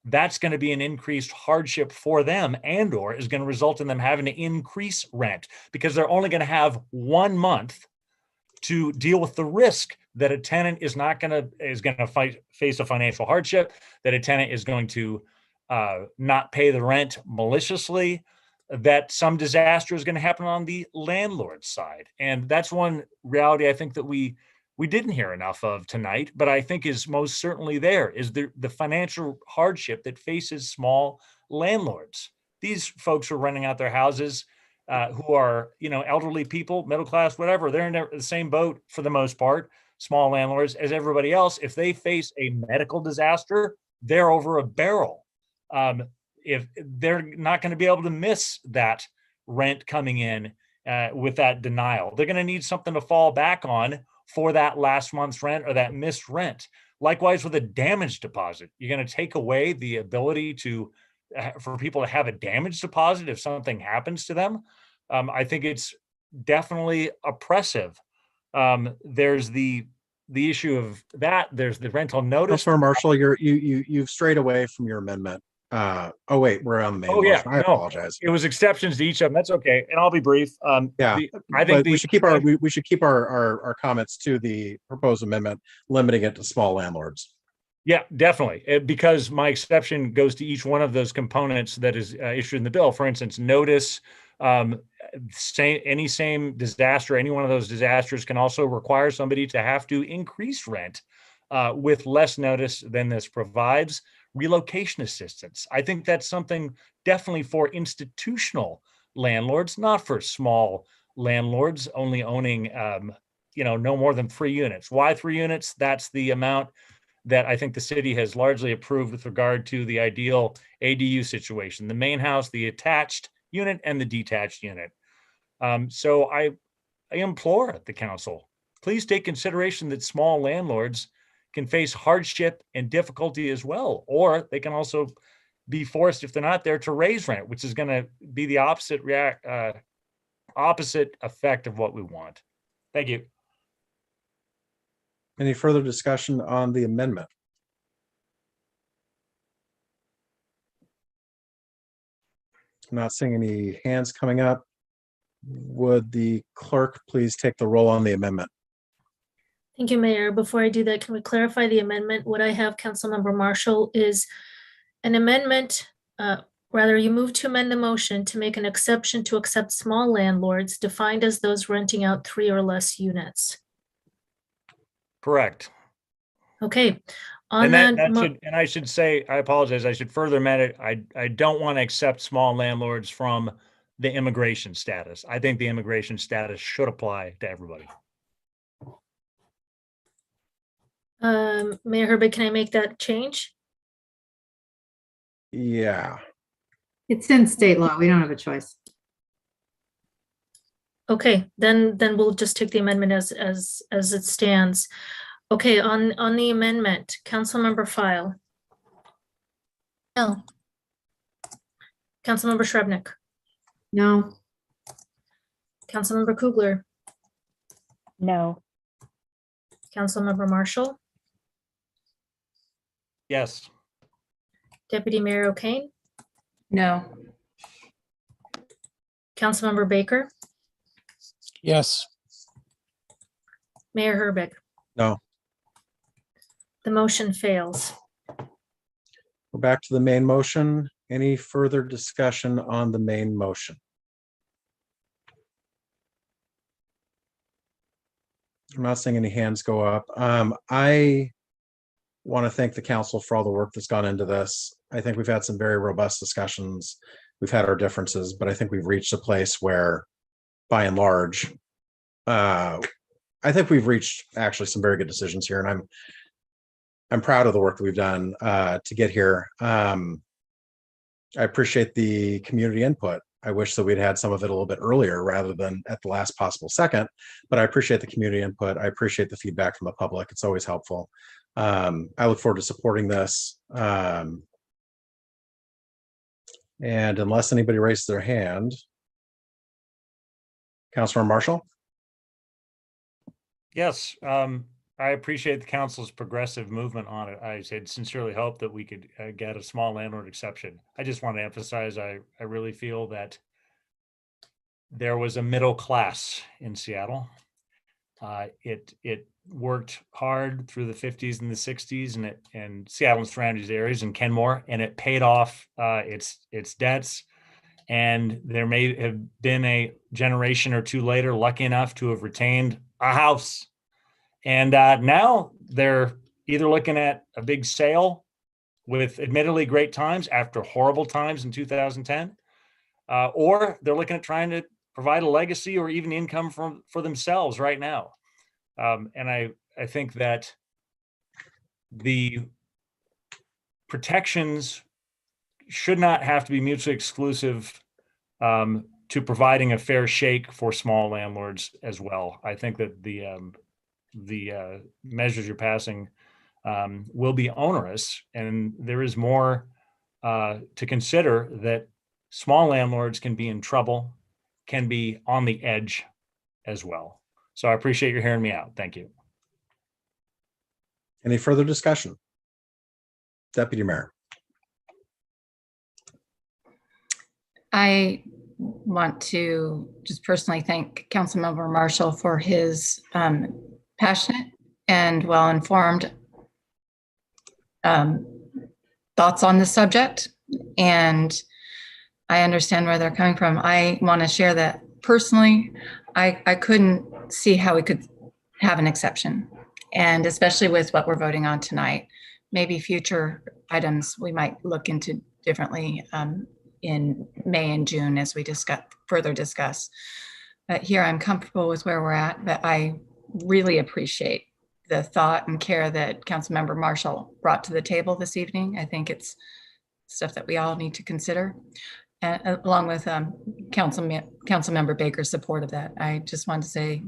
that's going to be an increased hardship for them, and or is going to result in them having to increase rent because they're only going to have 1 month to deal with the risk that a tenant is going to face a financial hardship, that a tenant is going to not pay the rent maliciously, that some disaster is going to happen on the landlord's side. And that's one reality I think that we didn't hear enough of tonight, but I think is most certainly there, is the financial hardship that faces small landlords. These folks who are renting out their houses, who are, elderly people, middle class, whatever, they're in the same boat for the most part, small landlords, as everybody else. If they face a medical disaster, they're over a barrel. If they're not going to be able to miss that rent coming in with that denial, they're going to need something to fall back on for that last month's rent or that missed rent. Likewise with a damage deposit, you're going to take away the ability for people to have a damage deposit if something happens to them. I think it's definitely oppressive. There's the issue of that. There's the rental notice. Councilmember Marshall, you've strayed away from your amendment. Oh wait, we're on the main motion. I apologize. It was exceptions to each of them. That's okay, and I'll be brief. I think we should keep our comments to the proposed amendment, limiting it to small landlords. Yeah, definitely. Because my exception goes to each one of those components that is issued in the bill. For instance, notice, any same disaster, any one of those disasters can also require somebody to have to increase rent with less notice than this provides. Relocation assistance. I think that's something definitely for institutional landlords, not for small landlords only owning, no more than 3 units. Why 3 units? That's the amount that I think the city has largely approved with regard to the ideal ADU situation, the main house, the attached unit, and the detached unit. So I implore the council, please take consideration that small landlords can face hardship and difficulty as well, or they can also be forced, if they're not there, to raise rent, which is going to be the opposite effect of what we want. Thank you. Any further discussion on the amendment? I'm not seeing any hands coming up. Would the clerk please take the roll on the amendment? Thank you, Mayor. Before I do that, can we clarify the amendment? What I have, Councilmember Marshall, is an amendment, you move to amend the motion to make an exception to accept small landlords defined as those renting out 3 or less units. Correct. Okay. And I should say, I apologize, I should further amend it. I don't want to accept small landlords from the immigration status. I think the immigration status should apply to everybody. Mayor Herbig, can I make that change? Yeah. It's in state law. We don't have a choice. Okay, then we'll just take the amendment as it stands. Okay, on the amendment, Councilmember File. No. Councilmember Shrevenick. No. Councilmember Kugler. No. Councilmember Marshall. Yes. Deputy Mayor O'Kane. No. Councilmember Baker. Yes. Mayor Herbig. No. The motion fails. Go back to the main motion. Any further discussion on the main motion? I'm not seeing any hands go up. I want to thank the council for all the work that's gone into this. I think we've had some very robust discussions. We've had our differences, but I think we've reached a place where, by and large, I think we've reached actually some very good decisions here, and I'm proud of the work that we've done to get here. I appreciate the community input. I wish that we'd had some of it a little bit earlier rather than at the last possible second, but I appreciate the community input. I appreciate the feedback from the public. It's always helpful. I look forward to supporting this. And unless anybody raises their hand, Councilor Marshall? Yes, I appreciate the council's progressive movement on it. I had sincerely hoped that we could get a small landlord exception. I just want to emphasize, I really feel that there was a middle class in Seattle. It worked hard through the 50s and the 60s and Seattle and surrounding areas and Kenmore, and it paid off its debts. And there may have been a generation or two later lucky enough to have retained a house. And now they're either looking at a big sale with admittedly great times after horrible times in 2010, or they're looking at trying to provide a legacy or even income for themselves right now. And I think that the protections should not have to be mutually exclusive to providing a fair shake for small landlords as well. I think that the measures you're passing will be onerous, and there is more to consider that small landlords can be in trouble, can be on the edge as well. So I appreciate you hearing me out. Thank you. Any further discussion? Deputy Mayor. I want to just personally thank Councilmember Marshall for his passionate and well-informed thoughts on the subject, and I understand where they're coming from. I want to share that personally, I couldn't see how we could have an exception, and especially with what we're voting on tonight. Maybe future items we might look into differently in May and June as we further discuss. But here I'm comfortable with where we're at, but I really appreciate the thought and care that Councilmember Marshall brought to the table this evening. I think it's stuff that we all need to consider, and along with Councilmember Baker's support of that. I just wanted to say,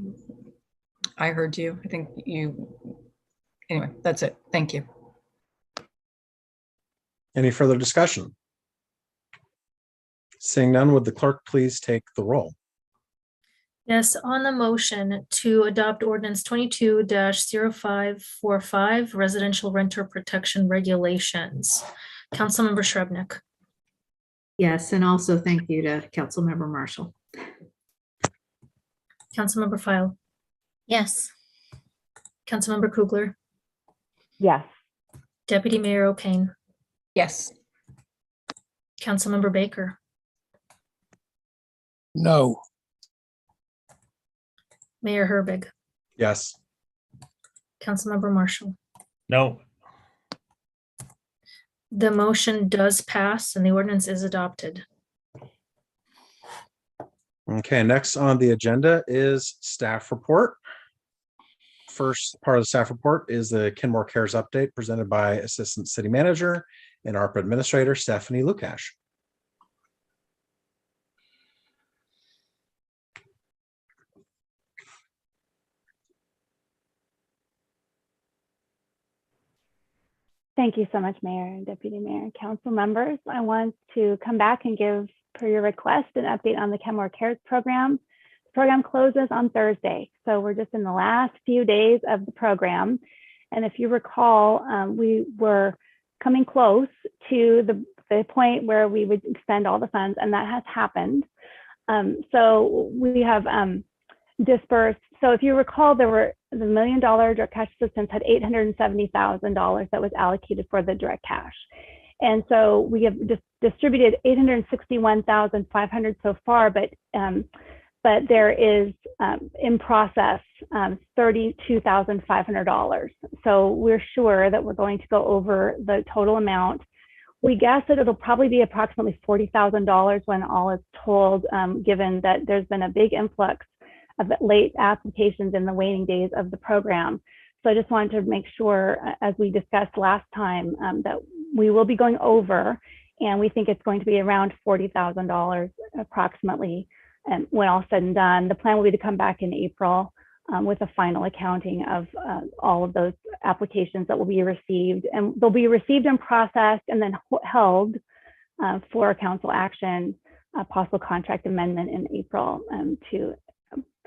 I heard you. I think anyway, that's it. Thank you. Any further discussion? Seeing none, would the clerk please take the roll? Yes, on the motion to adopt ordinance 22-0545, residential renter protection regulations. Councilmember Shrubnik. Yes, and also thank you to Councilmember Marshall. Councilmember File. Yes. Councilmember Kugler. Yes. Deputy Mayor O'Kane. Yes. Councilmember Baker. No. Mayor Herbig. Yes. Councilmember Marshall. No. The motion does pass and the ordinance is adopted. Okay, next on the agenda is staff report. First part of the staff report is the Kenmore Cares update presented by Assistant City Manager and ARPA Administrator Stephanie Lukash. Thank you so much, Mayor and Deputy Mayor and Council members. I want to come back and give, per your request, an update on the Kenmore Cares program. The program closes on Thursday, so we're just in the last few days of the program. And if you recall, we were coming close to the point where we would expend all the funds, and that has happened. So we have dispersed. So if you recall, there were the $1 million direct cash assistance had $870,000 that was allocated for the direct cash. And so we have distributed $861,500 so far, but there is in process $32,500. So we're sure that we're going to go over the total amount. We guess that it'll probably be approximately $40,000 when all is told, given that there's been a big influx of late applications in the waning days of the program. So I just wanted to make sure, as we discussed last time, that we will be going over, and we think it's going to be around $40,000 approximately. And when all said and done, the plan will be to come back in April with a final accounting of all of those applications that will be received, and they'll be received and processed and then held for council action, a possible contract amendment in April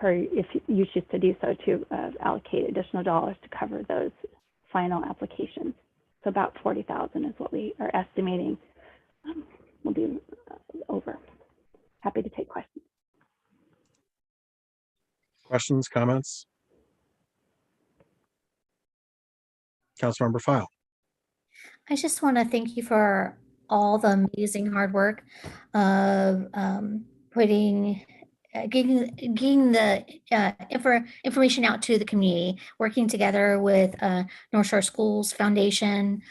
if you choose to do so, to allocate additional dollars to cover those final applications. So about 40,000 is what we are estimating will be over. Happy to take questions. Questions, comments? Councilmember File. I just want to thank you for all the amazing hard work of getting the information out to the community. Working together with North Shore Schools Foundation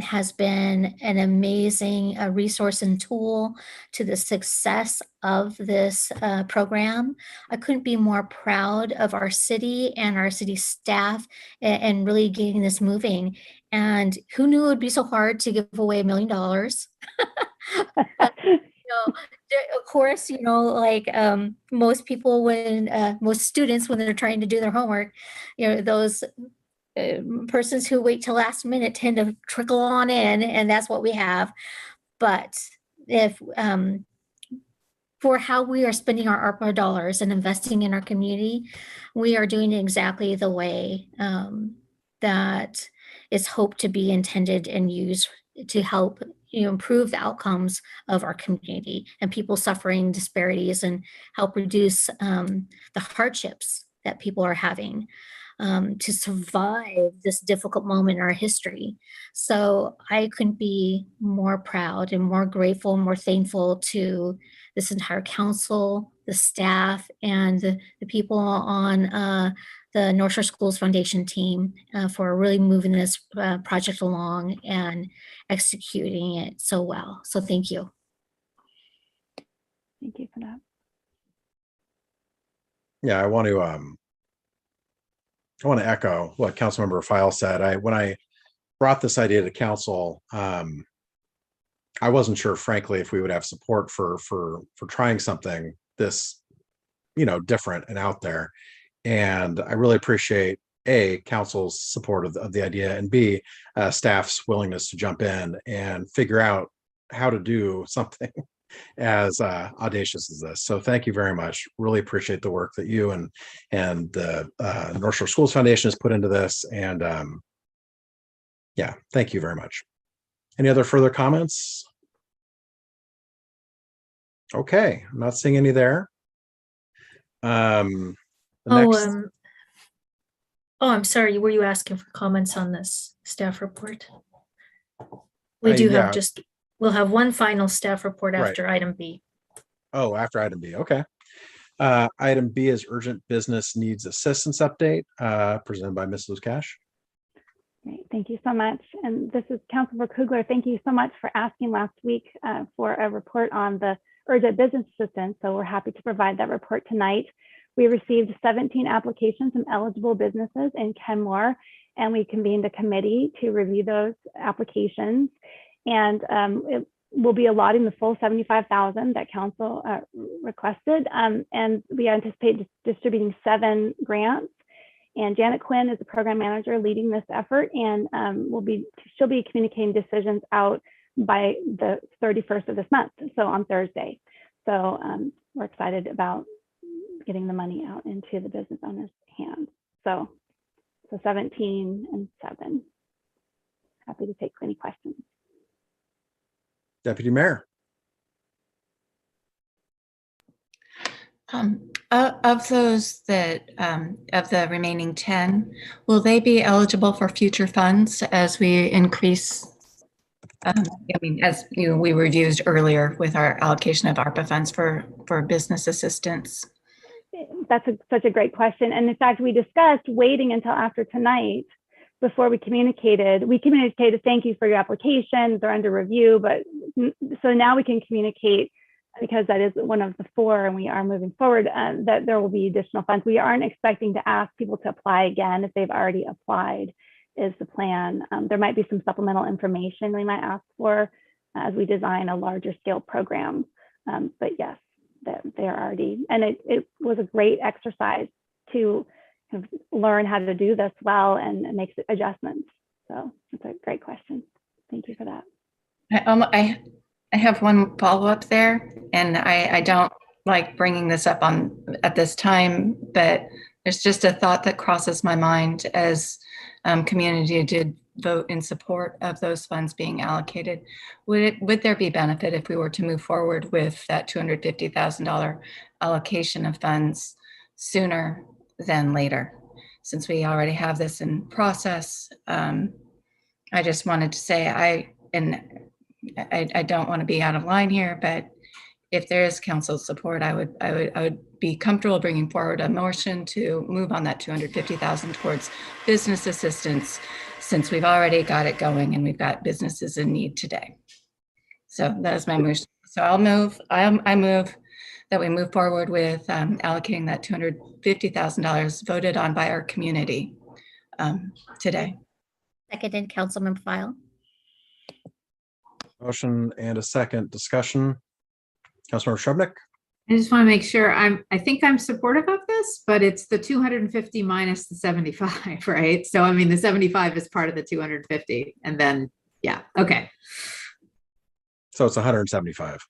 has been an amazing resource and tool to the success of this program. I couldn't be more proud of our city and our city staff and really getting this moving. And who knew it would be so hard to give away $1 million? Of course, like most people, most students, when they're trying to do their homework, those persons who wait till last minute tend to trickle on in, and that's what we have. But if for how we are spending our ARPA dollars and investing in our community, we are doing it exactly the way that is hoped to be intended and used to help improve the outcomes of our community and people suffering disparities, and help reduce the hardships that people are having. to survive this difficult moment in our history. So I couldn't be more proud and more grateful, more thankful to this entire council, the staff, and the people on the North Shore Schools Foundation team for really moving this project along and executing it so well. So thank you. Thank you for that. Yeah, I want to echo what Councilmember File said. When I brought this idea to council, I wasn't sure, frankly, if we would have support for trying something this, different and out there. And I really appreciate A, council's support of the idea, and B, staff's willingness to jump in and figure out how to do something as audacious as this. So thank you very much. Really appreciate the work that you and the North Shore Schools Foundation has put into this. And yeah, thank you very much. Any other further comments? Okay, I'm not seeing any there. I'm sorry. Were you asking for comments on this staff report? We do have we'll have one final staff report after item B. Oh, after item B. Okay. Item B is urgent business needs assistance update, presented by Ms. Luzcash. Great, thank you so much. And this is Councilor Kugler. Thank you so much for asking last week for a report on the urgent business assistance. So we're happy to provide that report tonight. We received 17 applications from eligible businesses in Kenmore, and we convened a committee to review those applications. And it will be allotting the full $75,000 that council requested. And we anticipate distributing 7 grants. And Janet Quinn is the program manager leading this effort, and she'll be communicating decisions out by the 31st of this month, so on Thursday. So we're excited about getting the money out into the business owners' hands. So 17 and 7. Happy to take any questions. Deputy Mayor. Of those that, of the remaining 10, will they be eligible for future funds as we increase? As we reviewed earlier with our allocation of ARPA funds for business assistance. That's such a great question. And in fact, we discussed waiting until after tonight before we communicated. We communicated, thank you for your applications, they're under review, but so now we can communicate, because that is one of the 4 and we are moving forward, that there will be additional funds. We aren't expecting to ask people to apply again if they've already applied, is the plan. There might be some supplemental information we might ask for as we design a larger scale program. But yes, they're already, and it was a great exercise to kind of learn how to do this well and make adjustments. So it's a great question. Thank you for that. I have one follow-up there, and I don't like bringing this up at this time, but there's just a thought that crosses my mind as community did vote in support of those funds being allocated. Would there be benefit if we were to move forward with that $250,000 allocation of funds sooner than later? Since we already have this in process, I just wanted to say I don't want to be out of line here, but if there is council support, I would be comfortable bringing forward a motion to move on that $250,000 towards business assistance, since we've already got it going and we've got businesses in need today. So that is my motion. So I move that we move forward with allocating that $250,000 voted on by our community today. Seconded, Councilmember File. Motion and a second. Discussion. Councilmember Shrubnik. I just want to make sure I think I'm supportive of this, but it's the 250 minus the 75, right? So I mean, the 75 is part of the 250, and then yeah, okay. So it's 175.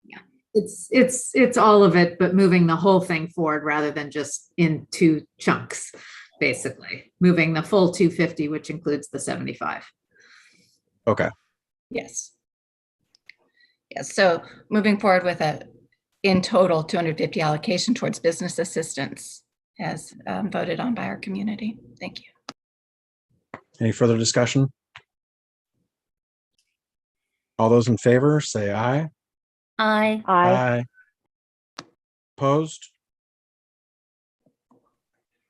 Yeah, it's all of it, but moving the whole thing forward rather than just in 2 chunks, basically moving the full 250, which includes the 75. Okay. Yes. Yes. So moving forward with in total 250 allocation towards business assistance as voted on by our community. Thank you. Any further discussion? All those in favor, say aye. Aye. Aye. Opposed?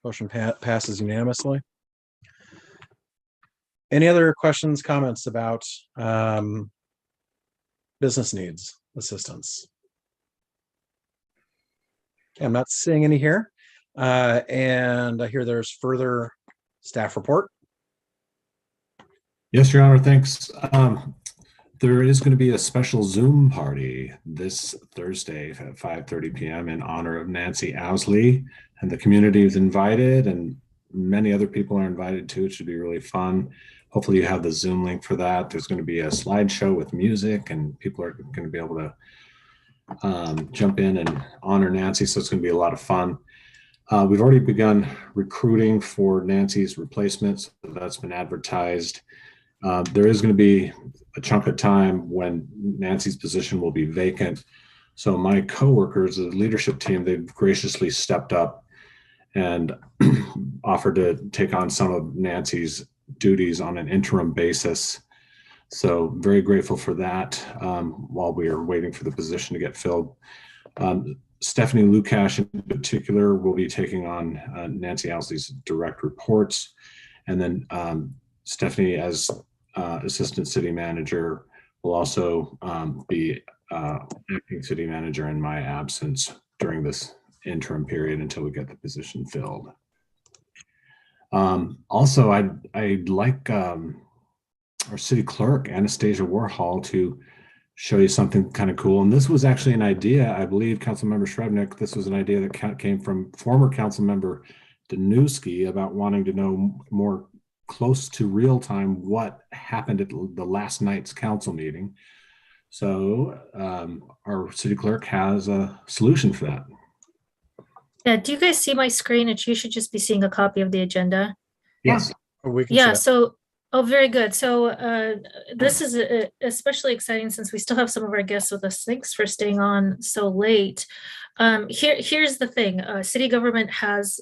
Motion passes unanimously. Any other questions, comments about business needs assistance? Okay, I'm not seeing any here. And I hear there's further staff report. Yes, Your Honor, thanks. There is going to be a special Zoom party this Thursday at 5:30 p.m. in honor of Nancy Ousley, and the community is invited, and many other people are invited too. It should be really fun. Hopefully you have the Zoom link for that. There's going to be a slideshow with music, and people are going to be able to jump in and honor Nancy, so it's going to be a lot of fun. We've already begun recruiting for Nancy's replacement, so that's been advertised. There is going to be a chunk of time when Nancy's position will be vacant. So my coworkers, the leadership team, they've graciously stepped up and offered to take on some of Nancy's duties on an interim basis. So very grateful for that while we are waiting for the position to get filled. Stephanie Lukash in particular will be taking on Nancy Ousley's direct reports. And then Stephanie, as assistant city manager, will also be acting city manager in my absence during this interim period until we get the position filled. Also, I'd like our city clerk, Anastasia Warhol, to show you something kind of cool. And this was actually an idea, I believe, Councilmember Srebnick, this was an idea that came from former Councilmember Danuski about wanting to know more close to real time what happened at the last night's council meeting. So our city clerk has a solution for that. Yeah, do you guys see my screen? You should just be seeing a copy of the agenda. Yes. Yeah, so, oh, very good. So this is especially exciting since we still have some of our guests with us. Thanks for staying on so late. Here's the thing. City government has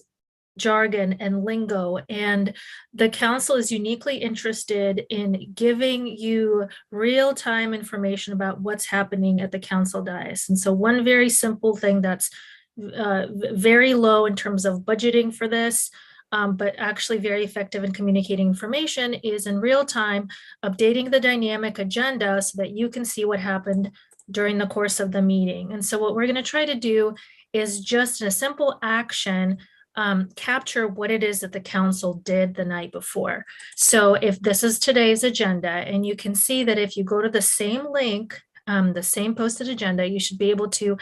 jargon and lingo, and the council is uniquely interested in giving you real-time information about what's happening at the council dais. And so one very simple thing that's very low in terms of budgeting for this, but actually very effective in communicating information, is in real time updating the dynamic agenda so that you can see what happened during the course of the meeting. And so what we're going to try to do is just in a simple action, capture what it is that the council did the night before. So if this is today's agenda, and you can see that if you go to the same link, the same posted agenda, you should be able to,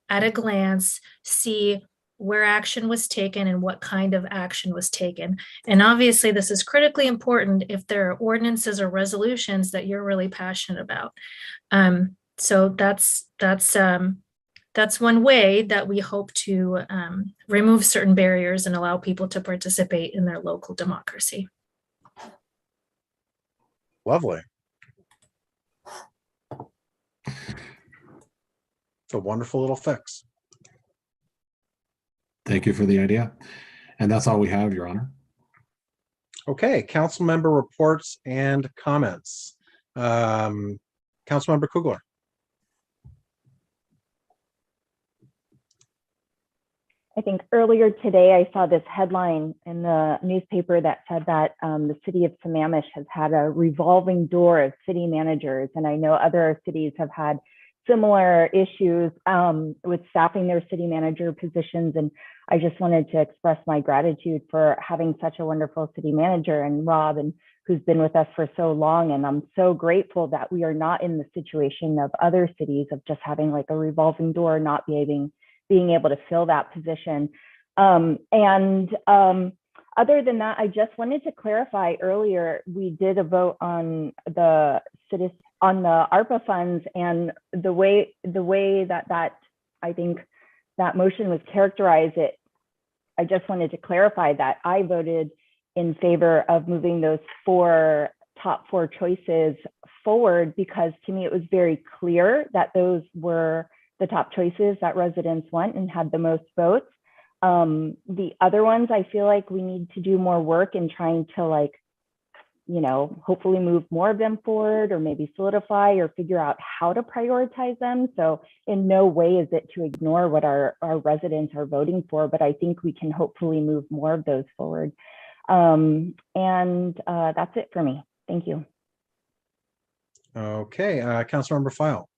at a glance, see where action was taken and what kind of action was taken. And obviously this is critically important if there are ordinances or resolutions that you're really passionate about. So that's one way that we hope to remove certain barriers and allow people to participate in their local democracy. Lovely. It's a wonderful little fix. Thank you for the idea. And that's all we have, Your Honor. Okay, council member reports and comments. Councilmember Kugler. I think earlier today I saw this headline in the newspaper that said that the city of Sammamish has had a revolving door of city managers. And I know other cities have had similar issues with staffing their city manager positions. And I just wanted to express my gratitude for having such a wonderful city manager, and Rob, and who's been with us for so long. And I'm so grateful that we are not in the situation of other cities of just having like a revolving door, not being able to fill that position. Other than that, I just wanted to clarify earlier, we did a vote on the ARPA funds, and the way that I think that motion was characterized, I just wanted to clarify that I voted in favor of moving those top four choices forward, because to me it was very clear that those were the top choices that residents want and had the most votes. The other ones, I feel like we need to do more work in trying to, like, you know, hopefully move more of them forward, or maybe solidify or figure out how to prioritize them. So in no way is it to ignore what our residents are voting for, but I think we can hopefully move more of those forward. That's it for me. Thank you. Okay, Councilmember File.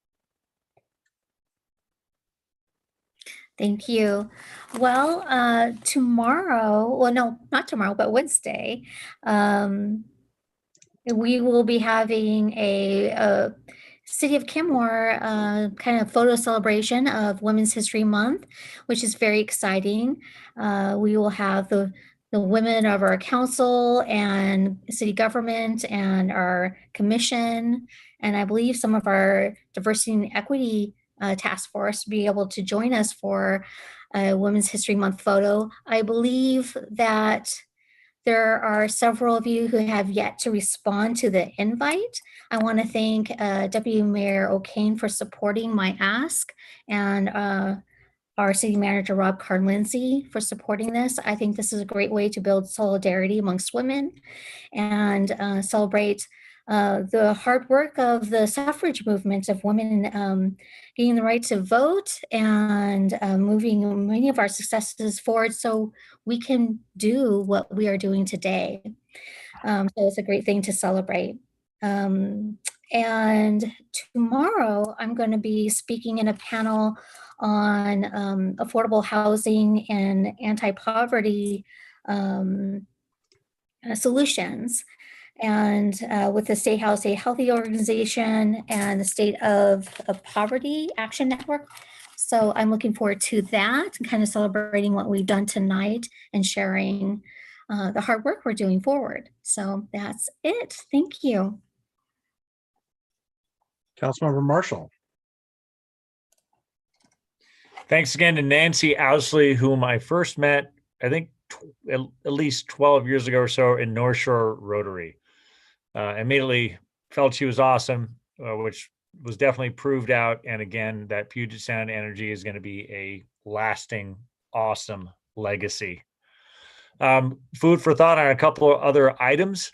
Thank you. Well, tomorrow, well, no, not tomorrow, but Wednesday, we will be having a City of Kenmore kind of photo celebration of Women's History Month, which is very exciting. We will have the women of our council and city government and our commission, and I believe some of our diversity and equity task force be able to join us for a Women's History Month photo. I believe that there are several of you who have yet to respond to the invite. I want to thank Deputy Mayor O'Kane for supporting my ask, and our City Manager Rob Carl-Lindsay for supporting this. I think this is a great way to build solidarity amongst women and celebrate the hard work of the suffrage movement of women getting the right to vote and moving many of our successes forward so we can do what we are doing today. So it's a great thing to celebrate. And tomorrow I'm going to be speaking in a panel on affordable housing and anti-poverty solutions. And with the State House a Healthy organization and the State of Poverty Action Network. So I'm looking forward to that and kind of celebrating what we've done tonight and sharing the hard work we're doing forward. So that's it. Thank you. Councilmember Marshall. Thanks again to Nancy Ousley, whom I first met, I think, at least 12 years ago or so in North Shore Rotary. Immediately felt she was awesome, which was definitely proved out. And again, that Puget Sound energy is going to be a lasting, awesome legacy. Food for thought on a couple of other items.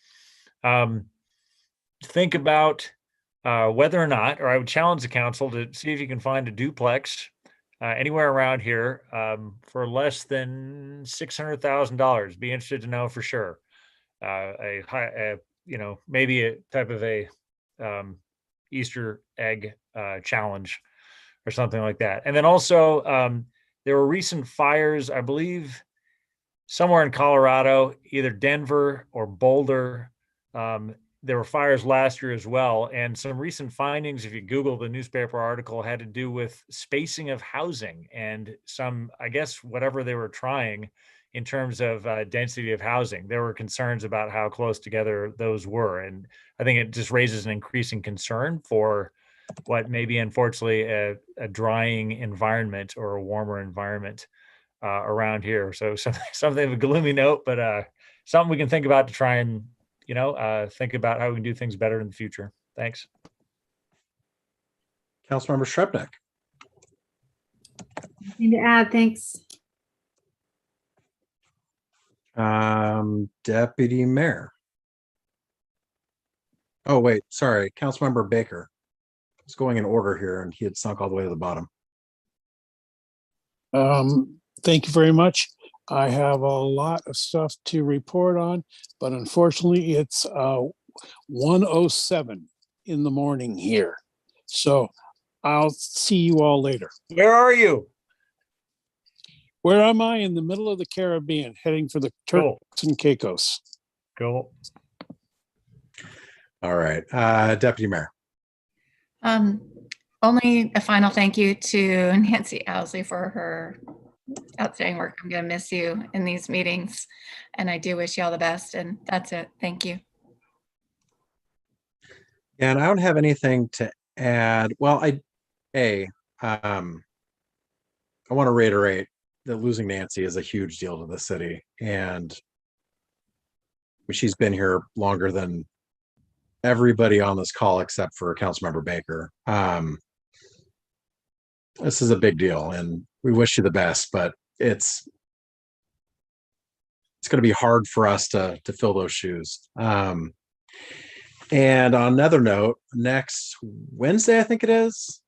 Think about whether or not, or I would challenge the council to see if you can find a duplex anywhere around here for less than $600,000. Be interested to know for sure. Maybe a type of a Easter egg challenge or something like that. And then also there were recent fires, I believe, somewhere in Colorado, either Denver or Boulder. There were fires last year as well. And some recent findings, if you Google the newspaper article, had to do with spacing of housing and some, I guess, whatever they were trying in terms of density of housing. There were concerns about how close together those were. And I think it just raises an increasing concern for what may be, unfortunately, a drying environment or a warmer environment around here. So something of a gloomy note, but something we can think about to try and think about how we can do things better in the future. Thanks. Councilmember Shrepnick. Nothing to add, thanks. Deputy Mayor. Oh, wait, sorry. Councilmember Baker. It's going in order here and he had sunk all the way to the bottom. Thank you very much. I have a lot of stuff to report on, but unfortunately it's 1:07 in the morning here. So I'll see you all later. Where are you? Where am I? In the middle of the Caribbean, heading for the Turks and Caicos. Cool. All right, Deputy Mayor. Only a final thank you to Nancy Ousley for her outstanding work. I'm going to miss you in these meetings, and I do wish you all the best. And that's it. Thank you. And I don't have anything to add. Well, I want to reiterate that losing Nancy is a huge deal to the city, and she's been here longer than everybody on this call except for Councilmember Baker. This is a big deal, and we wish you the best, but it's it's going to be hard for us to fill those shoes. And on another note, next Wednesday, I think it is,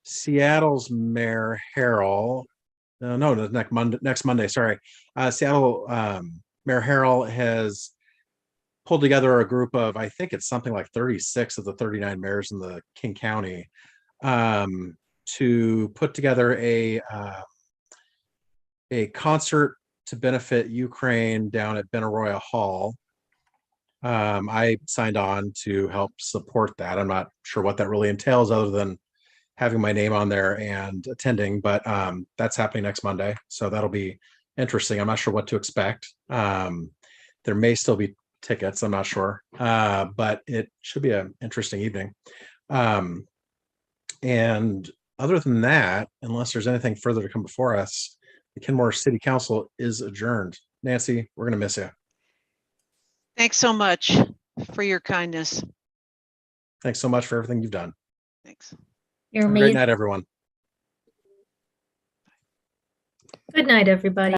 Seattle's Mayor Harrell, no, next Monday, sorry. Seattle Mayor Harrell has pulled together a group of, I think it's something like 36 of the 39 mayors in the King County, to put together a concert to benefit Ukraine down at Benaroya Hall. I signed on to help support that. I'm not sure what that really entails other than having my name on there and attending, but that's happening next Monday. So that'll be interesting. I'm not sure what to expect. There may still be tickets, I'm not sure, but it should be an interesting evening. And other than that, unless there's anything further to come before us, the Kenmore City Council is adjourned. Nancy, we're going to miss you. Thanks so much for your kindness. Thanks so much for everything you've done. Thanks. You're Great amazing. night, everyone. Good night, everybody.